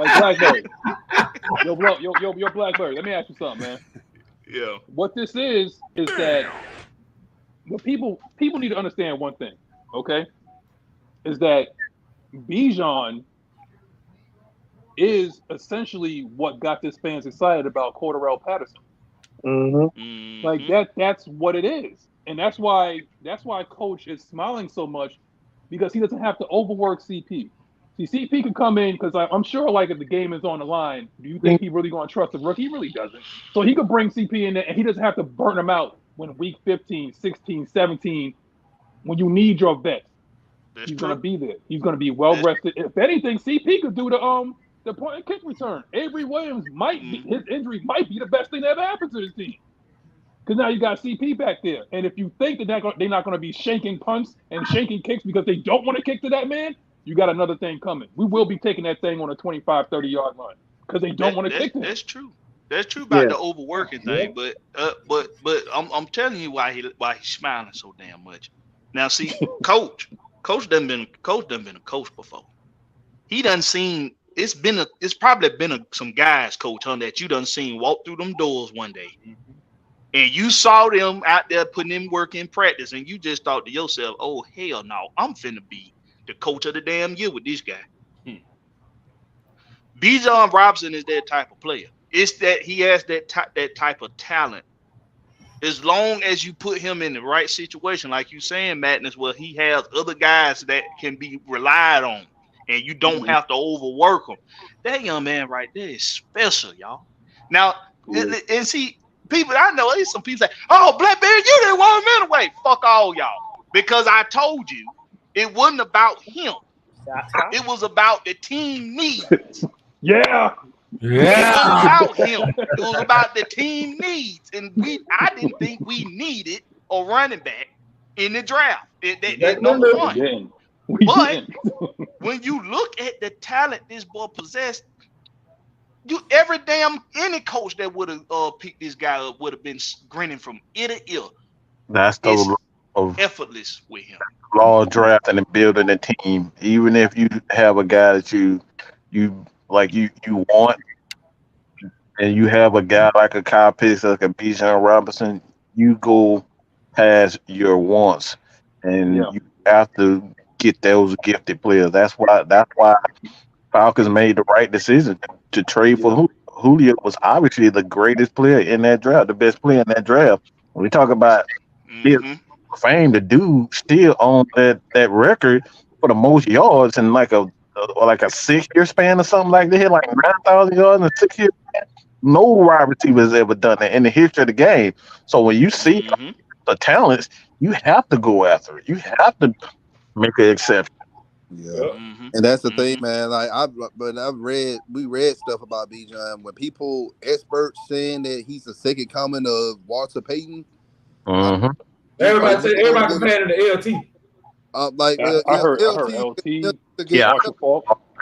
Like Blackberry. Yo, Blackberry. Let me ask you something, man. Yeah. What this is that what people need to understand one thing, okay? Is that Bijan is essentially what got this fans excited about Cordarrelle Patterson. Mm-hmm. Like that's what it is. And that's why coach is smiling so much, because he doesn't have to overwork CP. See, CP can come in, because I'm sure, like, if the game is on the line, do you think he really going to trust the rookie? He really doesn't. So he could bring CP in there, and he doesn't have to burn him out when week 15, 16, 17, when you need your vet. He's going to be there. He's going to be well rested. If anything, CP could do the point and kick return. Avery Williams his injury might be the best thing that ever happened to this team. Because now you got CP back there. And if you think that they're not going to be shanking punts and shanking kicks because they don't want to kick to that man, you got another thing coming. We will be taking that thing on a 25, 30-yard line because they don't want to kick it. That's true. That's true about the overworking thing. But I'm telling you why he's smiling so damn much. Now, see, coach done been a coach before. He done seen. It's probably been some guys, coach, that you done seen walk through them doors one day, and you saw them out there putting in work in practice, and you just thought to yourself, "Oh hell no, I'm finna be the coach of the damn year with this guy." Bijan Robinson is that type of player. It's that he has that type of talent. As long as you put him in the right situation, like you saying, Madness, where he has other guys that can be relied on, and you don't have to overwork him. That young man right there is special, y'all. Now, and see, people, I know there's some people say, "Oh, Blackberry, you didn't want him anyway." Fuck all y'all. Because I told you, it wasn't about him. It was about the team needs. Yeah. It was about him. It was about the team needs. And I didn't think we needed a running back in the draft. That number one. But when you look at the talent this boy possessed, any coach that would have picked this guy up would have been grinning from ear to ear. That's the of effortless with him. Law drafting and building a team. Even if you have a guy that you want, and you have a guy like a Kyle Pitts, like a Bijan Robinson, you go past your wants, and you have to get those gifted players. That's why Falcons made the right decision to trade for Julio. Julio was obviously the greatest player in that draft, the best player in that draft. When we talk about his fame, the dude still on that record for the most yards in like a 6-year span or something like that. He had like 9,000 yards in a 6-year span. No wide receiver has ever done that in the history of the game. So when you see the talents, you have to go after it. You have to make an exception. Yeah, and that's the thing, man. Like we read stuff about Bijan when experts saying that he's the second coming of Walter Payton. Everybody comparing to LT. I heard LT.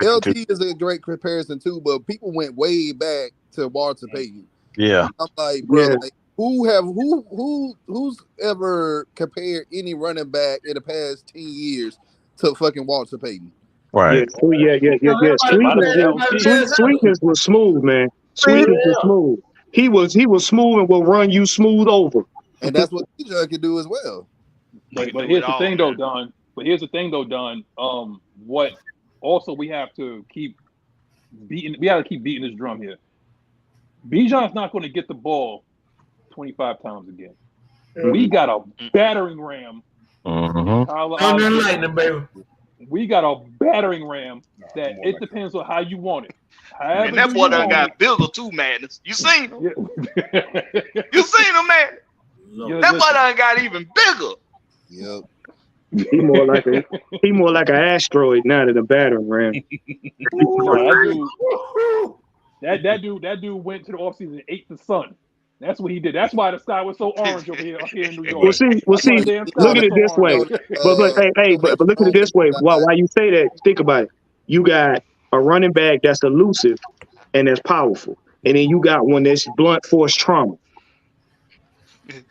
LT is a great comparison too, but people went way back to Walter Payton. Yeah, I'm like, bro, like, who's ever compared any running back in the past 10 years to fucking Walter Payton? Right. Yeah. Sweetness was smooth, man. Sweetness was smooth. He was smooth and will run you smooth over. And that's what Bijan can do as well. But here's the thing, though, Don. What also we have to keep beating. We got to keep beating this drum here. Bijan's not going to get the ball 25 times again. We got a battering ram. We got a battering ram that it depends on how you want it. And that boy done got bigger too, Madness. You seen him? You seen him, man? That boy done got even bigger. Yep. He more like an asteroid now than a battering ram. That dude went to the offseason and ate the sun. That's what he did. That's why the sky was so orange up here in New York. Well, see. Look at it this way. But look at it this way. Why you say that? Think about it. You got a running back that's elusive and that's powerful, and then you got one that's blunt force trauma.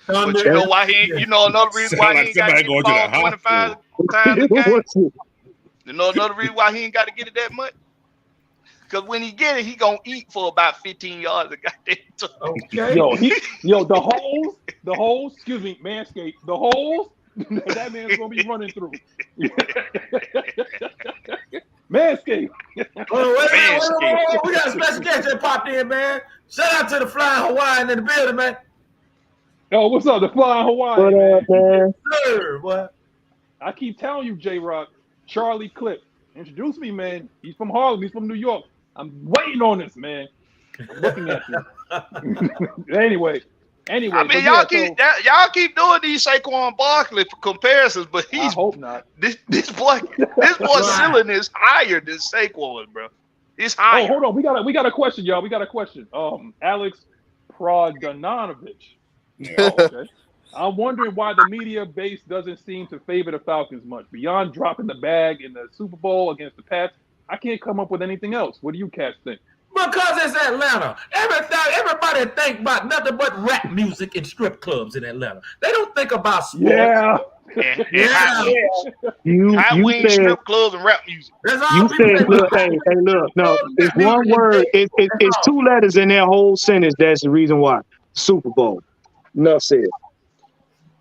But you know why he? You know another reason why he ain't got to get the ball 25 times a game. You know another reason why he ain't got to get it that much. Because when he get it, he gonna eat for about 15 yards a goddamn. Okay. The holes. Excuse me, Manscaped. The holes that man's gonna be running through. Manscaped. Wait. We got a special guest that popped in, man. Shout out to the Flying Hawaiian in the building, man. Oh, what's up, the Flying Hawaiian? What up, man? Sir, what? I keep telling you, J-Rock, Charlie Clip. Introduce me, man. He's from Harlem. He's from New York. I'm waiting on this, man. I'm looking at you. Anyway. I mean, y'all keep doing these Saquon Barkley comparisons, but I hope not. This boy ceiling is higher than Saquon, bro. It's higher. Oh, hold on. We got a question, y'all. We got a question. Alex Progdanovich. Oh, okay. I'm wondering why the media base doesn't seem to favor the Falcons much. Beyond dropping the bag in the Super Bowl against the Pats, I can't come up with anything else. What do you cats think? Because it's Atlanta. Everybody think about nothing but rap music and strip clubs in Atlanta. They don't think about sports. Yeah. You said strip clubs and rap music. You said, look, no, it's one word. It's two letters in that whole sentence. That's the reason why. Super Bowl. Enough said.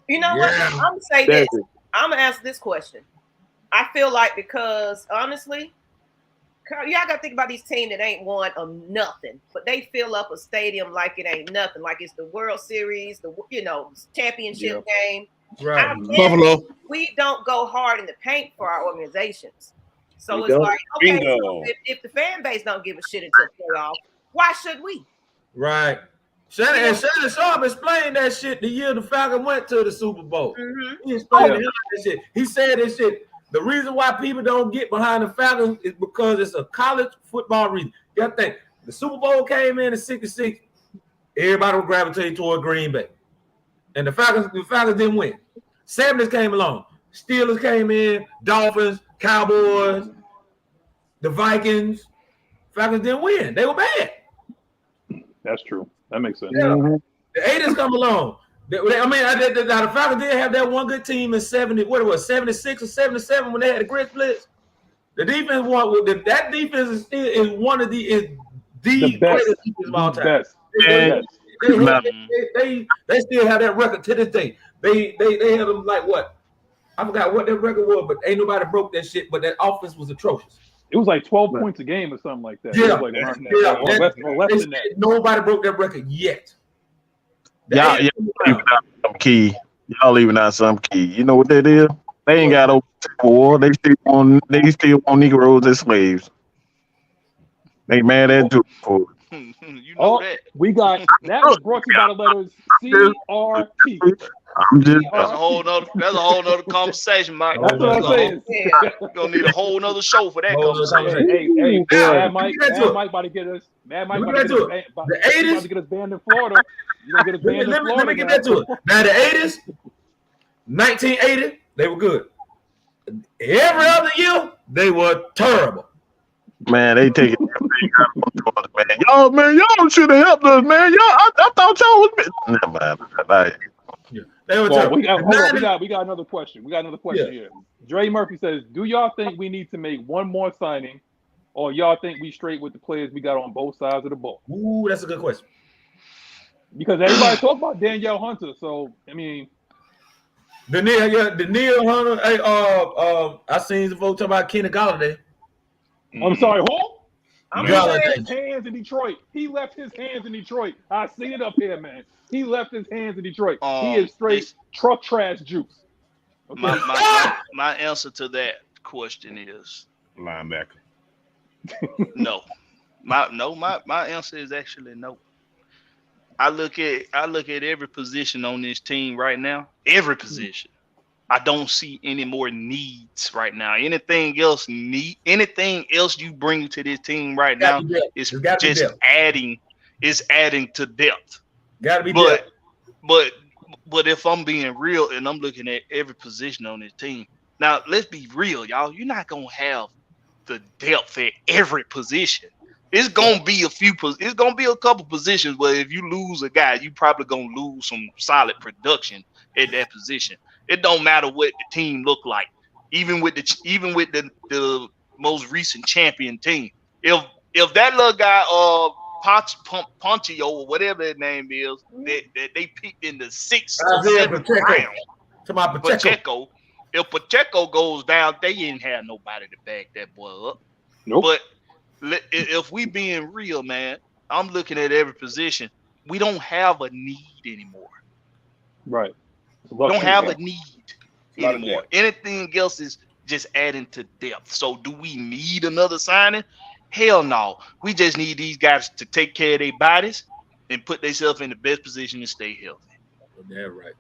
You know what? I'm gonna say this. I'm gonna answer this question. I feel like because honestly, y'all gotta think about these teams that ain't won nothing, but they fill up a stadium like it ain't nothing, like it's the World Series, the championship game. Right. Buffalo. We don't go hard in the paint for our organizations. So it's like, okay, so if the fan base don't give a shit until playoff, why should we? Right. Shannon Sharp explained that shit the year the Falcons went to the Super Bowl. Mm-hmm. He explained that shit. He said this shit. The reason why people don't get behind the Falcons is because it's a college football reason. You got to think, the Super Bowl came in 66. Everybody was gravitating toward Green Bay. And the Falcons didn't win. 70s came along. Steelers came in, Dolphins, Cowboys, the Vikings. Falcons didn't win. They were bad. That's true. That makes sense. Yeah. The 80s come along. The Falcons did have that one good team in 76 or 77 when they had the grit splits. The defense that defense is one of the greatest defense of all time. They still have that record to this day. They had them like what? I forgot what that record was, but ain't nobody broke that shit. But that offense was atrocious. It was like 12 points a game or something like that. Yeah, less than that. Nobody broke that record yet. Y'all leaving out some key. Y'all leaving out some key. You know what that is? They ain't got over war. They still want Negroes as slaves. They mad at you for it. You know that. We got that was brought to you by the letters CRT. That's a whole nother conversation, Mike. That's what I'm saying. We're gonna need a whole nother show for that conversation. Hey, Mad Mike about to get us. Mad Mike about to get us banned in Florida. You're gonna get us banned in Florida. Let me get that to it. Now the 80s, 1980, they were good. Every other year, they were terrible. Man, they take it. Man. Y'all should have helped us, man. I thought y'all was. Never mind. We got another question. Here. Dre Murphy says, "Do y'all think we need to make one more signing, or y'all think we straight with the players we got on both sides of the ball?" Ooh, that's a good question. Because everybody talk about Danielle Hunter, so I mean, Danielle Hunter. Hey, I seen the folks talking about Kenny Golladay. I'm sorry, who? He left his hands in Detroit. I seen it up here, man. He left his hands in Detroit. He is straight truck trash juice. Okay? My answer to that question is linebacker. No. My answer is actually no. I look at every position on this team right now. Every position. I don't see any more needs right now. Anything else you bring to this team right now is just adding to depth. Gotta be depth. But if I'm being real and I'm looking at every position on this team, now let's be real, y'all. You're not gonna have the depth at every position. It's gonna be it's gonna be a couple positions where if you lose a guy, you probably gonna lose some solid production at that position. It don't matter what the team look like, even with the most recent champion team. If that little guy Ponchio or whatever his name is that they picked in the 6th or 7th round to my Pacheco. If Pacheco goes down, they ain't have nobody to back that boy up. Nope. But if we being real, man, I'm looking at every position. We don't have a need anymore. Right. We don't have a need anymore. Anything else is just adding to depth. So do we need another signing? Hell no. We just need these guys to take care of their bodies and put themselves in the best position to stay healthy. Yeah, right.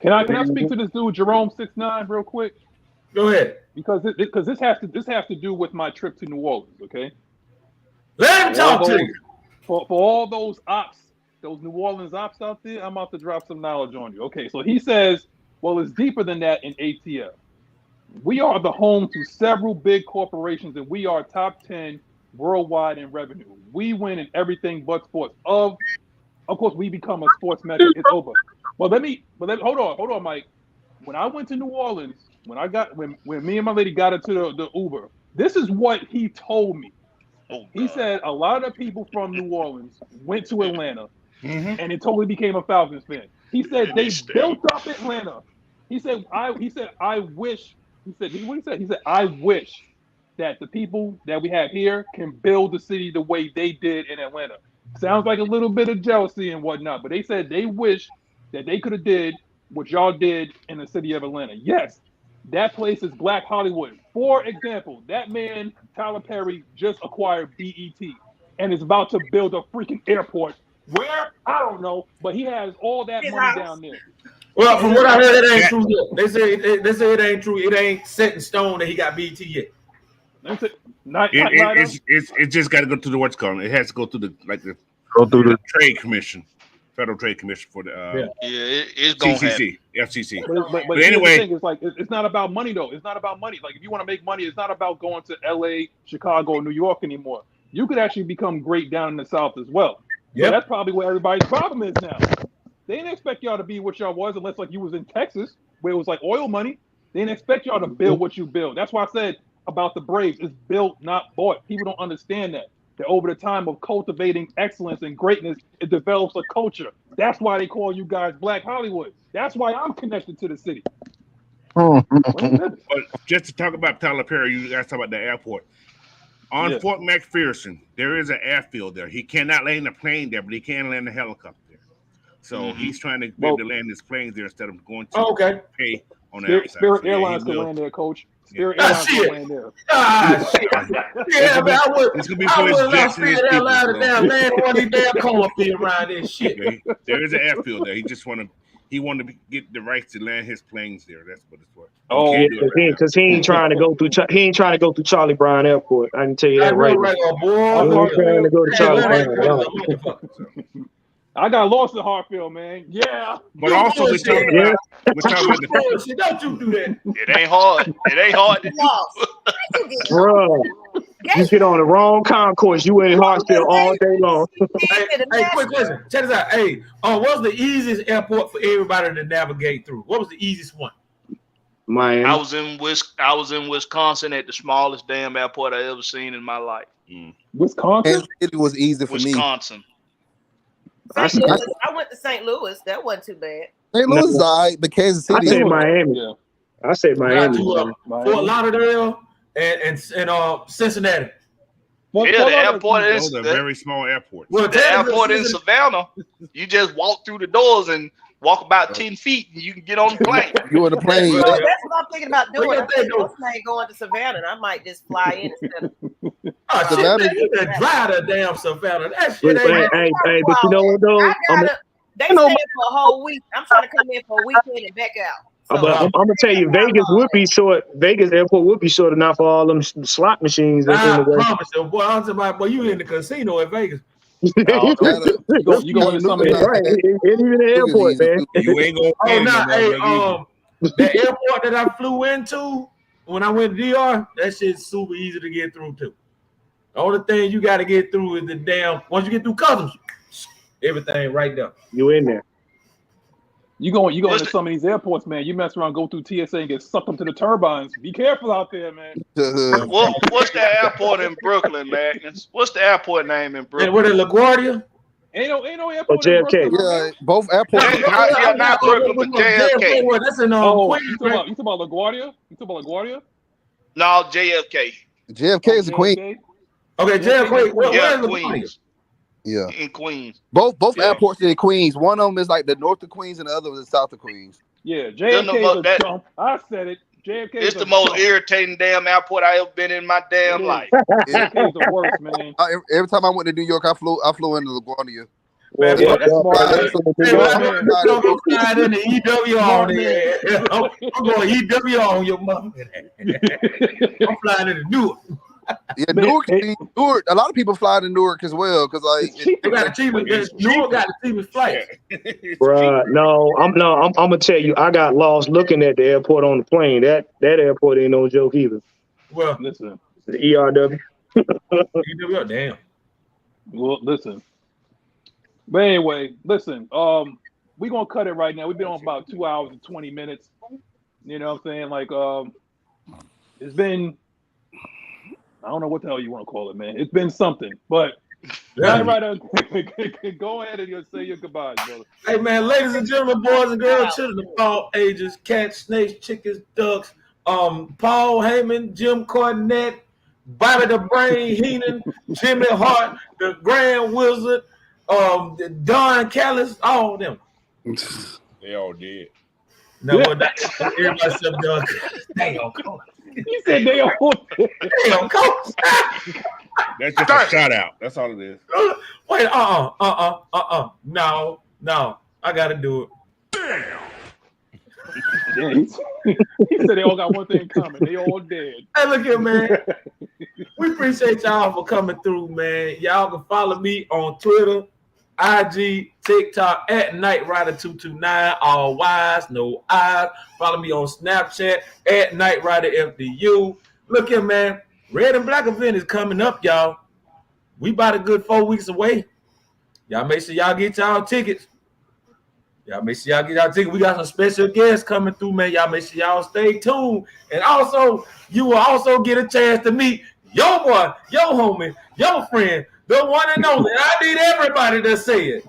Can I speak to this dude Jerome 6'9" real quick? Go ahead. Because this has to do with my trip to New Orleans. Okay. Let him talk to you. For all those ops, those New Orleans ops out there, I'm about to drop some knowledge on you. Okay, so he says, well, it's deeper than that in ATL. We are the home to several big corporations, and we are top 10 worldwide in revenue. We win in everything but sports. Of course, we become a sports mecca. It's over. Well, hold on, Mike. When I went to New Orleans, when me and my lady got into the Uber, this is what he told me. He said a lot of people from New Orleans went to Atlanta and it totally became a Falcons fan. He said they built up Atlanta. He said I wish that the people that we have here can build the city the way they did in Atlanta. Sounds like a little bit of jealousy and whatnot, but they said they wish that they could have did what y'all did in the city of Atlanta. Yes, that place is Black Hollywood. For example, that man, Tyler Perry, just acquired BET and is about to build a freaking airport. Where? I don't know, but he has all that money down there. Well, from what I heard, it ain't true yet. They say it ain't true. It ain't set in stone that he got BET yet. It just got to go through the what's called. It has to go through the Trade Commission, Federal Trade Commission for the it's going CCC, FCC. But anyway, the thing is, like, it's not about money though. It's not about money. Like, if you want to make money, it's not about going to LA, Chicago, or New York anymore. You could actually become great down in the South as well. Yeah, that's probably where everybody's problem is now. They didn't expect y'all to be what y'all was unless like you was in Texas where it was like oil money. They didn't expect y'all to build what you build. That's why I said about the Braves, it's built, not bought. People don't understand that over the time of cultivating excellence and greatness, it develops a culture. That's why they call you guys Black Hollywood. That's why I'm connected to the city. But just to talk about Tyler Perry, you guys talk about the airport. On Fort McPherson, there is an airfield there. He cannot land a plane there, but he can land a helicopter there. So he's trying to be able to land his planes there instead of going to pay on the outside. Spirit Airlines can land there, Coach. Spirit Airlines can land there. Yeah, man, I would not Spirit Airlines to damn land on these damn cornfield around this shit. There is an airfield there. He wanted to get the rights to land his planes there. That's what it's for. Because he ain't trying to go through. He ain't trying to go through Charlie Brown Airport. I can tell you that right. Boy. He ain't trying to go to Charlie Brown. I got lost in Hartfield, man. Yeah. But also we're talking about the don't you do that. It ain't hard. It ain't hard to do. Bro, you get on the wrong concourse. You in Hartfield all day long. Hey, quick question. Check this out. Hey, what's the easiest airport for everybody to navigate through? What was the easiest one? Miami. I was in Wisconsin at the smallest damn airport I ever seen in my life. Wisconsin? It was easy for Wisconsin. I went to St. Louis. That wasn't too bad. St. Louis is all right, but Kansas City. I said Miami. Yeah. I said Miami. Fort Lauderdale and Cincinnati. The airport is a very small airport. Well, the airport in Savannah, you just walk through the doors and walk about 10 feet and you can get on the plane. You on the plane. Well, that's what I'm thinking about doing. I'm thinking going to Savannah and I might just fly in instead of Savannah. You can drive the damn Savannah. That shit ain't. Hey, but you know what though? They stay for a whole week. I'm trying to come in for a weekend and back out. So, but I'm gonna tell you, Vegas would be short. Vegas airport would be short enough for all them slot machines. I promise you, boy. I'm talking about, boy, you in the casino in Vegas. You go into some right? It even the airport, man. You ain't gonna. The airport that I flew into, when I went to DR, that shit's super easy to get through too. The only thing you got to get through is the damn. Once you get through customs, everything right there. You in there? You go into some of these airports, man. You mess around, go through TSA, and get sucked up to the turbines. Be careful out there, man. What's the airport in Brooklyn, Magnus? What's the airport name in Brooklyn? And what is LaGuardia? Ain't no airport JFK. in Brooklyn. Yeah, both airports. Yeah, not Brooklyn, but JFK. That's in You talking about LaGuardia? You talking about LaGuardia? No, JFK. JFK is the Queen. Okay, JFK. Yeah, Queens. Yeah, in Queens. Both airports in Queens. One of them is like the north of Queens, and the other one is the south of Queens. Yeah, JFK is a jump. I said it. JFK. It's the most irritating damn airport I ever been in my damn life. JFK is the worst, man. Every time I went to New York, I flew into LaGuardia. Man, yeah, that's smart. I'm going flying in the EW on there. I'm going EW on your mother. I'm flying into Newark. Yeah, Newark. A lot of people fly to Newark as well because like they got Newark got the cheapest flight. Bruh, no, I'm gonna tell you, I got lost looking at the airport on the plane. That airport ain't no joke either. Well, listen, the ERW. ERW, damn. Well, listen. But anyway, listen. We're gonna cut it right now. We've been on about 2 hours and 20 minutes. You know what I'm saying? Like, it's been. I don't know what the hell you want to call it, man. It's been something, but go ahead and say your goodbyes, brother. Hey, man, ladies and gentlemen, boys and girls, children of all ages, cats, snakes, chickens, ducks, Paul Heyman, Jim Cornette, Bobby the Brain Heenan, Jimmy Hart, the Grand Wizard, Don Callis, all of them. They all did. No, everybody except Don. Damn, you said they all did. Damn, coach. That's just a shout out. That's all it is. Wait, No, I gotta do it. Damn. He said they all got one thing in common. They all dead. Hey, look here, man. We appreciate y'all for coming through, man. Y'all can follow me on Twitter, IG, TikTok at KnightRider229, all Y's, no I's. Follow me on Snapchat at KnightRiderFDU. Look here, man. Red and Black event is coming up, y'all. We about a good 4 weeks away. Y'all make sure y'all get y'all tickets. We got some special guests coming through, man. Y'all make sure y'all stay tuned. And also, you will also get a chance to meet your boy, your homie, your friend, the one and only. I need everybody to say it.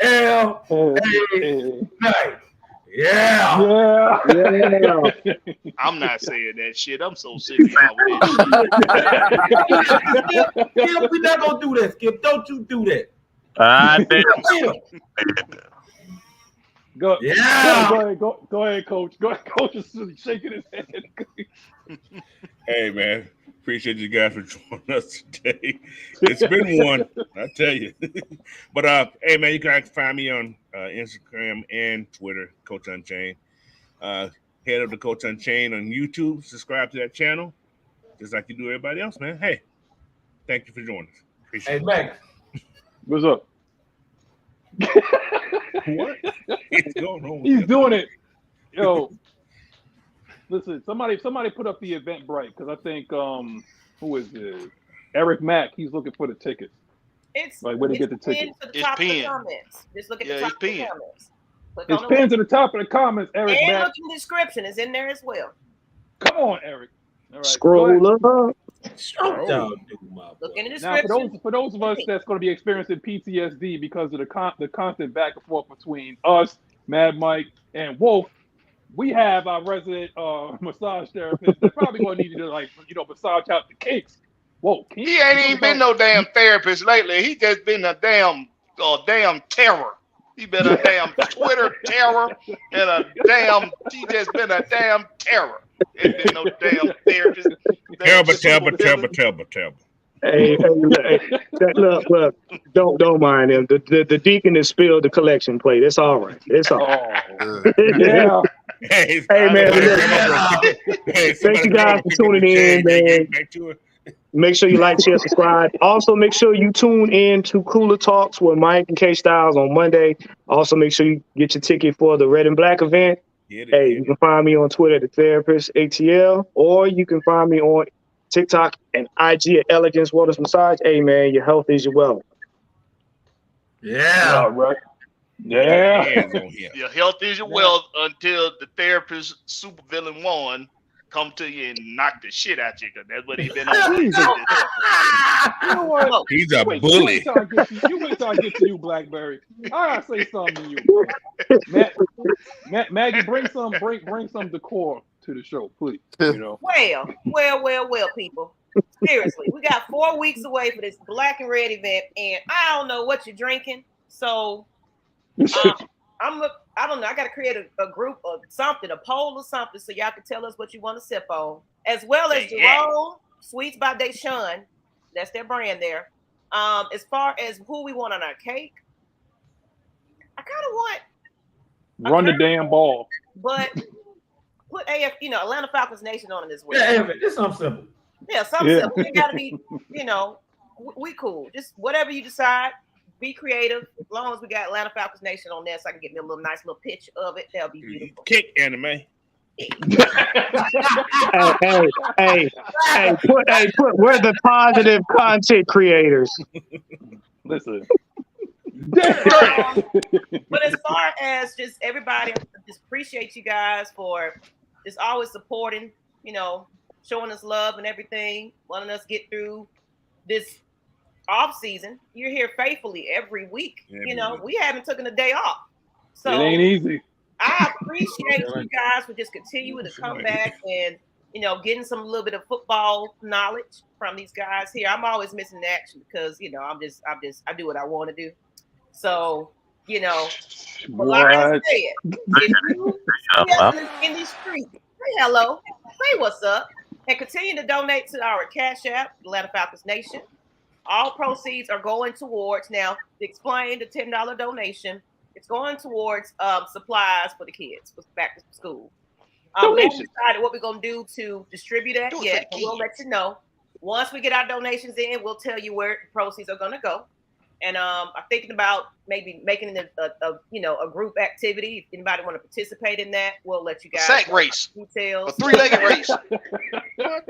L.A. Knight. Yeah. I'm not saying that shit. I'm so sick of y'all with that. Skip, we're not gonna do that. Skip, don't you do that. Go ahead, coach. Go ahead, coach is shaking his head. Hey, man. Appreciate you guys for joining us today. It's been one, I tell you. But hey, man, you can find me on Instagram and Twitter, Coach Unchained. Head up to Coach Unchained on YouTube. Subscribe to that channel, just like you do everybody else, man. Hey, thank you for joining us. Appreciate it. Max. What's up? What? What's going on? He's doing it. Yo. Listen, somebody put up the Eventbrite because I think who is it? Eric Mack. He's looking for the tickets. It's like where to get the tickets. It's pinned. Just look at the top of the comments. It's pinned to the top of the comments. Eric and Mack. look in the description. It's in there as well. Come on, Eric. All right. Scroll up. Look in the description. Now, for those of us that's going to be experiencing PTSD because of the constant back and forth between us, Mad Mike, and Wolf. We have our resident massage therapist. They're probably going to need you to massage out the kinks. Whoa, he ain't even been no damn therapist lately. He just been a damn terror. He been a damn Twitter terror and he just been a damn terror. Ain't been no damn therapist. Terrible. Hey, look, don't mind him. The deacon has spilled the collection plate. It's all right. It's all right. Yeah. Hey, man. Thank you guys for tuning in, man. Make sure you like, share, subscribe. Also, make sure you tune in to Cooler Talks with Mike and K Styles on Monday. Also, make sure you get your ticket for the Red and Black event. Hey, you can find me on Twitter at the Therapist ATL, or you can find me on TikTok and IG at Elegance Waters Massage. Hey man, your health is your wealth. Yeah. All right. Yeah. Your health is your wealth until the therapist supervillain one come to you and knock the shit out you, because that's what he been on. You know what? He's a You bully. wait till I get to you, Blackberry. I gotta say something to you. Maggie, bring some decor to the show, please. You know. Well, people. Seriously, we got 4 weeks away for this Black and Red event, and I don't know what you're drinking, so I don't know. I got to create a group or something, a poll or something, so y'all can tell us what you want to sip on, as well as Jerome Sweets by Deshaun. That's their brand there. As far as who we want on our cake, I kind of want run the damn ball, but put Atlanta Falcons Nation on it as well. Yeah, it's something simple. Yeah, something simple. It got to be, we cool. Just whatever you decide. Be creative. As long as we got Atlanta Falcons Nation on there, so I can get me a nice little picture of it. That'll be beautiful. Kick anime. Put we're the positive content creators. Listen. But as far as just everybody, just appreciate you guys for just always supporting, showing us love and everything, letting us get through this off season. You're here faithfully every week. We haven't taken a day off. So it ain't easy. I appreciate you guys for just continuing to come back and getting some little bit of football knowledge from these guys here. I'm always missing the action because I do what I want to do. So but like I said, if you in these streets, say hello, say what's up, and continue to donate to our Cash App, Atlanta Falcons Nation. All proceeds are going towards, now to explain the $10 donation, it's going towards supplies for the kids for back to school. We haven't decided what we're going to do to distribute that yet, but we'll let you know. Once we get our donations in, we'll tell you where the proceeds are going to go. And I'm thinking about maybe making it a group activity. If anybody want to participate in that, we'll let you guys sack race, details. a three-legged race. My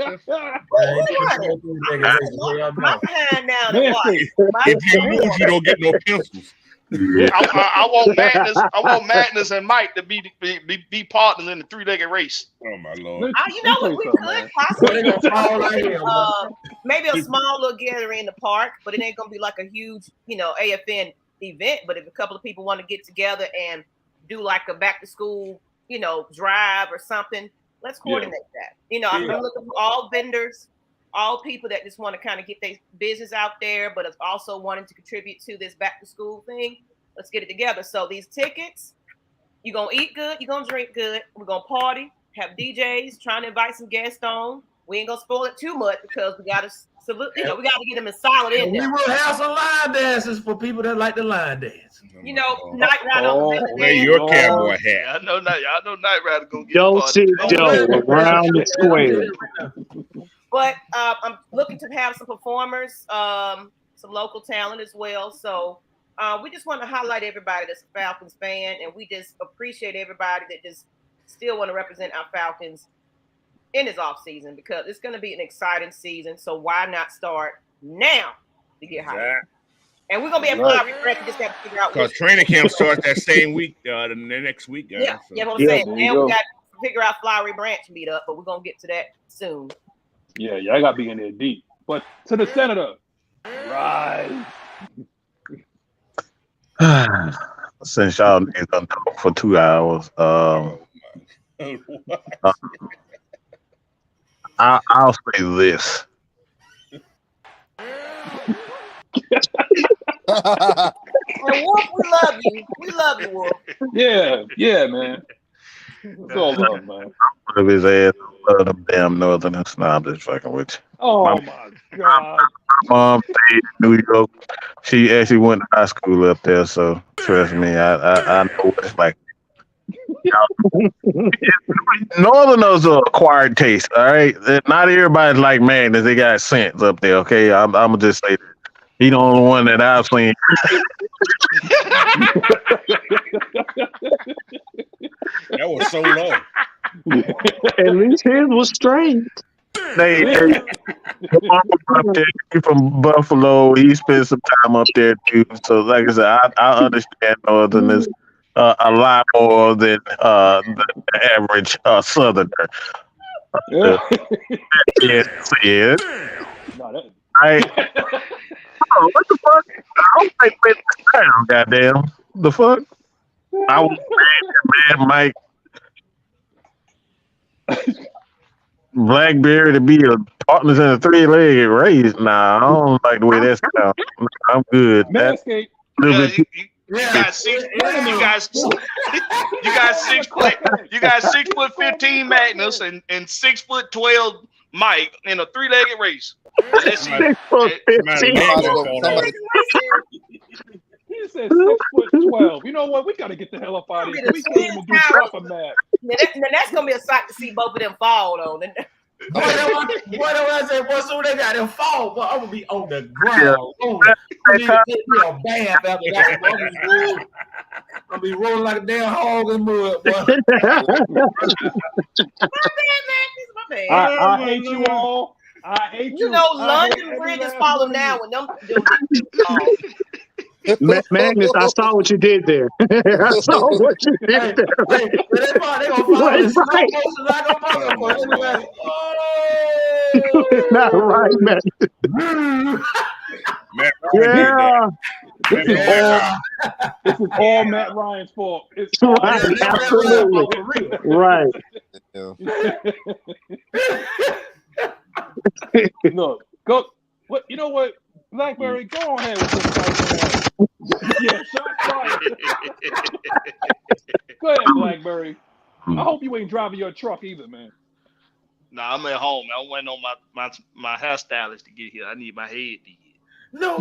behind now. If you lose, you don't get no pencils. I want Magnus and Mike to be partners in the three-legged race. Oh my Lord! You know what? We could possibly maybe a small little gathering in the park, but it ain't gonna be like a huge, AFN event. But if a couple of people want to get together and do like a back to school, drive or something, let's coordinate that. I'm looking for all vendors, all people that just want to kind of get their business out there, but is also wanting to contribute to this back to school thing. Let's get it together. So these tickets, you're going to eat good, you're going to drink good, we're going to party, have DJs, trying to invite some guests on. We ain't going to spoil it too much because we got to we got to get them as solid in there. We will have some line dances for people that like the line dance. Night Rider. Wear your cowboy hat. I know Night Rider going to get Don't sit down around the square. But I'm looking to have some performers, some local talent as well. So we just want to highlight everybody that's a Falcons fan, and we just appreciate everybody that just still want to represent our Falcons in this off season, because it's going to be an exciting season. So why not start now to get hyped? And we're going to be at Flowery Branch. You just got to figure out. Because training camp starts that same week, the next week. Guys, yeah, what I'm saying. Now we got to figure out Flowery Branch meet up, but we're going to get to that soon. Yeah, I got to be in there deep. But to the senator, right. Since y'all niggas done talk for 2 hours, I'll say this. And Wolf, we love you. We love you, Wolf. Yeah, man. It's all love, man. Of his ass, love them damn Northerners. Nah, I'm just fucking with you. Oh my God. Mom stayed in New York. She actually went to high school up there, so trust me, I know what it's like. Northerners are acquired taste, all right? Not everybody's like Magnus. They got sense up there, okay? I'm gonna just say that. He the only one that I've seen. That was so low. At least his was straight. Hey, up there, he from Buffalo. He spent some time up there too. So, like I said, I understand Northerners a lot more than the average Southerner. Yeah. Yeah. No, that... Oh, what the fuck? I don't think we down, goddamn. The fuck? I was mad, Mike. Blackberry to be a partners in a 3-legged race. Nah, I don't like the way that sounds. I'm good. Manscaped. You got 6'15" Magnus and 6'12" Mike in a 3-legged race. Let's see. 6'15". He said 6'12". You know what? We gotta get the hell up out of here. We can't even do proper math. Now that's gonna be a sight to see both of them fall on. What I said? Boy, soon they got them fall, but I'm gonna be on the ground. I'm gonna take me a bath after that. I'm gonna be rolling like a damn hog in mud, boy. My bad. I hate you all. I hate you. You know, London Bridge is falling down when them fall. Magnus, I saw what you did there. I saw what you did there. They gonna fall in slow motion like a motherfucker. Not right, man. Yeah. This is all Matt Ryan's fault. It's all right, absolutely. Right. Look, go. What you know? What Blackberry? Go ahead with this fight. Yeah, shot fired. Go ahead, Blackberry. I hope you ain't driving your truck either, man. Nah, I'm at home. I'm waiting on my hairstylist to get here. I need my head to get. No.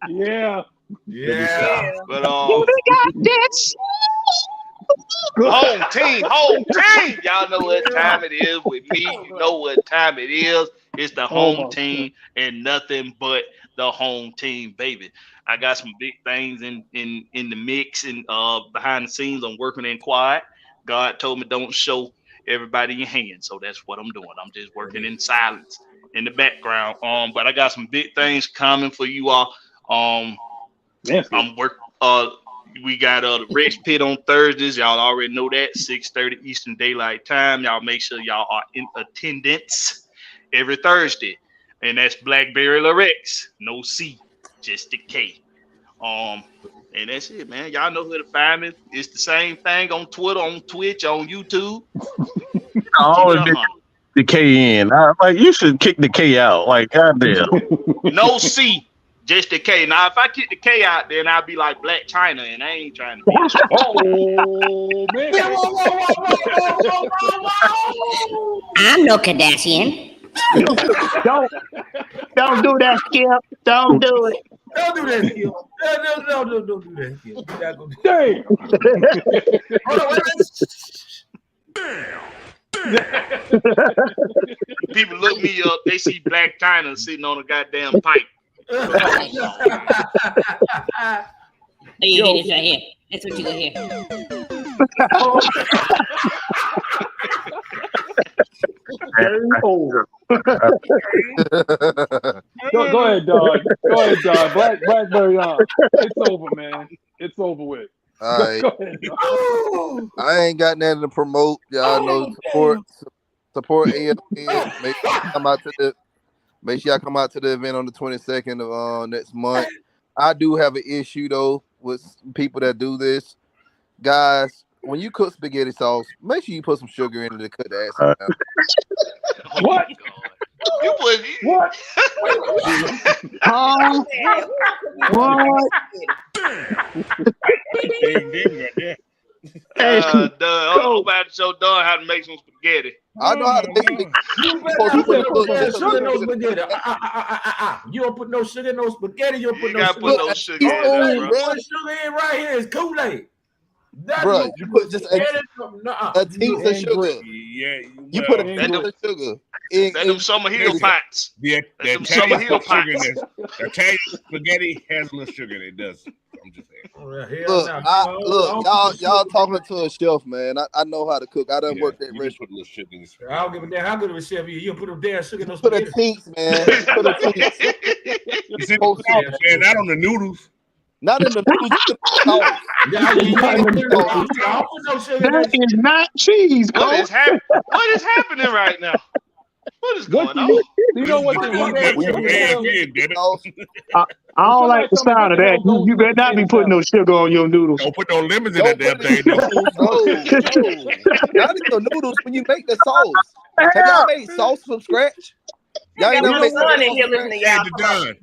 Yeah. But home team. Y'all know what time it is with me. You know what time it is. It's the home team and nothing but the home team, baby. I got some big things in the mix and behind the scenes. I'm working in quiet. God told me don't show everybody your hand, so that's what I'm doing. I'm just working in silence in the background. But I got some big things coming for you all. I'm working. We got the Rex Pit on Thursdays. Y'all already know that 6:30 Eastern Daylight Time. Y'all make sure y'all are in attendance every Thursday, and that's Blackberry Rex, no C, just the K. And that's it, man. Y'all know who to find me. It's the same thing on Twitter, on Twitch, on YouTube. I always get the K in. Like you should kick the K out. Like goddamn. No C, just the K. Now if I kick the K out, then I'll be like Black China, and I ain't trying to be. Oh man! I'm no Kardashian. Don't do that, Skip. Don't do it. Don't do that, Skip. Don't do that, Skip. Damn. Hold on, People look me up, they see Black China sitting on a goddamn pipe. You hear this right here. That's what you gonna hear. Over. Go ahead, dog. Blackberry on. It's over, man. It's over with. All right. Go ahead, dog. I ain't got nothing to promote. Y'all know support AFN. Make sure y'all come out to the event on the 22nd of next month. I do have an issue though with people that do this. Guys, when you cook spaghetti sauce, make sure you put some sugar in it to cut the acid down. What? You put what? I'm about to show Don how to make some spaghetti. I know how to make it. You don't put no sugar in no spaghetti. You don't put no sugar. Put no sugar in sugar in right here is Kool-Aid. Bro, you put just a teaspoon of sugar. Yeah, you put a teaspoon of sugar. Let them summer hill pots. The Italian spaghetti has a little sugar in it. Does. I'm just saying. Y'all talking to a chef, man. I know how to cook. I done worked that restaurant. I don't give a damn how good of a chef you. You put them damn sugar in those Put a tinks, man. Put a tinks. Man, not on the noodles. Not in the noodles. That is not cheese. What is happening right now? What is going on? You know what? I don't like the sound of that. You better not be putting no sugar on your noodles. Don't put no lemons in that damn thing. No. Not in your noodles when you make the sauce. Have y'all made sauce from scratch? Y'all ain't never made son in here listening to y'all.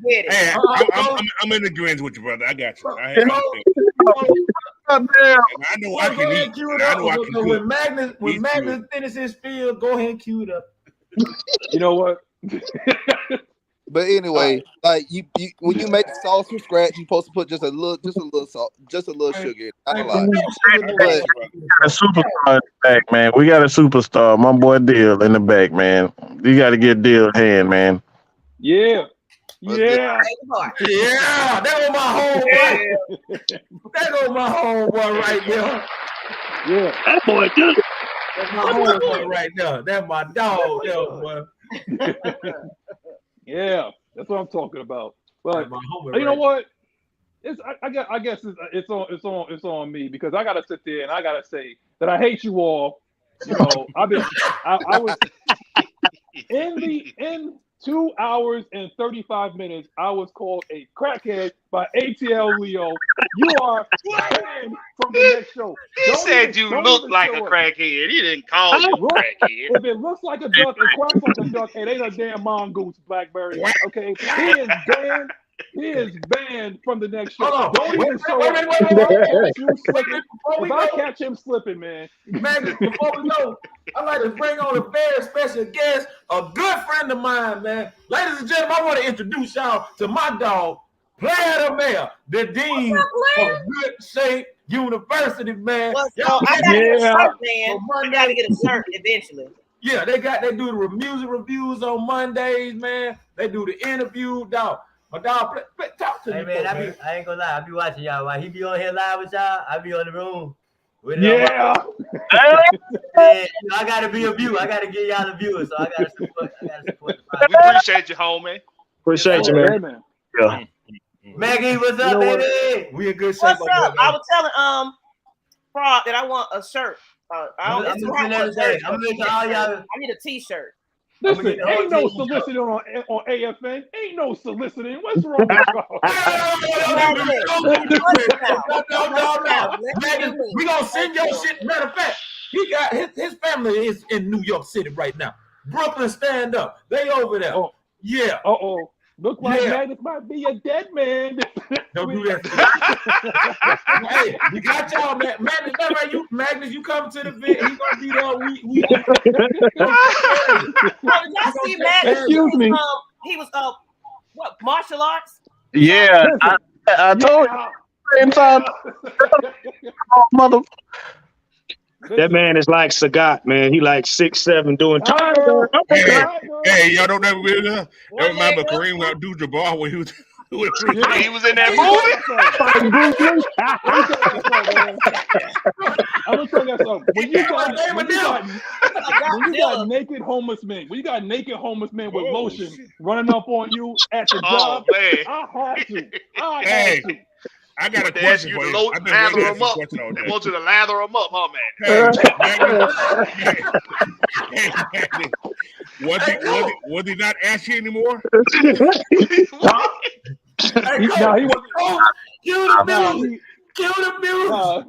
Hey, I'm in agreement with you, brother. I got you. I know I can eat. I know I can cook. When Magnus finishes his field, go ahead and cue it up. You know what? But anyway, like you when you make sauce from scratch, you're supposed to put just a little salt, just a little sugar. Not a lot. But, a superstar in the back, man. We got a superstar. My boy Dill in the back, man. You got to get Dill hand, man. Yeah. That was my homeboy. That was my homeboy right there. Yeah. That boy good. That's my homeboy right there. That's my dog, boy. Yeah, that's what I'm talking about. But you know what? I guess it's on me because I gotta sit there and I gotta say that I hate you all. You know, I was in 2 hours and 35 minutes. I was called a crackhead by ATL Leo. You are banned from the next show. He said you look like a crackhead. He didn't call you a crackhead. If it looks like a duck and quacks like a duck, it ain't a damn mongoose, Blackberry. Okay, he is banned from the next show. Don't even show up. If I catch him slipping, man. Maggie, before we go, I'd like to bring on a very special guest, a good friend of mine, man. Ladies and gentlemen, I want to introduce y'all to my dog, Player the Mayor, the Dean of Good Shape University, man. I gotta get a shirt, man. I gotta get a shirt eventually. Yeah, they do the music reviews on Mondays, man. They do the interview, dog. My dog, talk to me. Hey, man, I ain't gonna lie. I be watching y'all. While he be on here live with y'all, I be on the room. Yeah. I gotta be a viewer. I gotta get y'all the viewers, so I gotta support the We appreciate you, homie. Appreciate you, man. Yeah. Maggie, what's up, baby? We in good shape. What's up? I was telling Frog that I want a shirt. I need a T-shirt. Listen, ain't no soliciting on AFN. Ain't no soliciting. What's wrong with you? We gonna send your shit. Matter of fact, he got his family is in New York City right now. Brooklyn, stand up. They over there. Oh. Yeah. Look like Magnus might be a dead man. Don't do that. Hey, we got y'all, man. Magnus, you come to the event. He's gonna be there. Y'all see Magnus? Excuse me. He was what, martial arts? Yeah, I told you. Same time. Mother. That man is like Sagat, man. He like 6'7" doing tiger. Hey, y'all don't ever remember Kareem Abdul-Jabbar when he was He was in that movie. I'm gonna tell you something. When you got naked homeless men, with lotion running up on you at the job, man. I had to. I got a question for you. Lather them up. They want you to lather them up, huh, man? Was he not ashy anymore? Kill the music.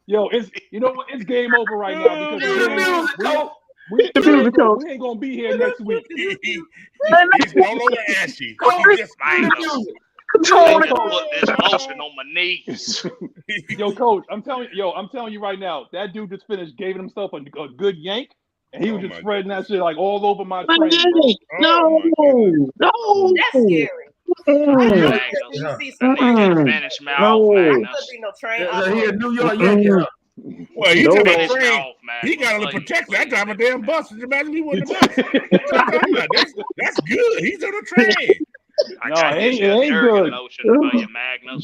Yo, it's it's game over right now because we ain't gonna be here next week. He's no longer ashy. He's just Put this lotion on my knees. Yo, coach, I'm telling you right now, that dude just finished, gave himself a good yank, and he was just spreading that shit like all over my train. No. That's scary. Spanish mouth, man. He in New York Yankee. Well, he's on a train. He got a little protection. I drive a damn bus. Imagine me with the bus. That's good. He's on a train. No, it ain't good. Lotion for your Magnum.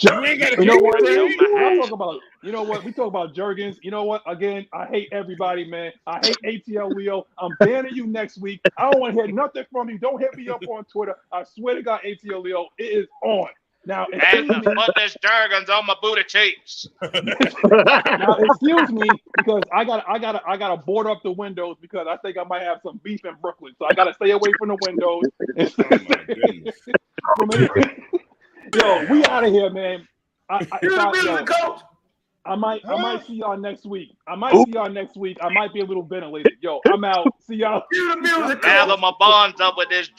You know what? I talk about. You know what? We talk about Jergens. You know what? Again, I hate everybody, man. I hate ATL Leo. I'm banning you next week. I don't want to hear nothing from you. Don't hit me up on Twitter. I swear to God, ATL Leo, it is on. Now, put this Jergens on my booty cheeks. Now, excuse me, because I gotta board up the windows because I think I might have some beef in Brooklyn, so I gotta stay away from the windows. Yo, we out of here, man. I might see y'all next week. I might be a little ventilated. Yo, I'm out. See y'all. Gather my bonds up with this